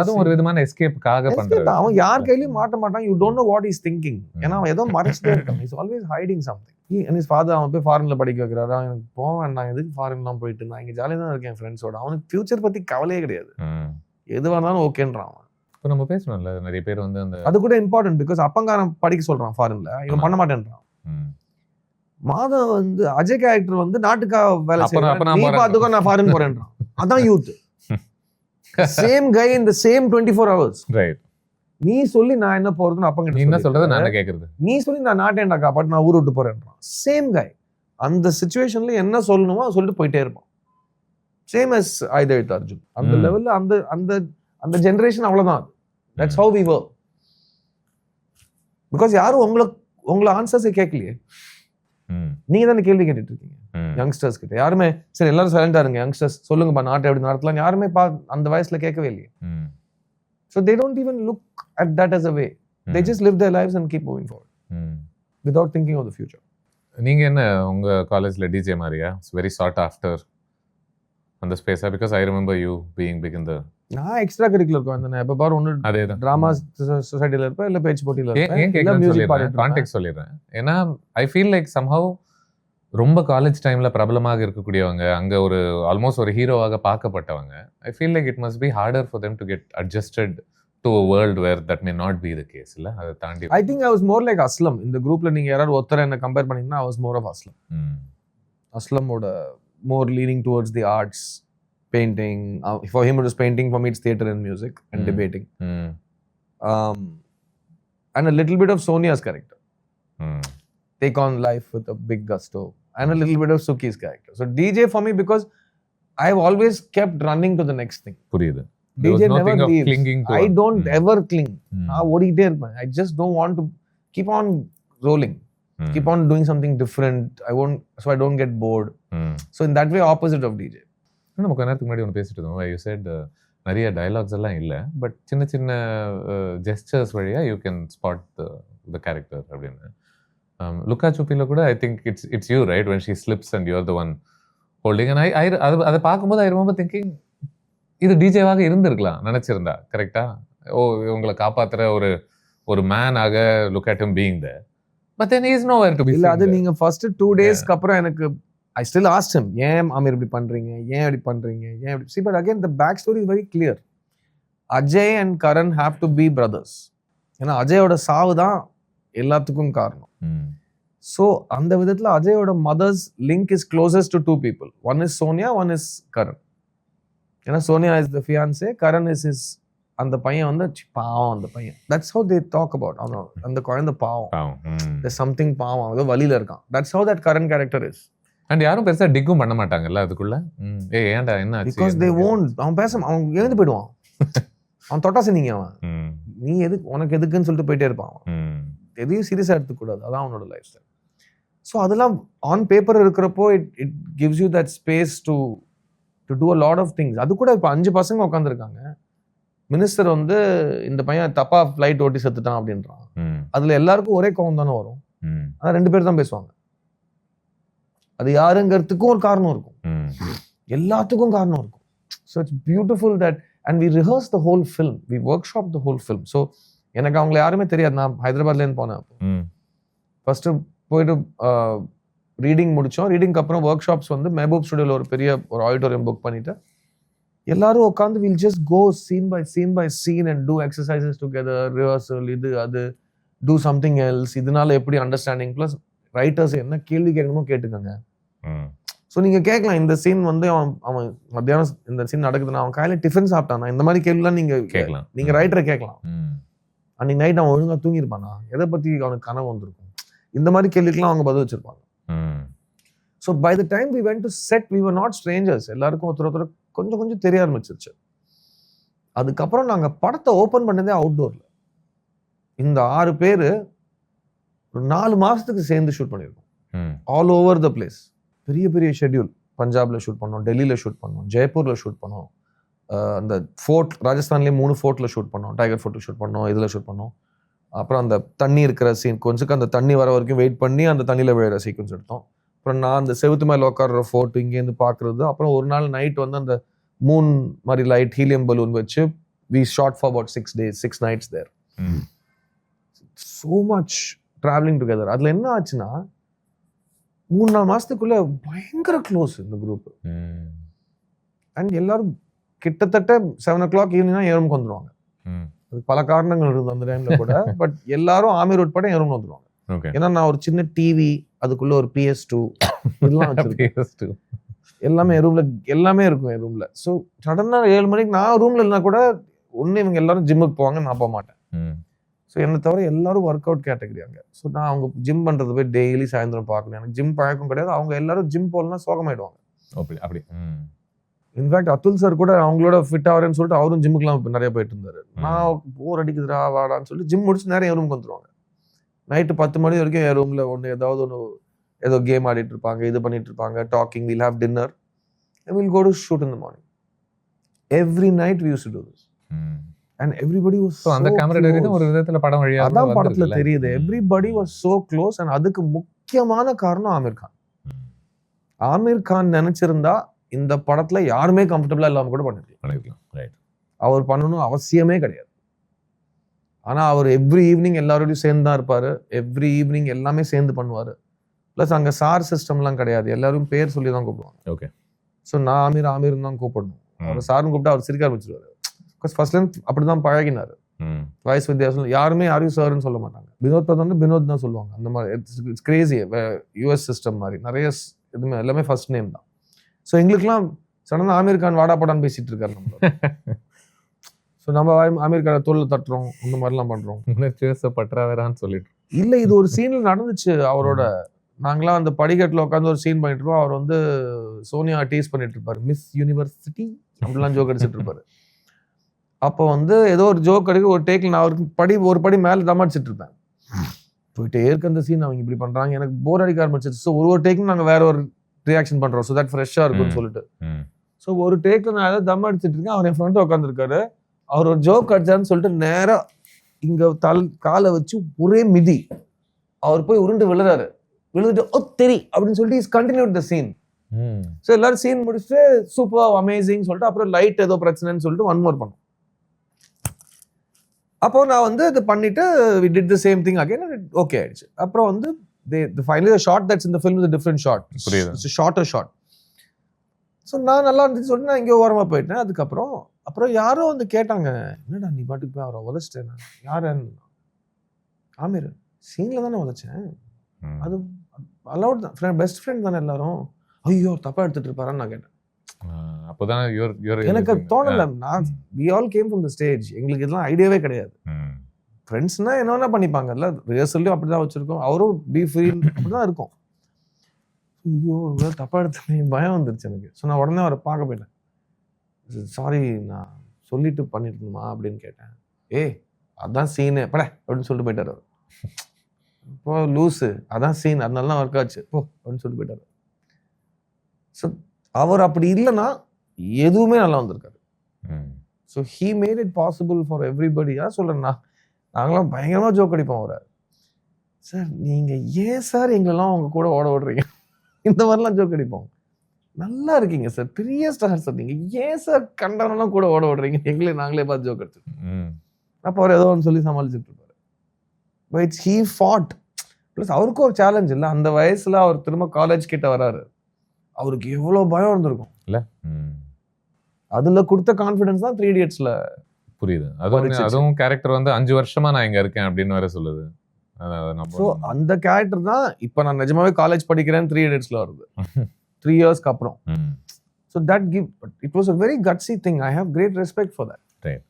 அதுவும் ஒரு விதமான எஸ்கேப்புக்காக பண்றது.
அவன் யார் கையிலயும் மாட்ட மாட்டான். You don't know what is thinking. ஏன்னா அவன் ஏதோ மறைச்சிட்டே இருக்கான். Is always hiding something. And his father அவன் போய் ஃபாரின்ல படிக்க வைக்கிறாரு. எனக்கு போவேன், நான் எதுக்கு ஃபாரின்லாம் போயிட்டு, நான் இங்கே ஜாலியாக தான் இருக்கேன் ஃப்ரெண்ட்ஸோட. அவனுக்கு ஃபியூச்சர் பத்தி கவலையே கிடையாது, எதுவாக இருந்தாலும் ஓகேன்றான் அவன்.
இப்போ நம்ம பேசணும்ல, நிறைய பேர் வந்து அந்த
அது கூட இம்பார்ட்டன்ட், பிகாஸ் அப்பங்காரன் படிக்க சொல்றான் ஃபாரின்ல, இவன் பண்ண மாட்டேன்றான். மாதம் வந்து அஜய் கேரக்டர் வந்து நாட்டுக்காக வேலை செய்யறான், நீ பாத்துக்கோ நான் ஃபாரின் போறேன்றான். அதான் youth. Same guy in the same 24 hours.
Right.
நீ சொல்லி நான் என்ன போறதுன்னு அப்ப
நீ என்ன சொல்றது நான் என்ன கேக்குறது.
நீ சொல்லி நான் நாட்டேன்டா காப்பாட்டு நான் ஊர் விட்டு போறேன்றான். சேம் கை அந்த சிச்சுவேஷன்ல என்ன சொல்லணுமோ சொல்லிட்டு போயிட்டே இருப்பான். Same as Aayutha Ezhuthu Arjun. அந்த லெவல்ல அந்த அந்த அந்த ஜெனரேஷன் அவ்வளவுதான். That's how we were. Because யாரும் உங்களை ஆன்சர்ஸே கேட்கலையே. நீங்க தானே கேள்வி கேட்டுட்டு இருக்கீங்க யங்ஸ்டர்ஸ் கிட்ட. யாருமே சரி எல்லாரும் சைலண்டா இருங்க யங்ஸ்டர்ஸ் சொல்லுங்கப்பா நாட்டை எப்படி நடத்தலாம் யாருமே அந்த வயசுல கேட்கவே இல்லையே. So they don't even look at that as a way. They just live their lives and keep moving forward without thinking of the future.
நீங்க என்ன உங்க காலேஜ்ல டிஜே மாதிரியா? வெரி சார்ட் ஆஃப்டர் அந்த ஸ்பேஸா? Because I remember you being big in the. நான்
extra curricular வந்தேன். எப்ப பாரு ஒன்னு அதேதான் டிராமா சொசைட்டில இருப்பேன் இல்ல பேச்சு போட்டியில இருப்பேன் இல்ல மியூசிக் பாடிட்டு
கான்டெக்ஸ்ட் சொல்லிடுறேன். ஏன்னா ஐ ஃபீல் லைக் somehow ரொம்ப காலேஜ் டைம்ல பிரபலமாக இருக்கக்கூடியவங்க அங்க ஒரு ஆல்மோஸ்ட் ஒரு ஹீரோவாக பார்க்கப்பட்டவங்க. I feel like it must be harder for them to get adjusted to a world where that may not be the case. இல்ல அதை தாண்டி
I think I was more like Aslam. இந்த குரூப்ல நீங்க யாராவது ஒருத்தரை என்ன கம்பேர் பண்ணீங்கன்னா I was more of Aslam. Aslamோட more leaning towards the arts, painting. For him it was painting, for me it's theatre and music and debating. And a little bit of Sonia's character. Take on life with a big gusto. And a little bit of Suki's character. So DJ for me because I've always kept running to the next thing.
புரியுது.
DJ never leaves. I don't ever cling. ஓடிட்டே இருப்பேன். I just don't want to keep on rolling. Keep on doing something different. So I don't get bored. So in that way opposite of DJ.
நம்ம கொஞ்ச நேரத்துக்கு முன்னாடி ஒன்று பேசிட்டு இருந்தோம். You said நிறைய டயலாக்ஸ் எல்லாம் இல்லை, பட் சின்ன சின்ன ஜெஸ்டர்ஸ் வழியா you can spot the character அப்படின்னு. லுக்கா சூப்பில கூட I think it's you right when she slips and you're the one holding. And அதை பார்க்கும்போது ஐ ரிமெம்பர் திங்கிங் இது டிஜேவாக இருந்திருக்கலாம் நினைச்சிருந்தா. கரெக்டா? ஓ இவங்களை காப்பாத்துற ஒரு மேனாக look at him being there, but then he is nowhere to be seen.
இல்ல அது நீங்க ஃபர்ஸ்ட் 2 daysக்கு அப்புறம் எனக்கு I still asked him ஏன் அமீர் இப்படி பண்றீங்க, ஏன் இப்படி பண்றீங்க, ஏன் இப்படி. See, but again the back story is very clear. Ajay and Karan have to be brothers. ஏன்னா அஜயோட சாவு தான் எல்லாத்துக்கும் காரணம். So அந்த விதத்துல அஜயோட mother's link is closest to 2 people. One is Sonia, one is Karan. ஏன்னா Sonia is the fiancée, Karan is is அந்த பையன் வந்து பாவம். அந்த பையன் that's how they talk about. அந்த குழந்தை பாவம், சம்திங் பாவம், அது வழியில இருக்கான். That's how that Karan character is.
And யாரும் பெருசா டிக்கும் பண்ண மாட்டாங்கல்ல அதுக்குள்ள. ஏன்டா என்ன ஆச்சு?
Because they won't. அவன் அவன் எழுந்து போயிடுவான். அவன் தொட்டாசி நீங்க அவன் நீ எதுக்கு உனக்கு எதுக்குன்னு சொல்லிட்டு போயிட்டே இருப்பான். எதையும் சீரியஸா எடுத்துக்கூடாது. அதான் அவனோட லைஃப் ஸ்டைல். ஸோ அதெல்லாம் ஆன் பேப்பர் இருக்கிறப்போ it gives you that space to do a lot of things. அது கூட இப்போ 5 பசங்க உட்காந்துருக்காங்க. மினிஸ்டர் வந்து இந்த பையன் தப்பா ஃபிளைட் ஓட்டி செத்துட்டான் அப்படின்றான். அதுல எல்லாருக்கும் ஒரே கோவம் தானே வரும். ஆனா 2 பேர் தான் பேசுவாங்க. அது யாருங்கிறதுக்கும் ஒரு காரணம் இருக்கும், எல்லாத்துக்கும் காரணம் இருக்கும். So it's beautiful that and we rehearse the whole film, we workshop the whole film. So எனக்கு அவங்கள யாருமே தெரியாது. நான் ஹைதராபாத்லேருந்து போனேன். ஃபர்ஸ்ட் போயிட்டு ரீடிங் முடித்தோம். ரீடிங்க்கு அப்புறம் ஒர்க் ஷாப்ஸ் வந்து மெஹபூப் ஸ்டுடியோவில் ஒரு ஆடிட்டோரியம் புக் பண்ணிட்டு எல்லாரும் உட்காந்து will just go scene by scene and do exercises together, rehearsal, இது அது, டூ சம்திங் எல்ஸ். இதனால எப்படி அண்டர்ஸ்டாண்டிங் ப்ளஸ் ரைட்டர்ஸ் என்ன கேள்வி கேட்கணுமோ கேட்டுக்கோங்க. ஸோ நீங்கள் கேட்கலாம் இந்த சீன் வந்து அவன் மத்தியானம் இந்த சீன் நடக்குதுன்னா அவன் காலையில் டிஃபன் சாப்பிட்டானா, இந்த மாதிரி கேள்விலாம் நீங்கள் கேட்கலாம். நீங்கள் ரைட்டரை கேட்கலாம். அன்னைக்கு நைட் அவன் ஒழுங்காக தூங்கியிருப்பானா, எதை பற்றி அவனுக்கு கனவு வந்திருக்கும், இந்த மாதிரி கேள்விக்கெல்லாம் அவங்க பதில் வச்சிருப்பாங்க. So by the time we went to set, we were not strangers. எல்லாருக்கும் ஒருத்தர் கொஞ்சம் தெரிய ஆரம்பிச்சிருச்சு. அதுக்கப்புறம் நாங்க படத்தை ஓபன் பண்ணதே அவுட்டோர்ல. இந்த 6 பேரு ஒரு 4 மாசத்துக்கு சேர்ந்து ஷூட் பண்ணியிருக்கோம். All over the place. பெரிய ஷெட்யூல். பஞ்சாப்ல ஷூட் பண்ணோம், டெல்லியில ஷூட் பண்ணோம், ஜெய்ப்பூர்ல ஷூட் பண்ணோம், அந்த ஃபோர்ட் ராஜஸ்தான்லேயே 3 ஃபோர்ட்ல ஷூட் பண்ணோம், டைகர் ஃபோர்ட்ல ஷூட் பண்ணோம், இதில் ஷூட் பண்ணோம். அப்புறம் அந்த தண்ணி இருக்கிற சீக்வன்ஸுக்கு அந்த தண்ணி வர வரைக்கும் வெயிட் பண்ணி அந்த தண்ணியில் விழுற சீக்வன்ஸ் எடுத்தோம். அப்புறம் நான் அந்த செவுத்து மேலே உட்கார்ற ஃபோர்ட் இங்கேருந்து பார்க்குறது. அப்புறம் ஒரு நாள் நைட் வந்து அந்த மூன் மாதிரி லைட் ஹீலியம் பலூன் வச்சு we shot for about 6 days 6 nights there. So much traveling together. அதில் என்ன ஆச்சுன்னா 3-4 மாசத்துக்குள்ள பயங்கர க்ளோஸ் இந்த குரூப். அண்ட் எல்லாரும் கிட்டத்தட்ட 7 o'clock ஈவினிங்னா ஏறுமுக்கு வந்துடுவாங்க. அது பல காரணங்கள் இருக்குது அந்த டைம்ல கூட. பட் எல்லாரும் ஆமீர் உட்பட ஏறுமுக்கு வந்துடுவாங்க. ஏன்னா நான் ஒரு சின்ன டிவி, அதுக்குள்ள ஒரு PS2 இதெல்லாம் வச்சிருக்கேன். எல்லாமே என் ரூம்ல எல்லாமே இருக்கும் என் ரூம்ல. ஸோ சடனாக 7 மணிக்கு நான் ரூம்ல இல்லைனா கூட ஒன்று இவங்க எல்லாரும் ஜிம்முக்கு போவாங்க, நான் போக மாட்டேன். ஸோ என்னை தவிர எல்லாரும் ஒர்க் அவுட் கேட்டகரி அங்கே. ஸோ நான் அவங்க ஜிம் பண்ணுறது போய் டெய்லி சாயந்தரம் பார்க்கணும். எனக்கு ஜிம் பழக்கம் கிடையாது. அவங்க எல்லாரும் ஜிம் போகலன்னா சோகமாயிடுவாங்க.
அப்படி
இன்ஃபேக்ட் அத்துல் சார் கூட அவங்களோட ஃபிட் ஆகிறேன்னு சொல்லிட்டு அவரும் ஜிம்முக்குலாம் இப்போ நிறைய போயிட்டு இருந்தாரு. நான் போர் அடிக்குதுடா வாடான்னு சொல்லிட்டு ஜிம் முடிச்சு நேரம் என் ரூமுக்கு வந்துருவாங்க. நைட்டு 10 மணி வரைக்கும் என் ரூமில் ஏதாவது ஒன்று ஏதோ கேம் ஆடிட்டு இருப்பாங்க, இது பண்ணிட்டு இருப்பாங்க, talking, will have dinner, will go to shoot in the morning. Every night we use to do this. And everybody was so
அந்த கேமராடரி தான் ஒரு விதத்துல படம் வழியா
அதான் படத்துல தெரியுது. everybody was so close. and அதுக்கு முக்கியமான காரணம் ஆமீர் கான். ஆமீர் கான் நினைச்சிருந்தா இந்த படத்துல யாருமே கம்ஃபர்டபிளா இல்லாம கூட பண்ணிருக்கலாம். அவர் பண்ணணும் அவசியமே கிடையாது. ஆனா அவர் எவ்ரி ஈவினிங் எல்லாரோடையும் சேர்ந்து தான் இருப்பாரு. எவ்ரி ஈவினிங் எல்லாமே சேர்ந்து பண்ணுவாரு. பிளஸ் அங்க சார் சிஸ்டம்லாம் கிடையாது. எல்லாரும் பேர் சொல்லி தான் கூப்பிடுவாங்க. ஓகே. ஸோ நான் ஆமீர் தான் கூப்பிடணும். அவர் சார்னு கூப்பிட்டு அவர் சிரிக்க ஆரம்பிச்சிருவாரு. ஃபர்ஸ்ட்ல அப்படிதான் பழகினாரு. வயசு வித்தியாசம் யாருமே யாரையும் சார்னு சொல்ல மாட்டாங்க. வினோத் வந்து வினோத் தான் சொல்லுவாங்க. அந்த மாதிரி இட்ஸ் கிரேசி. யூஎஸ் சிஸ்டம் மாதிரி நிறைய இதுமே எல்லாமே ஃபர்ஸ்ட் நேம் தான். ஸோ எங்களுக்குலாம் சடனாக ஆமீர் கான் வாடா படான்னு பேசிட்டு இருக்காரு நம்ம. ஸோ நம்ம ஆமீர் கானை தோல்ல தட்டுறோம், இந்த மாதிரிலாம் பண்றோம்.
பற்றாவேரான்னு சொல்லிட்டு
இல்லை, இது ஒரு சீன்ல நடந்துச்சு அவரோட. நாங்களாம் அந்த படிக்கட்டில் உட்காந்து ஒரு சீன் பண்ணிட்டு இருப்போம். அவர் வந்து சோனியா டீஸ் பண்ணிட்டு இருப்பாரு, மிஸ் யூனிவர்சிட்டி அப்படிலாம் ஜோக் அடிச்சுட்டு இருப்பாரு. அப்போ வந்து ஏதோ ஒரு ஜோக் அடிக்க ஒரு டேக்கில் நான் அவருக்கு ஒரு படி மேலே தமாடிச்சிட்டு இருப்பேன். போயிட்டு ஏற்க அந்த சீன் அவங்க இப்படி பண்றாங்க, எனக்கு போர் அடிக்க ஆரம்பிச்சிச்சு. ஸோ ஒரு டேக்கும் நாங்கள் வேற ஒரு ரியாக்ஷன் பண்றோம், ஸோ தட் ஃப்ரெஷ்ஷாக இருக்கும்னு சொல்லிட்டு. ஸோ ஒரு டேக்கில் நான் ஏதாவது தம் அடிச்சிட்டு இருக்கேன். அவர் என் ஃப்ரெண்டு உட்காந்துருக்காரு. அவர் ஒரு ஜோக் அடிச்சாருன்னு சொல்லிட்டு நேராக இங்க காலை வச்சு ஒரே மிதி. அவர் போய் உருண்டு விழுறாரு. விழுந்துட்டு ஓ தெரி அப்படின்னு சொல்லிட்டு is continued the scene. So எல்லாரும் சீன் முடிச்சுட்டு சூப்பர் அமேசிங் சொல்லிட்டு அப்புறம் லைட் ஏதோ பிரச்சனைன்னு சொல்லிட்டு ஒன் மோர் பண்ணோம். அப்போ நான் வந்து இது பண்ணிட்டு we did the same thing again and okay ஆயிடுச்சு. அப்புறம் வந்து the finally the shot that's in the film is a different shot. It's a shorter shot. So நான் நல்லா இருந்துச்சு சொல்லிட்டு நான் இங்கே ஓரமாக போயிட்டேன். அப்புறம் யாரோ வந்து கேட்டாங்க, என்னடா நீ பாட்டுக்கு போய் அவரை உதச்சிட்டேன். யாருன்னு? ஆமீர் சீனில் தானே உதச்சேன், அது அலவுட் தான், பெஸ்ட் ஃப்ரெண்ட் தானே எல்லாரும். ஐயோ தப்பா எடுத்துட்டு இருப்பாரான்னு நான் கேட்டேன்.
அப்போதான்
எனக்கு தோணல. நான் we all came from the stage. எங்களுக்கு இதெல்லாம் ஐடியாவே கிடையாது. ஃப்ரெண்ட்ஸ்னா என்ன பண்ணிப்பாங்கல்ல, ரிஹர்சல்லையும் அப்படிதான் வச்சிருக்கோம். அவரும் பி ஃபீல் அப்படிதான் இருக்கும். ஐயோ தப்பா எடுத்து பயம் வந்துருச்சு எனக்கு. ஸோ நான் உடனே அவரை பார்க்க போயிட்டேன். சாரி நான் சொல்லிட்டு பண்ணிட்டுமா அப்படின்னு கேட்டேன். அதான் சீனு பட அப்படின்னு சொல்லிட்டு போயிட்டார் அவர். இப்போ லூஸு அதான் சீன், அதனால தான் ஒர்க் ஆச்சு போ அப்படின்னு சொல்லிட்டு போயிட்டார். ஸோ அவர் அப்படி இல்லைன்னா எதுவுமே நல்லா வந்திருக்காரு. So he made it possible for everybody. சொல்கிறேன்னா நாங்களாம் பயங்கரமாக ஜோக் அடிப்போம் அவரை. சார் நீங்கள் ஏன் சார் எங்களெல்லாம் அவங்க கூட ஓட விடுறீங்க, இந்த மாதிரிலாம் ஜோக் அடிப்போம். நல்லா இருக்கீங்க சார், பெரிய ஸ்டார் சார், நீங்கள் ஏன் சார் கண்டனெல்லாம் கூட ஓட விடுறீங்க, நாங்களே பார்த்து ஜோக் அடிச்சிருக்கோம். அப்போ அவர் ஏதோ ஒன்று சொல்லி சமாளிச்சுட்டு இருப்பாரு. But he ஃபாட். ப்ளஸ் அவருக்கும் ஒரு சேலஞ்ச் இல்லை. அந்த வயசுல அவர் திரும்ப காலேஜ் கிட்ட வராரு. அவருக்கு எவ்வளோ பயம் இருந்திருக்கும் இல்ல. அதுல கொடுத்த கான்ஃபிடன்ஸ் தான் 3 Idiotsல
புரியுது. அதுவும் கேரக்டர் வந்து 5 வருஷமா நான் இங்க இருக்கேன் அப்படின்னு வேற சொல்லுது.
ஸோ அந்த கேரக்டர் தான் இப்போ நான் நிஜமாவே காலேஜ் படிக்கிறேன் 3 Idiotsல வருது 3 இயர்ஸ்க்கு அப்புறம். So that give it was a very gutsy thing. I have great respect for that.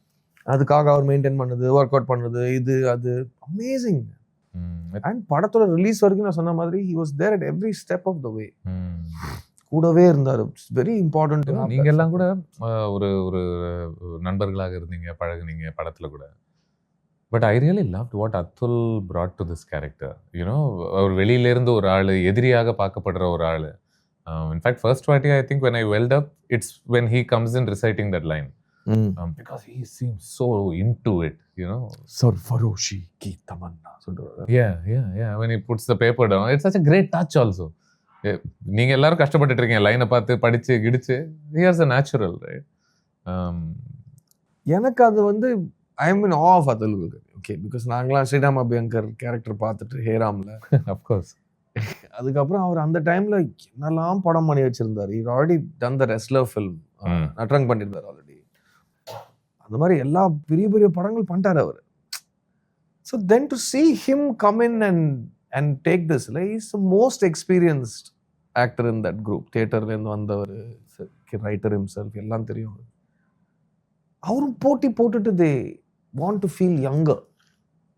அதுக்காக அவர் மெயின்டைன் பண்ணது, ஒர்க் அவுட் பண்ணது, இது அது அமேசிங். அண்ட் படத்தோட ரிலீஸ் வரைக்கும் நான் சொன்ன மாதிரி he was there at every step of the way. கூடவே இருந்தாரு. Very important.
நீங்க எல்லாம் கூட ஒரு ஒரு நண்பர்களாக இருந்தீங்க, பழகுனீங்க படத்துல கூட. But I really loved what Atul brought to this character. You know அவர் வெளியில இருந்து ஒரு ஆளு, எதிரியாக பார்க்கப்படுற ஒரு ஆளு. இன்ஃபேக்ட் ஃபர்ஸ்ட் வாட்டி I think when I welled up, it's when he comes in reciting that line. Because he seems so into it, you know.
Sarfaroshi ki tamanna.
Yeah. When he puts the paper down, it's such a great touch also. நீங்க எல்லாரும் கஷ்டப்பட்டுட்டு இருக்கீங்க லைனை பார்த்து படிச்சு கிடிச்சு. Here's a natural, right?
எனக்கு அது வந்து ஐ எம் இன் ஆஃப் அதுல். ஓகே, பிகாஸ் நாங்களாம் ஸ்ரீராம் அபியங்கர் கேரக்டர் பார்த்துட்டு ஹேராம்ல
அஃப்கோர்ஸ்.
அதுக்கப்புறம் அவர் அந்த டைம்ல என்னெல்லாம் படம் பண்ணி வச்சிருந்தாரு. he already done the wrestler film. நட்ரங் பண்ணியிருந்தார் ஆல்ரெடி. அந்த மாதிரி எல்லா பெரிய பெரிய படங்கள் பண்ணிட்டாரு அவர். So then to see him come in and take this, like he's the most experienced actor in that group. தியேட்டர்லேருந்து வந்தவர், ரைட்டர் himself, எல்லாம் தெரியும். அவரும் போட்டி போட்டுட்டு they want to feel younger.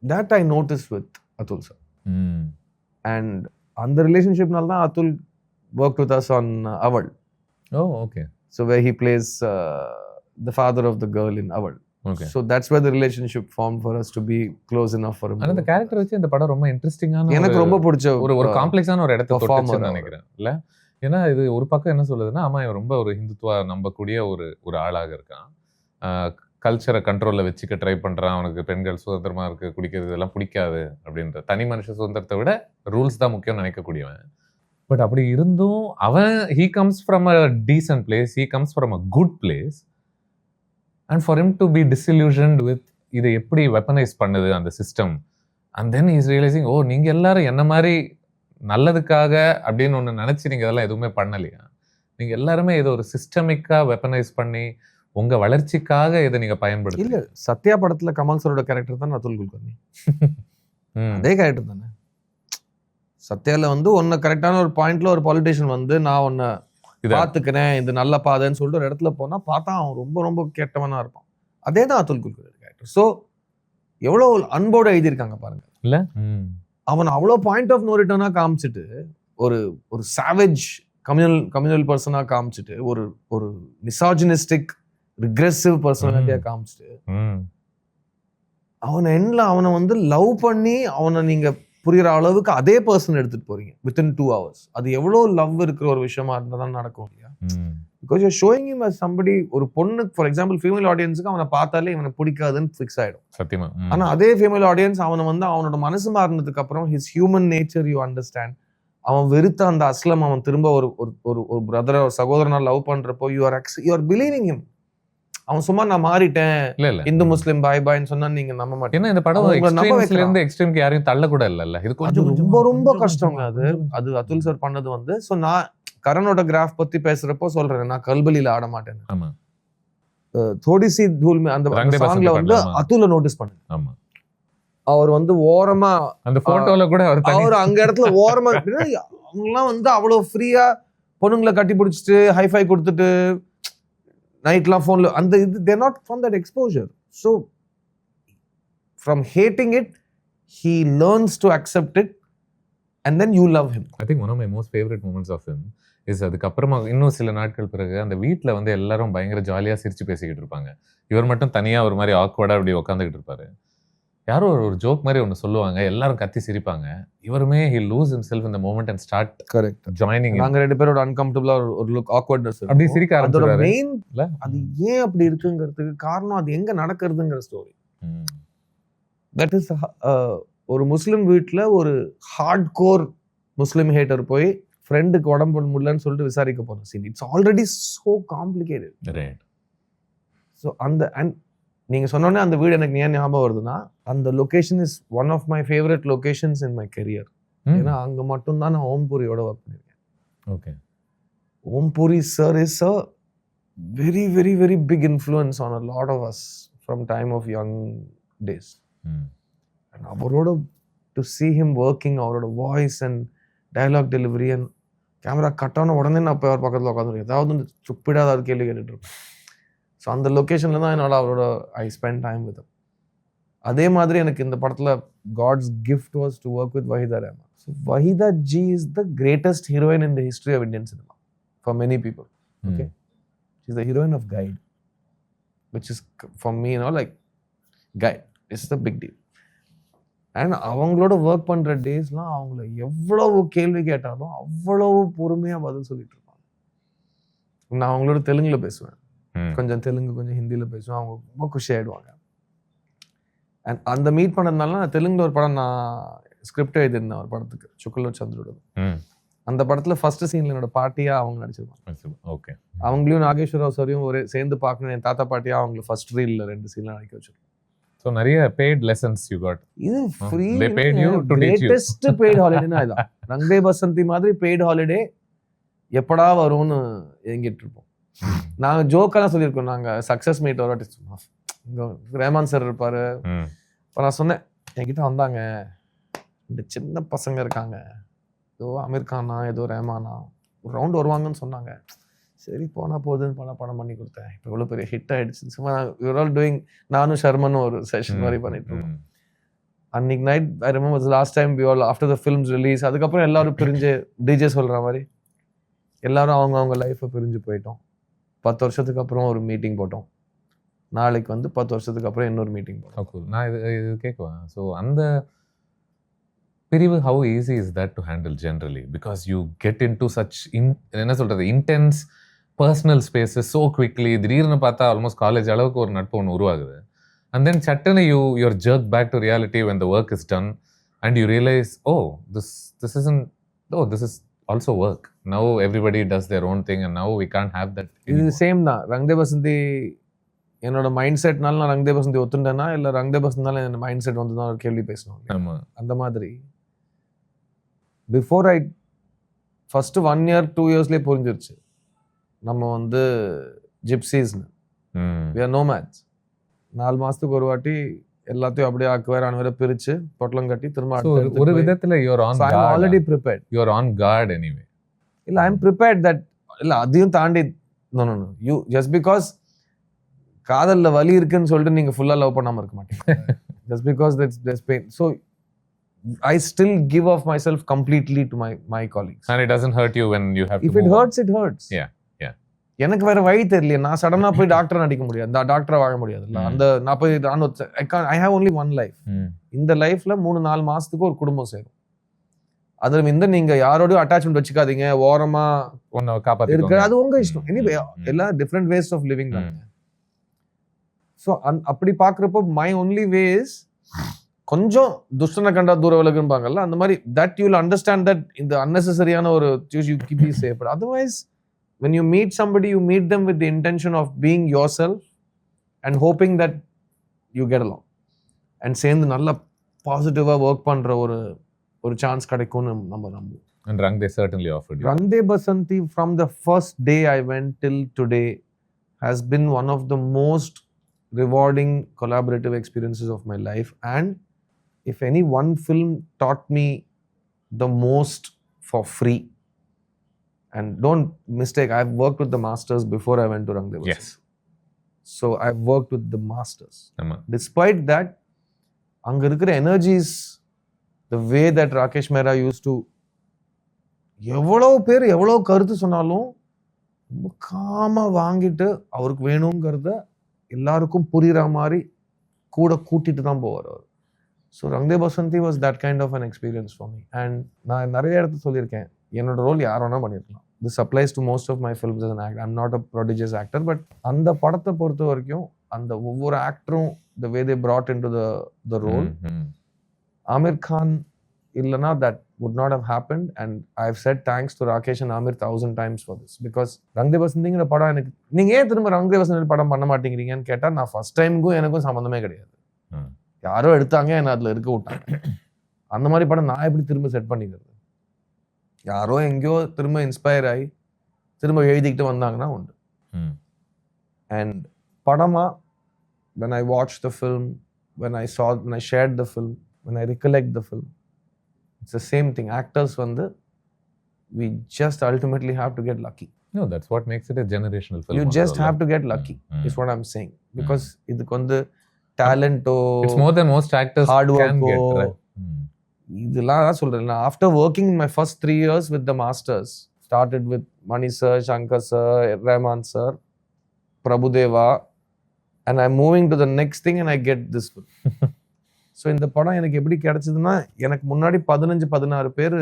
That I notice with Atul sir. And அந்த ரிலேஷன்ஷிப்னால தான் Atul work with us on அவள்.
ஓ okay.
So where he plays the father of the girl in அவள்.
Okay.
So that's where the relationship formed for us to be close enough for him.
அந்த character வச்சு இந்த படம் ரொம்ப இன்ட்ரெஸ்டிங்கான,
எனக்கு ரொம்ப பிடிச்ச
ஒரு காம்ப்ளெக்ஸான ஒரு இடத்தை
performer
தொட்டுச்சுன்னு நினைக்கிறேன் இல்ல. ஏன்னா இது ஒரு பக்கம் என்ன சொல்லுதுன்னா, ஆமா இவன் ரொம்ப ஒரு ஹிந்துத்துவா நம்பக்கூடிய ஒரு ஆளாக இருக்கான். கல்ச்சரை கண்ட்ரோல்ல வச்சுக்க ட்ரை பண்றான். அவனுக்கு பெண்கள் சுதந்திரமா இருக்கு, குடிக்கிறது இதெல்லாம் பிடிக்காது அப்படின்ற, தனி மனுஷ சுதந்திரத்தை விட ரூல்ஸ் தான் முக்கியம் நினைக்கக்கூடியவன். பட் அப்படி இருந்தும் அவன் he comes from a decent place, he comes from a good place, and for him to be disillusioned with இதை எப்படி வெப்பனைஸ் பண்ணுது அந்த system, and then he is realizing, ஓ நீங்க எல்லாரும் என்ன மாதிரி நல்லதுக்காக அப்படின்னு ஒன்று நினைச்சு நீங்க இதெல்லாம் எதுவுமே பண்ணலையா, நீங்க எல்லாருமே ஏதோ ஒரு சிஸ்டமிக்கா வெப்பனைஸ் பண்ணி உங்க வளர்ச்சிக்காக இதை நீங்க பயன்படுத்த.
இல்ல, சத்யா படத்துல கமல் சரோட கேரக்டர் தான் அதுல் குல்கர்னி. அதே கேரக்டர் தானே சத்யால. வந்து ஒன்னு கரெக்டான ஒரு பாயிண்ட்ல ஒரு பாலிட்டிஷியன் வந்து நான் ஒன்னு பாத்துக்கிறேன், இது நல்ல பாதைன்னு சொல்லிட்டு ஒரு இடத்துல போனா பார்த்தா அவன் ரொம்ப ரொம்ப கெட்டவனா இருப்பான். அதே தான் அதுல் குல்கர்னி கேரக்டர். ஸோ எவ்வளவு அன்போட எழுதியிருக்காங்க பாருங்க
இல்ல.
அவன் அவ்வளோ பாயிண்ட் ஆஃப் நோ ரிட்டர்னா காமிச்சிட்டு, ஒரு ஒரு சாவேஜ் கம்யூனல் பர்சனா காமிச்சிட்டு, ஒரு மிசாஜினிஸ்டிக் ரிக்ரெசிவ் பர்சனாலிட்டியா காமிச்சிட்டு, அவனை வந்து லவ் பண்ணி அவனை நீங்க புரியுற அளவுக்கு அதே பர்சன் எடுத்துட்டு போறீங்க வித்தின் 2 hours. அது எவ்வளவு லவ் இருக்கிற ஒரு விஷயமா இருந்தா தான் நடக்கும் இல்லையா? Because you showing him as somebody. ஒரு பொண்ணு ஃபார் எக்ஸாம்பிள் ஃபீமேல் ஆடியன்ஸுக்கு அவனை பார்த்தாலே இவனை பிடிக்காதுன்னு ஃபிக்ஸ் ஆயிடும்
சத்தியமா.
ஆனா அதே ஃபீமேல் ஆடியன்ஸ் அவனை வந்து அவனோட மனசு மாறினதுக்கு அப்புறம் his human nature you understand. அவன் வெறுத்த அந்த அஸ்லம் அவன் திரும்ப ஒரு பிரதரை, ஒரு சகோதரனா லவ் பண்றப்போ யூ ஆர் பிலீவிங் ஹிம். அவன் சும்மா நான் மாறிட்டேன், இந்து முஸ்லிம் பாய் பாய்ன்னு சொன்னா நீங்க நம்ப மாட்டீங்க.
ஏன்னா இந்த படம் எக்ஸ்ட்ரீம்ஸ்ல இருந்து எக்ஸ்ட்ரீம்க்கு யாரையும் தள்ள கூட இல்ல. இது கொஞ்சம்
ரொம்ப ரொம்ப கஷ்டங்க. அது அதுல் சார் பண்ணது வந்து. சோ நான் கரனோட கிராஃப் பத்தி பேசுறப்போ சொல்றேன், நான் கல்பலியில ஆட மாட்டேன்.
ஆமா.
தோடி சி தூல் அந்த சாங்ல வந்து அதுல நோட்டீஸ் பண்ணு.
ஆமா.
அவர் வந்து ஓரமா
அந்த போட்டோல கூட
அவர் அங்க இடத்துல ஓரமா அவங்கலாம் வந்து அவ்வளவு ஃப்ரீயா பொண்ணுங்களை கட்டி பிடிச்சிட்டு ஹைஃபை கொடுத்துட்டு நைட்லாம் ஃபோன்ல அந்த இது they're not from that exposure. So from hating it he learns to accept it and then you love him.
I think one of my most favorite moments of him is அதுக்கப்புறமா இன்னும் சில நாட்கள் பிறகு அந்த வீட்டில் வந்து எல்லாரும் பயங்கர ஜாலியாக சிரிச்சு பேசிக்கிட்டு இருப்பாங்க. இவர் மட்டும் தனியாக ஒரு மாதிரி ஆக்வர்டாக அப்படி உட்காந்துக்கிட்டு இருப்பாரு. யாரோ ஒரு ஜோக் மாதிரி ஒன்று சொல்லுவாங்க, எல்லாரும் கத்தி சிரிப்பாங்க. இவருமே he lose himself in the moment and start joining.
நாங்க ரெண்டு பேரோட அன்கம்ஃபர்டபிளா ஒரு லுக் ஆக்வர்ட்னஸ்
அப்படி சிரிக்க ஆரம்பிச்சாரு.
மெயின் அது ஏன் அப்படி இருக்குங்கிறதுக்கு காரணம் அது எங்க நடக்கிறதுங்கிற ஸ்டோரி. தட் இஸ் ஒரு முஸ்லிம் வீட்டில் ஒரு ஹார்ட் கோர் முஸ்லிம் ஹேட்டர் போய் ஃப்ரெண்டுக்கு உடம்பு முடியலன்னு சொல்லிட்டு விசாரிக்க போன scene. It's already so complicated. So அந்த அண்ட் நீங்க சொன்னோன்னே அந்த வீடு எனக்கு ஏன் ஞாபகம் வருதுன்னா, அந்த location is one of my favourite locations in my career. ஏன்னா அங்க மட்டும்தான் நான் ஓம்பூரியோட ஒர்க் பண்ணிருக்கேன்.
Okay.
Om Puri sir is a very very very big influence on a lot of us from time of young days. And அவரோட to see him working, அவரோட voice and dialogue delivery and camera cut ஆன உடனே நான் போய் அவர் பக்கத்தில் உட்காந்துருக்கேன். ஏதாவது வந்து சுப்பிடாத அது கேள்வி கேட்டுட்டு இருப்பேன். ஸோ அந்த லொக்கேஷனில் தான் என்னோட அவரோட ஐ ஸ்பெண்ட் டைம் வித். அதே மாதிரி எனக்கு இந்த படத்தில் God's gift was to work with Waheeda Rehman. So Waheeda ji is the greatest heroine in the history of Indian cinema for many people. Okay, she is the heroine of Guide, which is for me like Guide it's the big deal. And அவங்களோட work பண்ணுற டேஸ்லாம் அவங்கள எவ்வளவு கேள்வி கேட்டாலும் அவ்வளவு பொறுமையாக பதில் சொல்லிட்டு இருப்பாங்க. நான் அவங்களோட தெலுங்குல பேசுவேன், கொஞ்சம் தெலுங்கு கொஞ்சம் ஹிந்தியில் பேசுவேன். அவங்க ரொம்ப குஷி ஆகிடுவாங்க. அண்ட் அந்த மீட் பண்ணதுனால நான் தெலுங்குல ஒரு படம் நான் ஸ்கிரிப்ட் எழுதியிருந்தேன் ஒரு படத்துக்கு, சுக்குலர் சந்திரோட. அந்த படத்தில் ஃபர்ஸ்ட் சீனில் என்னோட பாட்டியாக அவங்க நடிச்சிருப்பாங்க.
ஓகே.
அவங்களையும் நாகேஸ்வரராவ் சாரையும் ஒரே சேர்ந்து பார்க்கணும். என் தாத்தா பாட்டியாக அவங்களை ஃபர்ஸ்ட் ரீலில் 2 சீனில் நடிக்க வச்சிருக்கோம்.
So நிறைய paid lessons you got.
இது free.
They paid you to teach you.
Greatest paid holiday na idan. Range basundi மாதிரி paid holiday எப்படா வரும்னு ஏங்கிட்டு இருப்போம். நாங்க ஜோக்கெல்லாம் சொல்லியிருக்கோம். நாங்க சக்சஸ் மீட் ஒரு வாட்டி சொன்னோம். இங்க ரஹ்மான் சார் இருப்பாரு. இப்போ நான் சொன்னேன், என்கிட்ட வந்தாங்க இந்த சின்ன பசங்க இருக்காங்க, ஏதோ அமீர் கானா ஏதோ ரஹ்மானா, ரவுண்ட் வருவாங்கன்னு சொன்னாங்க. சரி போனால் போகுதுன்னு படம் பண்ணி கொடுத்தேன். இப்போ இவ்வளோ பெரிய ஹிட் ஆகிடுச்சு. சும்மா யூர் ஆல் டூயிங், நானும் ஷர்மனும் ஒரு செஷன் மாதிரி பண்ணிட்டு இருக்கோம். அன்னைக்கு night I remember last time we all after the films release, அதுக்கப்புறம் எல்லாரும் பிரிஞ்சு டிஜே சொல்கிற மாதிரி எல்லாரும் அவங்க லைஃப்பை பிரிஞ்சு போயிட்டோம். 10 வருஷத்துக்கு அப்புறம் ஒரு மீட்டிங் போட்டோம். நாளைக்கு வந்து 10 வருஷத்துக்கு அப்புறம் இன்னொரு மீட்டிங் போட்டோம்.
நான் இது கேட்குவேன். ஸோ அந்த பிரிவு how easy is that to handle generally, because you get into such என்ன சொல்கிறது, intense personal spaces so quickly. திடீர்னு பார்த்தா ஆல்மோஸ்ட் காலேஜ் அளவுக்கு ஒரு நட்பு ஒன்று உருவாகுது. And then சட்டுன்னு you're jerked back to reality when the work is done and you realize, this is also work. Now everybody does their own thing and now we can't have that anymore.
இது same தான். ரங்தே பசந்தி என்னோட mind செட்னால நான் ரங்தே பசந்தி ஒத்துண்டேன்னா இல்லை ரங்தே பசந்தால என் mind set வந்து தான் ஒரு கேள்வி பேசணும். அந்த மாதிரி பிஃபோர் ஐ ஃபர்ஸ்ட் 1 year 2 yearsலேயே புரிஞ்சிருச்சு நம்ம வந்து ஜிப்சிஸ்னு. we are nomads. 4 மாசத்துக்கு ஒரு வாட்டி எல்லாத்தையும் அப்படியே ஆக்குவேற பிரிச்சு பொட்டலம் கட்டி திரும்ப
ஒரு விதத்துல you're on guard.
I'm already prepared.
You're on guard anyway.
இல்ல I'm prepared that இல்ல அதையும் தாண்டி no you just because காதல்ல வலி இருக்குன்னு சொல்லிட்டு நீங்க ஃபுல்லா லவ் பண்ணாம இருக்க மாட்டீங்க. just because there's pain. So I still give off myself completely to my colleagues.
And it doesn't hurt you when you have to
if it hurts it hurts.
Yeah.
எனக்கு வேற வழி தெரியல. நான் சடனா போய் டாக்டர் நடிக்க முடியாது, டாக்டரா வாழ முடியாது. அந்த நான் போய் I have only one life. இந்த லைஃப்ல 3-4 மாசத்துக்கு ஒரு குடும்பம் சேரும். அதுல இந்த நீங்க யாரோடய அட்டாச்மெண்ட் வச்சுக்காதீங்க, ஓரமா இருக்கு, அது உங்க இஷ்டம். எனிவே எல்லா டிஃப்ரெண்ட் வேஸ் ஆஃப் லிவிங் தான். ஸோ அப்படி பாக்குறப்போ மை ஒன்லி வேஸ் கொஞ்சம் துஷ்டனை கண்டா தூர விலகும்பாங்கல்ல, அந்த மாதிரி that you will understand that இந்த அன்னெசரியான ஒரு you keep you safe. Otherwise when you meet somebody, you meet them with the intention of being yourself and hoping that you get along and சேர்ந்து நல்ல பாசிட்டிவா ஒர்க் பண்ற ஒரு chance கிடைக்கும்னு நம்ம நம்புவோம்.
And Rangde certainly offered you.
Rangde Basanti from the first day I went till today has been one of the most rewarding collaborative experiences of my life. And if any one film taught me the most for free, and don't mistake, I've worked with the masters before I went to Rangde Basanti.
Yes.
So I've worked with the masters. Despite that, அங்க இருக்கிற energies, the way that Rakesh Mehra used to, எவ்வளவு பேர் எவ்வளவு கருத்து சொன்னாலும் gamma வாங்கிட்டு அவருக்கு வேணுங்கிறத எல்லாருக்கும் புரியுற மாதிரி கூட கூட்டிட்டு தான் போவார் அவர். So Rangde Basanti was that kind of an experience for me. And நான் நிறைய இடத்துல சொல்லியிருக்கேன், என்னோட ரோல் யார் வேணா பண்ணியிருக்கலாம். This applies to most of my films as an actor. I'm not a prodigious actor, but அந்த படத்தை பொறுத்த வரைக்கும் அந்த ஒவ்வொரு ஆக்டரும் the way they brought into the role, Amir Khan இல்லனா that would not have happened. And I've said thanks to Rakesh and Amir 1000 times for this, because Rangde Basantiங்கிற படம் எனக்கு நீங்க ஏன் திரும்ப Rangde Basanti படம் பண்ண மாட்டேங்கிறீங்கன்னு கேட்டா நான் ஃபர்ஸ்ட் டைமுக்கும் எனக்கும் சம்மந்தமே கிடையாது. யாரோ எடுத்தாங்க, என்ன அதுல இருக்க விட்டாங்க. அந்த மாதிரி படம் நான் எப்படி திரும்ப செட் பண்ணிக்கிறது? யாரோ எங்கேயோ திரும்ப இன்ஸ்பயர் ஆகி திரும்ப எழுதிக்கிட்டு வந்தாங்கன்னா உண்டு. அண்ட் படமா when I watched the film, when I shared the film, when I recollect the film, it's the same thing. Actors வந்து we just ultimately have to get lucky.
No, that's what makes it a generational film.
You just have to get lucky is what I'm saying, because இதுக்கு வந்து talent
it's more than most actors
hard work
can get, right?
இதெல்லாம் தான் சொல்றேன். After working in my first 3 years with the masters, started with Mani sir, Shankar sir, Rahman sir, Prabhudeva, and I'm moving to the next thing and I get this film. So இந்த படம் எனக்கு எப்படி கிடைச்சதுன்னா, எனக்கு முன்னாடி 15-16 பேர்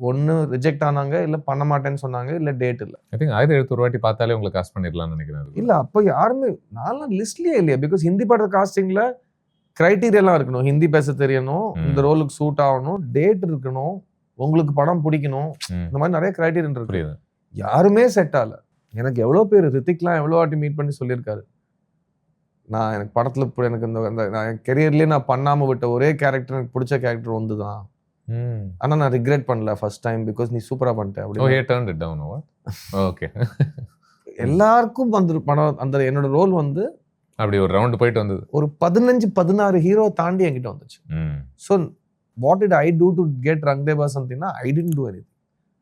ஒன்னு reject ஆனாங்க, இல்ல பண்ண மாட்டேன்னு சொன்னாங்க, இல்ல டேட் இல்ல.
I think ஆயிரம் எடுத்து ஒரு வாட்டி பார்த்தாலே உங்களுக்கு காஸ்ட் பண்ணிடலாம்னு நினைக்கிறேன்.
இல்ல அப்போ யாருமே நான்லாம் லிஸ்ட்லயே இல்லையா, பிகாஸ் ஹிந்தி படத்தை காஸ்டிங்ல கிரைட்டீரியெல்லாம் இருக்கணும். ஹிந்தி பேச தெரியணும், இந்த ரோலுக்கு சூட் ஆகணும், டேட் இருக்கணும், உங்களுக்கு படம் பிடிக்கணும், இந்த மாதிரி நிறைய கிரைட்டீரியன் இருக்கு. யாருமே செட் ஆகல. எனக்கு எவ்வளோ பேர், ரித்திக்லாம் எவ்வளோ வாட்டி மீட் பண்ணி சொல்லியிருக்காரு, நான் எனக்கு படத்துல எனக்கு இந்த நான் கெரியர்லயே நான் பண்ணாம விட்ட ஒரே கேரக்டர், எனக்கு பிடிச்ச கேரக்டர் ஒன்று தான். ஆனா நான் ரிக்ரெட் பண்ணல ஃபர்ஸ்ட் டைம், பிகாஸ் நீ சூப்பரா பண்ணிட்ட அப்படி. எல்லாருக்கும் வந்து படம் அந்த என்னோட ரோல் வந்து
அப்படி ஒரு ரவுண்ட் போயிட்டு வந்தது.
ஒரு 15-16 ஹீரோ தாண்டி என்கிட்ட வந்துச்சு. So what did I do to get Rangde Basanti? I didn't do anything.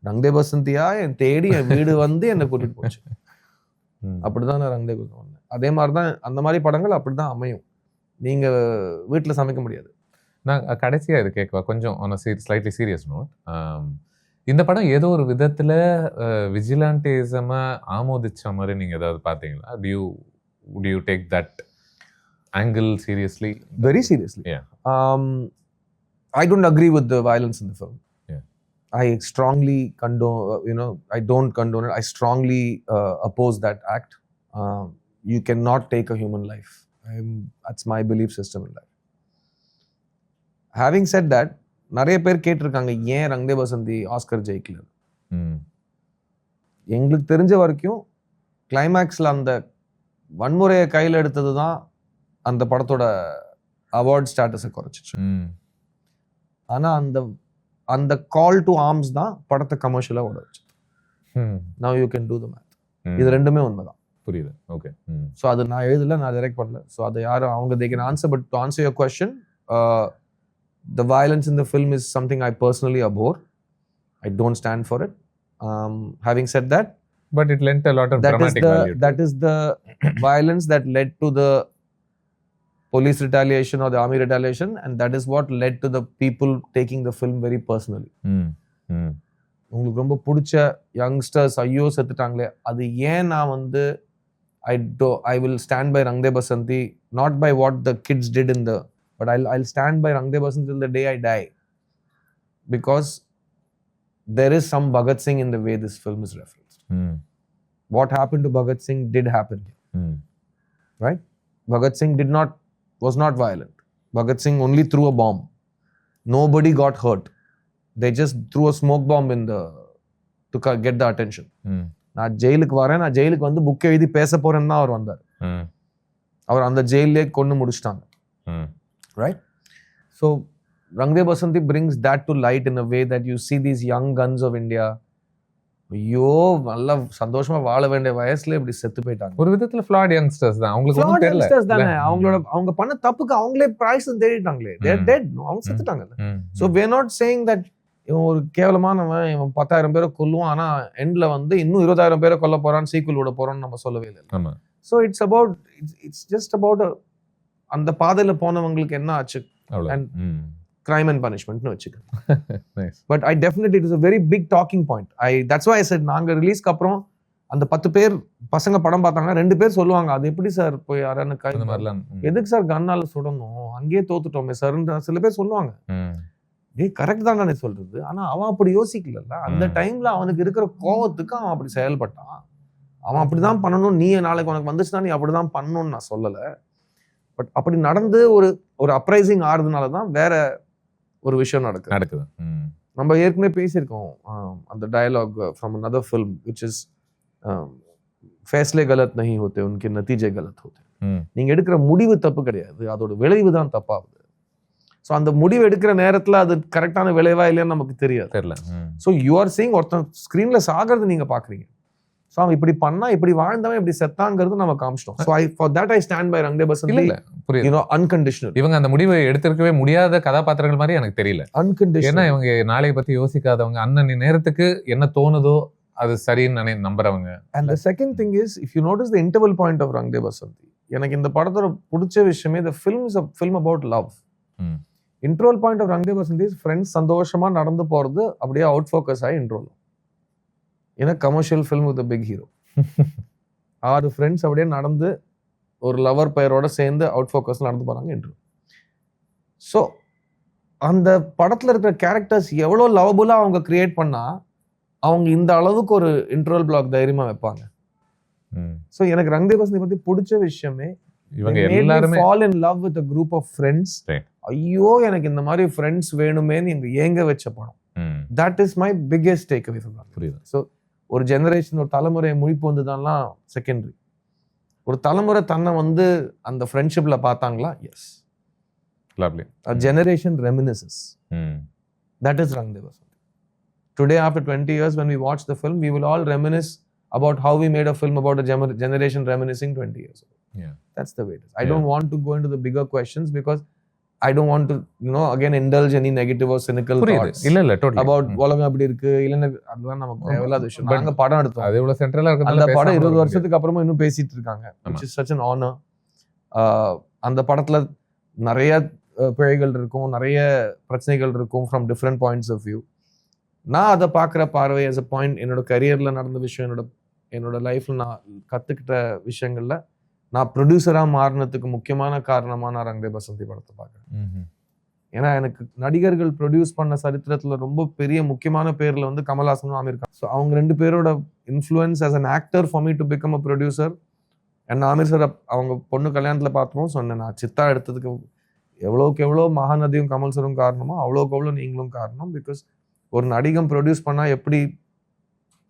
Rang De பசந்தியா என் தேடி என் வீடு வந்து என்னை கூட்டிட்டு போச்சு. அப்படிதான் நான் ரங் தே பசந்த் வந்தேன். அதே மாதிரிதான் அந்த மாதிரி படங்கள் அப்படிதான் அமையும். நீங்க வீட்டுல சமைக்க முடியாது.
நான் கடைசியா இது கேட்கவா கொஞ்சம் ஸ்லைட்லி சீரியஸ் நோட். இந்த படம் ஏதோ ஒரு விதத்துல விஜிலாண்டிசமா ஆமோதிச்ச மாதிரி நீங்க ஏதாவது பார்த்தீங்களா? Would you take that angle seriously?
Very seriously.
Yeah.
I don't agree with the violence in the film.
Yeah.
I strongly condone, I don't condone it. I strongly oppose that act. You cannot take a human life. That's my belief system in life. Having said that, நிறைய பேர் கேட்டிருக்காங்க ஏன் ரங் De basundi Oscar ஜெயிக்கல. எங்களுக்கு தெரிஞ்ச வரைக்கும் கிளைமேக்ஸ்ல அந்த வன்முறையை கையில் எடுத்தது தான் அந்த படத்தோட அவார்ட் ஸ்டேட்டஸை குறைச்சிச்சு. ஆனா அந்த கால் டு ஆர்ம்ஸ் தான் படத்தை கமர்ஷியலா ஓட வச்சு. Now you can do the math. இது ரெண்டுமே உண்மைதான்.
புரியுது. ஓகே.
ஸோ அது நான் எழுதல, நான் டைரக்ட் பண்ணல. ஸோ அதை யாரும் அவங்க they can answer, but to answer your question, the violence in the film is something I personally abhor. I don't stand for it. Having said that,
but it lent a lot of dramatic value.
That is the violence that led to the police retaliation or the army retaliation, and that is what led to the people taking the film very personally. உங்களுக்கு ரொம்ப பிடிச்ச youngsters ஐயோ செத்துட்டாங்களே, அது ஏன் நான் வந்து I will stand by Rang De Basanti, not by what the kids did but I'll stand by Rang De Basanti till the day I die, because there is some Bhagat Singh in the way this film is referenced. What happened to Bhagat Singh did happen, right? Bhagat Singh was not violent. Bhagat Singh only threw a bomb. Nobody got hurt. They just threw a smoke bomb to get the attention. நான் ஜெயிலுக்கு வரேன், நான் ஜெயிலுக்கு வந்து book எழுதி பேச போறேன்னு தான் அவர் வந்தார். அவர் அந்த ஜெயிலே கொண்டு முடிச்சிட்டாங்க. Right? So Rang De Basanti brings that to light in a way that you see these young guns of India. ஐயோ நல்லா சந்தோஷமா வாழ வேண்டிய வயசுல இப்படி செத்து போயிட்டாங்க.
ஒரு விதத்துல ஃப்ளாட் யங்ஸ்டர்ஸ் தான். அவங்களுக்கு ஒண்ணும் தெரியல. யங்ஸ்டர்ஸ்
தானே. அவங்க பண்ண தப்புக்கு அவங்களே பிரைஸ் தேடிட்டாங்களே. They are dead. அவங்க செத்துட்டாங்க. So we are not saying that இவன் ஒரு கேவலமானவன், இவன் 10,000 பேரை கொல்லுவான், ஆனா எண்ட்ல வந்து இன்னும் 20,000 பேரை கொல்ல போறான், சீக்குவல் விட போறான்னு நம்ம சொல்லவே இல்லை. So it's just about அந்த பாதையில போனவங்களுக்கு என்ன ஆச்சு, and crime and punishment னு வச்சுக்க. But I definitely, it is a very big talking point. That's why I said நாங்க ரிலீஸ்க்கு அப்புறம் அந்த 10 பேர் பசங்க படம் பார்த்தாங்க, 2 பேர் சொல்லுவாங்க அது எப்படி சார் போய் யாரான கை எதுக்கு சார் கண்ணால சுடணும், அங்கேயே தோத்துட்டோமே சார், சில பேர் சொல்லுவாங்க. கரெக்ட் தான் நான் சொல்றது. ஆனா அவன் அப்படி யோசிக்கல. அந்த டைம்ல அவனுக்கு இருக்கிற கோவத்துக்கு அவன் அப்படி செயல்பட்டான். அவன் அப்படிதான் பண்ணணும், நீ நாளைக்கு உனக்கு வந்துச்சுன்னா நீ அப்படிதான் பண்ணணும்னு நான் சொல்லல. பட் அப்படி நடந்து ஒரு அப்ரைசிங் ஆறுதுனாலதான் வேற ஒரு விஷயம் நடக்குது. நம்ம ஏற்கனவே பேசியிருக்கோம் அந்த dialogue from another film which is ஃபேஸ்லே கலத் நஹி ஹோதே உன்கே நதீஜே கலத் ஹோதே. நீங்க எடுக்கிற முடிவு தப்பு கிடையாது, அதோட விளைவு தான் தப்பாகுது. ஸோ அந்த முடிவு எடுக்கிற நேரத்துல அது கரெக்டான விளைவா இல்லையான்னு நமக்கு தெரியல. ஸோ யூ ஆர் சீயிங் ஒருத்தன் ஸ்கிரீன்ல சாகிறது நீங்க பாக்குறீங்க. ஸோ அவன் இப்படி பண்ணா, இப்படி வாழ்ந்தவன் இப்படி செத்தாங்கிறது நம்ம காமிச்சிட்டோம். So for that I stand by Rang De Basanti. Unconditional. இவங்க அந்த முடிவை எடுத்திருக்கவே முடியாத கதாபாத்திரங்கள் மாதிரி எனக்கு தெரியல. அன்கண்டிஷனல். ஏன்னா இவங்க நாளைய பத்தி யோசிக்காதவங்க, அன்ன நேரத்துக்கு என்ன தோணுதோ அது சரின்னு நம்புறவங்க. And the second thing is, if you notice the interval point of Rang De Basanti, எனக்கு இந்த படத்தோட பிடிச்ச விஷயமே the film is a film about love. Interval point of Rang De Basanti friends சந்தோஷமா நடந்து போறது அப்படியே அவுட் ஃபோக்கஸ் ஆகி இன்ட்ரோல். ஏன்னா commercial film with big hero. 6 friends அப்படியே நடந்து ஒரு லவர் பெயரோட சேர்ந்து அவுட் ஃபோக்கஸ் நடந்து போறாங்க இன்ட்ரோ. ஸோ அந்த படத்துல இருக்கிற கேரக்டர்ஸ் எவ்வளோ லவபுல்லா அவங்க கிரியேட் பண்ணா அவங்க இந்த அளவுக்கு ஒரு இன்ட்ரோல் பிளாக் தைரியமா வைப்பாங்க. ஸோ எனக்கு ரங் தே பசந்தி பத்தி பிடிச்ச விஷயமே இவங்க எல்லாருமே fall in love with a group of friends. ஐயோ எனக்கு இந்த மாதிரி ஃப்ரெண்ட்ஸ் வேணுமேன்னு எங்க ஏங்க வச்ச படம். That is my biggest takeaway from that. So ஒரு ஜெனரேஷன், ஒரு தலைமுறை முழிப்பு வந்ததெல்லாம் செகண்டரி. ஒரு தலைமுறை தன்னை வந்து அந்த ஃப்ரெண்ட்ஷிப்ல பார்த்தாங்களா? S. Lovely. A generation reminisces. That is Rang De Basanti. Today after 20 years when we watch the film, we will all reminisce about how we made a film about a generation reminiscing 20 years ago. Yeah. That's the way it is. I don't want to go into the bigger questions because I don't want to, again indulge any negative or cynical thoughts
இல்ல totally
about உலகம் அப்படி இருக்கு இல்லைன்னா அதெல்லாம் நமக்கு தேவையில்லாத விஷயம். நாங்க படம் எடுத்தோம்,
அது இவ்வளவு சென்ட்ரலா
அந்த
இருக்கிறது
படம் 20 வருஷத்துக்கு அப்புறமா இன்னும் பேசிட்டு இருக்காங்க, which is such an honor. அந்த படத்துல நிறைய பிழைகள் இருக்கும், நிறைய பிரச்சனைகள் இருக்கும் from different points of view. நான் அதை பார்க்குற பார்வை as a point, என்னோட கரியர்ல நடந்த விஷயம், என்னோட லைஃப்ல நான் கத்துக்கிட்ட விஷயங்கள்ல நான் ப்ரொடியூசரா மாறினதுக்கு முக்கியமான காரணமா நான் ரங் தே பசந்தி படத்தை பார்க்குறேன். ஏன்னா எனக்கு நடிகர்கள் ப்ரொடியூஸ் பண்ண சரித்திரத்துல ரொம்ப பெரிய முக்கியமான பேர்ல வந்து கமல்ஹாசனும் ஆமீர் கான். ஸோ அவங்க 2 பேரோட influence as an actor for me to become a producer. அண்ட் ஆமீர் சார் அவங்க பொண்ணு கல்யாணத்துல பார்த்தோம் சொன்னேன், நான் சித்தா எடுத்ததுக்கு எவ்வளோக்கு எவ்வளோ மகாநதியும் கமல் சாரும் காரணமோ அவ்வளோக்கு எவ்வளோ நீங்களும் காரணம். பிகாஸ் ஒரு நடிகன் ப்ரொடியூஸ் பண்ணா எப்படி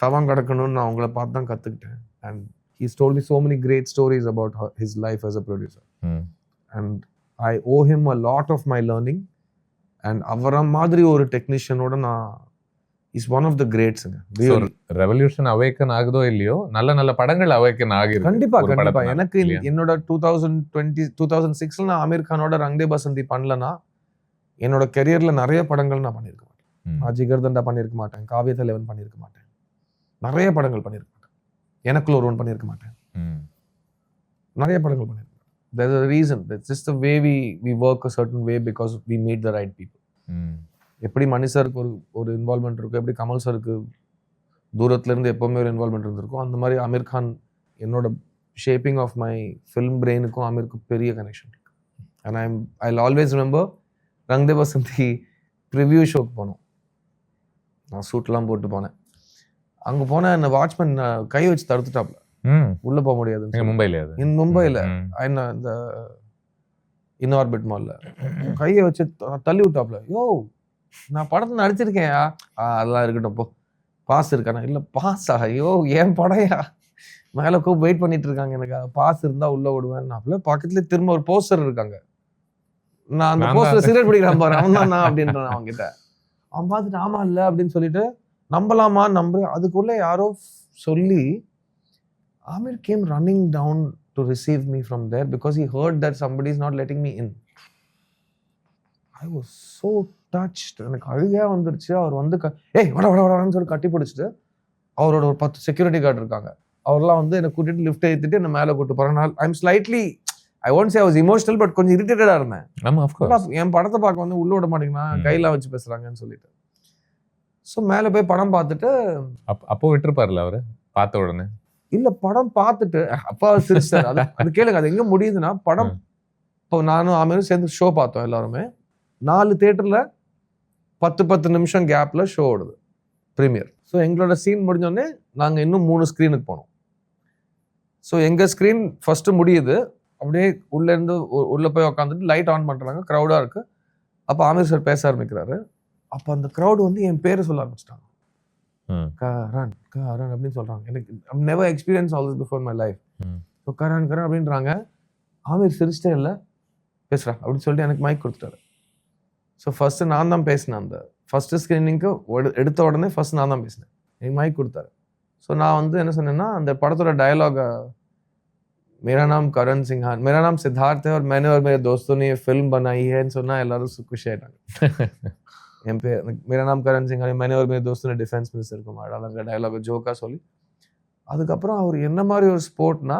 தவம் கிடக்கணும்னு நான் அவங்கள பார்த்து தான் கத்துக்கிட்டேன். And he's told me so many great stories about his life as a producer. And I owe him a lot of my learning. And அவர மாதிரி ஒரு டெக்னீஷியனோட நான் is one of the greats.
Revolution awaken ஆகுதோ இல்லையோ, நல்ல நல்ல படங்கள் awaken ஆகிருக்கு.
கண்டிப்பா எனக்கு என்னோட 2006 நான் ஆமீர் கானோட ரங் தே பசந்தி பண்ணலனா என்னோட கெரியர்ல நிறைய படங்கள் நான் பண்ணியிருக்க மாட்டேன். நான் ஜிகர்தண்டா பண்ணியிருக்க மாட்டேன், காவிய தலைவன் பண்ணியிருக்க மாட்டேன், நிறைய படங்கள் பண்ணியிருக்க மாட்டேன், எனக்குள்ள ஒருவன் பண்ணியிருக்க மாட்டேன், நிறைய படங்கள் பண்ணியிருக்கேன். There's a reason. That's just the way we work a certain way because we meet the right people. எப்படி மணி சாருக்கு ஒரு இன்வால்மெண்ட் இருக்கும், எப்படி கமல் சாருக்கு தூரத்துல இருந்து எப்பவுமே ஒரு இன்வால்மெண்ட் இருந்திருக்கும், அந்த மாதிரி ஆமீர் கான் என்னோட ஷேப்பிங் ஆஃப் மை ஃபிலிம் பிரெயினுக்கும் ஆமீருக்கும் பெரிய கனெக்ஷன் இருக்கு. And I'll always remember Rang De basundi preview ஷோக்கு போனோம். நான் சூட்லாம் போட்டு போனேன். அங்க போனா என்ன வாட்ச்மேன் கை வச்சு தடுத்துட்டாப்ல, உள்ள போக முடியாது. மும்பைல இந்த இன்ஆர்பிட் மால்ல கையை வச்சு தள்ளி விட்டாப்ல. யோ நான் படத்தை நடிச்சிருக்கேன், அதெல்லாம் இருக்கட்டும், போ பாஸ் இருக்கானா? இல்ல பாஸா? ஐயோ ஏன் படையா, மேல கூப் வெயிட் பண்ணிட்டு இருக்காங்க, எனக்கு பாஸ் இருந்தா உள்ள விடுவேன். அப்பல பக்கத்துல திரும்ப ஒரு போஸ்டர் இருக்காங்க, நான் அந்த போஸ்டர் சிகரெட் பிடிக்கிறேன் பாரு, அவன் தான் அப்படின்றான். அவங்க கிட்ட அவன் பார்த்துட்டு ஆமா இல்ல அப்படின்னு சொல்லிட்டு நம்பலாமா அதுக்குள்ள யாரோ சொல்லி Amir came running down to receive me from there because he heard that somebody is not letting me in. I was so touched. எனக்கு அழுகையா வந்துருச்சு. அவர் வந்து ஏய் வடன்னு சொல்லி கட்டி பிடிச்சிட்டு அவரோட ஒரு 10 செக்யூரிட்டி கார்டு இருக்காங்க, அவர்லாம் வந்து என்னை கூட்டிட்டு லிஃப்ட் ஏற்றிட்டு என்ன மேலே கூட்டு போறாங்க. I'm slightly I won't say I was emotional, but கொஞ்சம் இரிட்டேட்டடா இருந்தேன். என் படத்தை பார்க்க வந்து உள்ள விட மாட்டேங்கன்னா கையெல்லாம் வச்சு பேசுறாங்கன்னு சொல்லிட்டு. ஸோ மேலே போய் படம் பார்த்துட்டு
அப்போ விட்டுருப்பாருல அவரு பார்த்த உடனே?
இல்ல படம் பார்த்துட்டு அப்பா சிரிச்சார். அது கேளுங்க, அது எங்க முடியுதுன்னா படம் இப்போ நானும் ஆமீரும் சேர்ந்து ஷோ பார்த்தோம் எல்லாருமே. 4 தியேட்டர்ல 10 நிமிஷம் கேப்ல ஷோ ஓடுது ப்ரீமியர். ஸோ எங்களோட சீன் முடிஞ்சோடனே நாங்க இன்னும் 3 ஸ்க்ரீனுக்கு போனோம். ஸோ எங்க ஸ்க்ரீன் ஃபர்ஸ்ட் முடியுது, அப்படியே உள்ள இருந்து உள்ள போய் உட்காந்துட்டு லைட் ஆன் பண்றாங்க, க்ரௌடா இருக்கு. அப்போ ஆமீர் சார் பேச ஆரம்பிக்கிறாரு. அப்போ அந்த க்ரௌடு வந்து என் பேரை சொல்ல ஆரம்பிச்சிட்டாங்க, கரண் கரண் அப்படின்னு சொல்றாங்க. எனக்கு never experienced all this before in my life. So Karan Karan அப்படின்றாங்க. ஆமீர் சிரிச்சிட்டே இல்லை பேசுறா அப்படின்னு சொல்லிட்டு எனக்கு மைக் கொடுத்துட்டாரு. ஸோ ஃபர்ஸ்ட் நான் தான் பேசினேன். அந்த ஃபர்ஸ்ட் ஸ்க்ரீனிங்க்கு எடுத்த உடனே ஃபர்ஸ்ட் நான் தான் பேசினேன், எனக்கு மைக் கொடுத்தாரு. ஸோ நான் வந்து என்ன சொன்னேன்னா, அந்த படத்தோட டயலாக मेरा नाम करण सिंह है, मेरा नाम सिद्धार्थ है और मैंने और मेरे दोस्तों ने ये फिल्म बनाई है சொன்னா எல்லாரும் खुश ஆயிட்டாங்க. என் பேர் मेरा नाम करण सिंह है, मैंने और मेरे दोस्तों ने डिफेंस मिनिस्टर को मारा, அந்த டயலாக் ஜோக்கா சொல்லி அதுக்கப்புறம் அவர் என்ன மாதிரி ஒரு ஸ்போர்ட்னா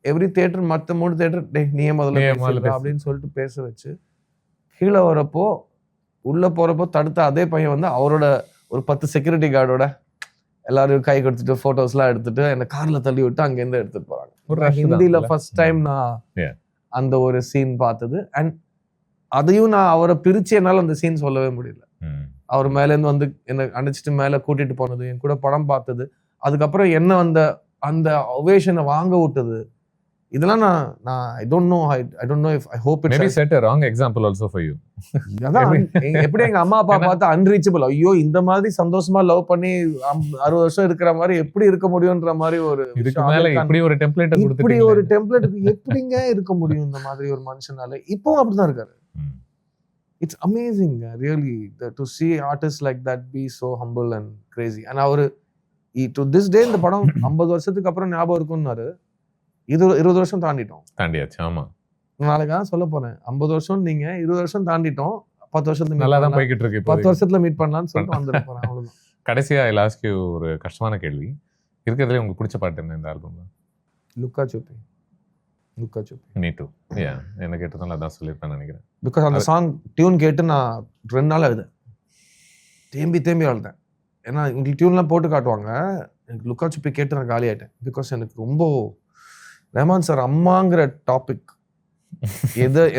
எவ்ரி தியேட்டர் மற்ற 3 தியேட்டர் நீயே முதல்ல அப்படின்னு சொல்லிட்டு பேச வச்சு கீழே வரப்போ உள்ள போறப்போ தடுத்த அதே பையன் வந்து அவரோட ஒரு 10 செக்யூரிட்டி கார்டோட எல்லாரும் கை கொடுத்துட்டு போட்டோஸ்லாம் எடுத்துட்டு என்ன கார்ல தள்ளி விட்டு அங்கேருந்து எடுத்துட்டு போறாங்க. ஹிந்தியில ஃபர்ஸ்ட் டைம் நான் அந்த ஒரு சீன் பார்த்தது. அண்ட் அதையும் நான் அவரை பிரிச்சு என்னால அந்த சீன் சொல்லவே முடியல. அவர் மேல இருந்து வந்து என்ன அணைச்சிட்டு மேல கூட்டிட்டு போனது, என் கூட படம் பார்த்தது, அதுக்கப்புறம் என்ன அந்த ஒவேஷனை வாங்க விட்டது, இதெல்லாம் நான் I don't know if I hope it's
maybe set a wrong example also for you.
எப்படி எங்க அம்மா அப்பா பார்த்து அன்ரீச்சபிள், ஐயோ இந்த மாதிரி சந்தோஷமா லவ் பண்ணி 60 வருஷம் இருக்கிற மாதிரி எப்படி இருக்க முடியும்ன்ற மாதிரி ஒரு
இதுக்கு மேல இப்படி ஒரு டெம்ப்ளேட்
இப்படி ஒரு டெம்ப்ளேட் எப்படிங்க இருக்க முடியும் இந்த மாதிரி ஒரு மனுஷனால? இப்பவும் அப்படிதான் இருக்காரு. It's amazing really to see artists like that be so humble and crazy. And அவரு to this day இந்த படம் 50 வருஷத்துக்கு அப்புறம் ஞாபகம் இருக்கும்னாரு. 20 வருஷம் தாண்டியாச்சு. ஆமா. நாளைக்கு தான் சொல்ல போறேன். 50 வருஷம் நீங்க 20 வருஷம் தாண்டிட்டோம். 10 வருஷத்துல
நல்லா தான் போய்கிட்டு இருக்கு.
10 வருஷத்துல மீட் பண்ணலாம்னு சொல்லிட்டு வந்துட போறேன். அவ்வளவுதான்.
கடைசியா ஐ லாஸ்ட் யூ ஒரு கஷ்டமான கேள்வி. இருக்கிறதுல உங்களுக்கு பிடிச்ச பாட்டு என்ன இந்த ஆல்பம்ல?
லுக்கா சுப்பி.
Me two. என்ன கேட்டதால அதான் சொல்லியிருப்பேன் நினைக்கிறேன்.
பிகாஸ் அந்த சாங் டியூன் கேட்டு நான் 2 நாள் அழுதேன். தேம்பி அழுதேன். ஏன்னா உங்களுக்கு டியூன்லாம் போட்டு காட்டுவாங்க. எனக்கு லுக்கா சுப்பி கேட்டு நான் காலி ஆயிட்டேன். பிகாஸ் எனக்கு ரொம்ப ரஹ்மான் சார் அம்மாங்கிற டாபிக்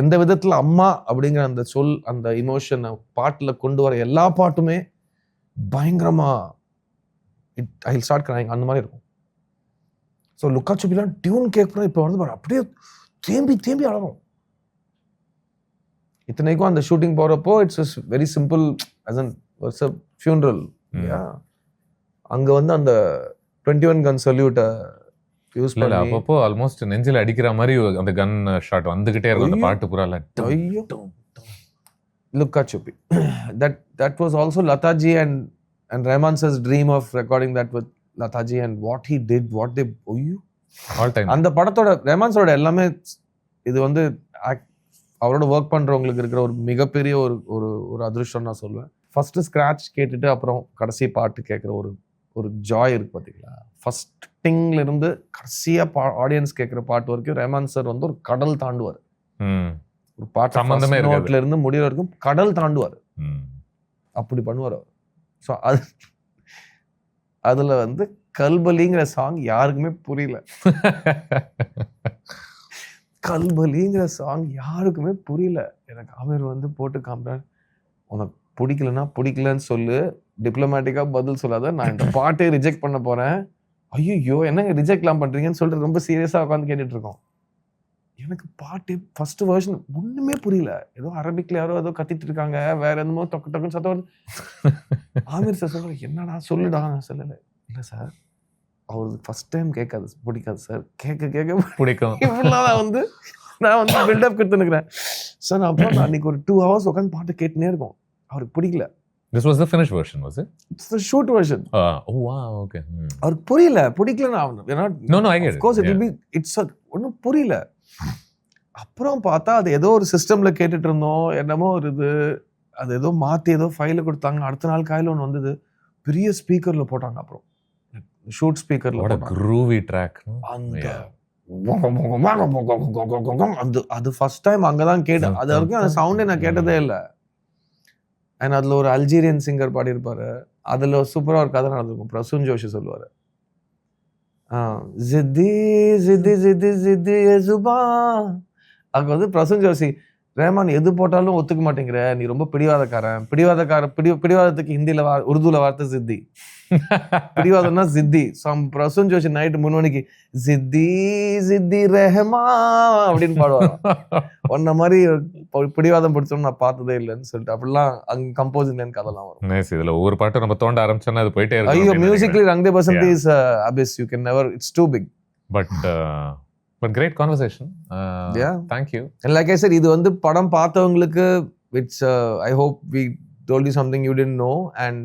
எந்த விதத்துல அம்மா அப்படிங்கிற அந்த சொல், அந்த இமோஷனை பாட்டுல கொண்டு வர எல்லா பாட்டுமே பயங்கரமா ஐ வில் ஸ்டார்ட் கிரைங் அந்த மாதிரி இருக்கும். ஸோ லுக்கா சுப்பிலாம் டியூன் கேட்கணும் இப்போ வந்து அப்படியே தேம்பி அழகும். இத்தனைக்கும் அந்த ஷூட்டிங் போறப்போ it's very simple as a funeral. அங்க வந்து அந்த 21 கன் சல்யூட்டை யூஸ் பண்ணி
அப்பப்போ ஆல்மோஸ்ட் நெஞ்சில அடிக்கிற மாதிரி அந்த கன் ஷாட் வந்துகிட்டே இருக்கும். அந்த பாட்டு பூரா
ஐயோ லுக்கா சுப்பி. that was also Lataji and Rahman sir's dream of recording that with Lataji and what he did, what they
all time.
அந்த படத்தோட ரஹ்மான் சாரோட எல்லாமே இது வந்து அவரோட ஒர்க் பண்றவங்களுக்கு இருக்கிற ஒரு மிகப்பெரிய ஒரு அதிர்ஷ்டம் நான் சொல்லுவேன். ஃபர்ஸ்ட் ஸ்கிராட்ச் கேட்டுட்டு அப்புறம் கடைசி பாட்டு கேட்குற ஒரு ஜாய் இருக்கு பார்த்தீங்களா. ஃபர்ஸ்ட் டிங்ல இருந்து கடைசியா ஆடியன்ஸ் கேட்குற பாட்டு வரைக்கும் ரஹ்மான் சார் வந்து ஒரு கடல் தாண்டுவார். ஒரு பாட்டு நோட்ல இருந்து முடிவு வரைக்கும் கடல் தாண்டுவார். அப்படி பண்ணுவார் அவர். ஸோ அதுல வந்து கல்பலிங்கிற சாங் யாருக்குமே புரியல. கல்பலிங்கிற சாங் யாருக்குமே புரியல. எனக்கு அவர் வந்து போட்டு காமிட்டார். உனக்கு பிடிக்கலன்னா பிடிக்கலன்னு சொல்லு, டிப்ளமேட்டிக்கா பதில் சொல்லாத, நான் இந்த பாட்டை ரிஜெக்ட் பண்ண போறேன். ஐயோ என்னங்க ரிஜெக்ட்லாம் பண்றீங்கன்னு சொல்லிட்டு ரொம்ப சீரியஸா உட்காந்து கேட்டுட்டு இருக்கோம். எனக்கு பாட்டு ஃபர்ஸ்ட் வெர்ஷன் ஒண்ணுமே புரியல. ஏதோ அரபிக்ல யாரோ ஏதோ கத்திட்டு இருக்காங்க, வேற என்னமோ டக்குன்னு சத்தம். ஆமீர் சார் சொல்ற என்னடா சொல்லுடா. நான் சொல்லல, இல்லை சார் அவருக்கு ஃபர்ஸ்ட் டைம் கேட்காது பிடிக்காது சார், கேட்க பிடிக்கும். இப்படிலாம் வந்து நான் வந்து பில்டப் கொடுத்துருக்கிறேன் சார். அப்புறம் நான் அன்னைக்கு ஒரு 2 hours உட்காந்து பாட்டு கேட்டுனே இருக்கும். அவருக்கு பிடிக்கல.
This was the finished version, was it?
It's the shoot version.
Oh wow, okay.
அவருக்கு புரியல, பிடிக்கலன்னு ஆகணும்.
No, I get it.
Of course it will be, it's ஒன்றும் புரியல. அப்புறம் பார்த்தா அது ஏதோ ஒரு சிஸ்டம்ல கேட்டுட்டு இருந்தோம், என்னமோ ஒரு இது, அது ஏதோ மாற்றி ஏதோ ஃபைல கொடுத்தாங்க. அடுத்த நாள் காலையில் ஒன்று வந்தது, பெரிய ஸ்பீக்கர்ல போட்டாங்க. அப்புறம் ஷூட் ஸ்பீக்கர்ல
what a groovy track.
அது ஃபர்ஸ்ட் டைம் அங்கதான் கேட்டேன். அது வரைக்கும் அந்த சவுண்டே நான் கேட்டதே இல்லை. அண்ட் அதுல ஒரு அல்ஜீரியன் சிங்கர் பாடியிருப்பாரு. அதுல சூப்பரா ஒரு கதை நடந்திருக்கும். பிரசூன் ஜோஷி சொல்லுவாரு, ஜித்தி ஜித்தி ஜித்தி ஜித்தி ஜுபா. அங்க வந்து பிரசூன் ஜோஷி, ரஹ்மான் எது போட்டாலும் ஒத்துக்க மாட்டேங்கிற, நீ ரொம்ப பிடிவாதக்காரன். பிடிவாதத்துக்கு ஹிந்தியில உருதுல வார்த்தை ஜித்தி. பிடிவாதம்னா ஜித்தி. பிரசூன் ஜோஷி நைட்டு 3 மணிக்கு ஜித்தி ஜித்தி ரஹ்மா அப்படின்னு பாடுவாங்க. ஒன்ன மாதிரி பிடிவாதம் பிடிச்சோம் நான் பார்த்ததே இல்லைன்னு சொல்லிட்டு அப்படிலாம் அங்க கம்போசிங் கதெல்லாம் வரும்.
இதுல ஒவ்வொரு பாட்டும் நம்ம தோண்ட ஆரம்பிச்சோம்னா அது போயிட்டே இருக்கும்.
ஐயோ musically Rang De Basanti is abyss. You can never, it's too big.
But great conversation.
Yeah,
thank you.
And like I said, இது வந்து படம் பார்த்தவங்களுக்கு which I hope we told you something you didn't know. And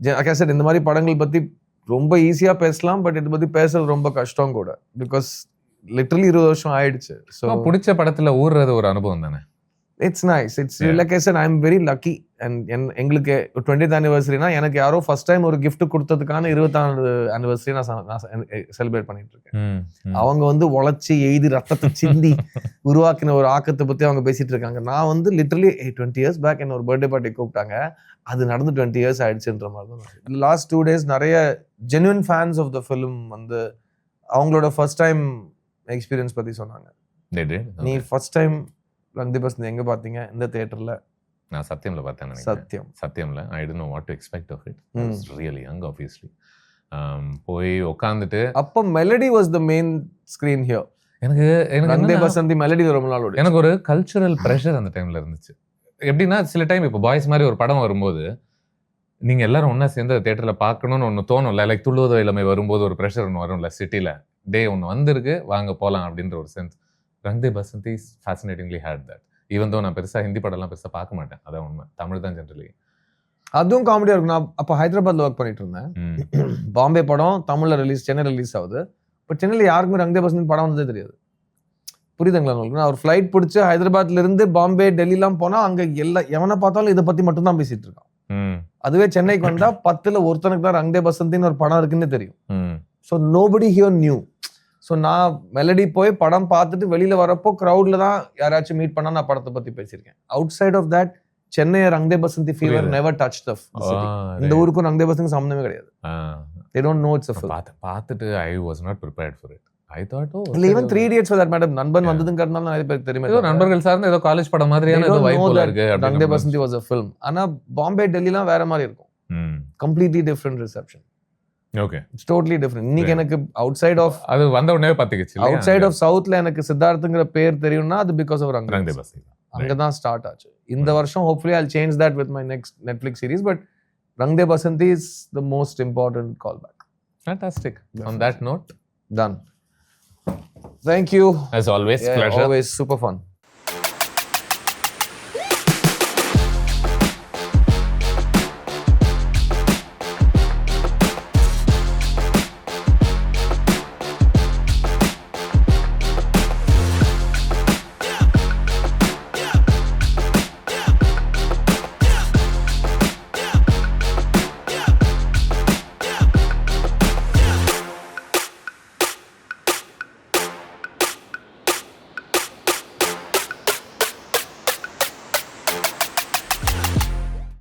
like I said, இந்த மாதிரி படங்கள் பத்தி ரொம்ப ஈஸியா பேசலாம், பட் இதை பத்தி பேசுறது ரொம்ப கஷ்டம் கூட. பிகாஸ் லிட்டரலி 20 வருஷம் ஆயிடுச்சு. ஸோ
பிடிச்ச படத்துல ஊர்றது ஒரு அனுபவம் தானே.
It's nice. It's like I set, I am very lucky. And எங்களுக்கு 20th anniversary-னா எனக்கு யாரோ ஃபர்ஸ்ட் டைம் ஒரு கிஃப்ட் கொடுத்ததுக்கான 20th anniversary நான் செலிப்ரேட் பண்ணிட்டு இருக்கேன். அவங்க வந்து உழைச்சி எழுதி ரத்தத்தை சிந்தி உருவாக்கின ஒரு ஆக்கத்தை பத்தி அவங்க பேசிட்டு இருக்காங்க. நான் வந்து லிட்டரலி 20 years பேக் என்ன ஒரு பர்த்டே பார்ட்டி கூப்பிட்டாங்க. அது நடந்து 20 years ஆயிடுச்சுன்ற மாதிரி தான். லாஸ்ட் 2 days நிறைய genuine fans of the film வந்து அவங்களோட ஃபர்ஸ்ட் டைம் எக்ஸ்பீரியன்ஸ் பத்தி சொன்னாங்க. நீ ஃபர்ஸ்ட் டைம் ரங் தே பசந்தி எங்க பாத்தீங்க? இந்த தியேட்டர்ல.
நான் சத்யம்ல பார்த்தேன். சத்யம்ல I don't know what to expect of it. I was really young obviously. போய் உட்கார்ந்துட்டு அப்போ melody was the main screen here. எனக்கு ரங் தே பசந்தி மெலடி ரொம்ப நாள் ஓடி. எனக்கு ஒரு கல்ச்சரல் பிரஷர் அந்த டைம்ல இருந்துச்சு. எப்படின்னா சில டைம் இப்போ பாய்ஸ் மாதிரி ஒரு படம் வரும்போது நீங்க எல்லாரும் ஒன்னா சேர்ந்து தியேட்டர்ல பார்க்கணும்னு ஒன்று தோணும்ல. லைக் துள்ளுவதோ இளமை வரும்போது ஒரு ப்ரெஷர் ஒன்று வரும்ல. சிட்டில டே ஒன்று வந்திருக்கு, வாங்க போகலாம் அப்படின்ற ஒரு sense. Rang De basundi fascinatingly had that. Even though நான் பெருசா ஹிந்தி படம்லாம் பெருசா பார்க்க மாட்டேன், அதான் உண்மை. தமிழ் தான் ஜென்ரலி. அதுவும் காமெடியா இருக்கும். நான் அப்போ ஹைதராபாத்ல ஒர்க் பண்ணிட்டு இருந்தேன். பாம்பே படம் தமிழ்ல ரிலீஸ், சென்னை ரிலீஸ் ஆகுது. பட் சென்னையில யாருக்குமே ரங் தே பசந்தி படம் வந்ததே தெரியாது.
புரியுதுங்களா உங்களுக்கு? நான் ஒரு ஃப்ளைட் பிடிச்சி ஹைதராபாத்ல இருந்து பாம்பே டெல்லிலாம் போனா அங்க எவனை பார்த்தாலும் இதை பத்தி மட்டும் தான் பேசிட்டு இருக்கான். அதுவே சென்னைக்கு வந்தா 10ல் ஒருத்தனுக்கு தான் ரங் தே பசந்தின்னு ஒரு படம் இருக்குன்னு தெரியும். So nobody here new. So நான் மெலடி போய் படம் பார்த்துட்டு வெளியில வரப்போ க்ரௌட்ல தான் யாராச்சும் மீட் பண்ணா நான் படத்தை பத்தி பேசியிருக்கேன். Outside of that Chennai Rang De Basanti fever never touch the city. இந்த ஊருக்கும் ரங் தே பசந்தி சம்மந்தமே கிடையாது. They don't know it's a film.
பார்த்துட்டு I was not prepared for it. I thought
இல்ல even 3 Idiots for that matter நண்பன் வந்ததுங்கிறதுனால நிறைய பேருக்கு தெரியுமே.
ஏதோ நண்பர்கள் சார்ந்து ஏதோ காலேஜ் படம் மாதிரியான ஏதோ வைப் இருக்கு.
ரங் De basundi was a film. ஆனா பாம்பே டெல்லிலாம் வேற மாதிரி இருக்கும். Completely different reception.
Okay.
It's totally different. இன்னைக்கு எனக்கு அவுட் சைட் ஆஃப்
அது வந்த உடனே பாத்துக்கிச்சு.
அவுட் சைட் ஆஃப் சவுத்ல எனக்கு சித்தார்த்ங்கிற பேர் தெரியும்னா அது பிகாஸ் ஆஃப் ரங்
தே பசந்தி.
அங்கதான் ஸ்டார்ட் ஆச்சு. இந்த வருஷம் hopefully I'll change that with my next Netflix series, but Rang De basundi is the most important callback.
Fantastic. On that note,
done. Thank you.
As always, pleasure.
Always super fun.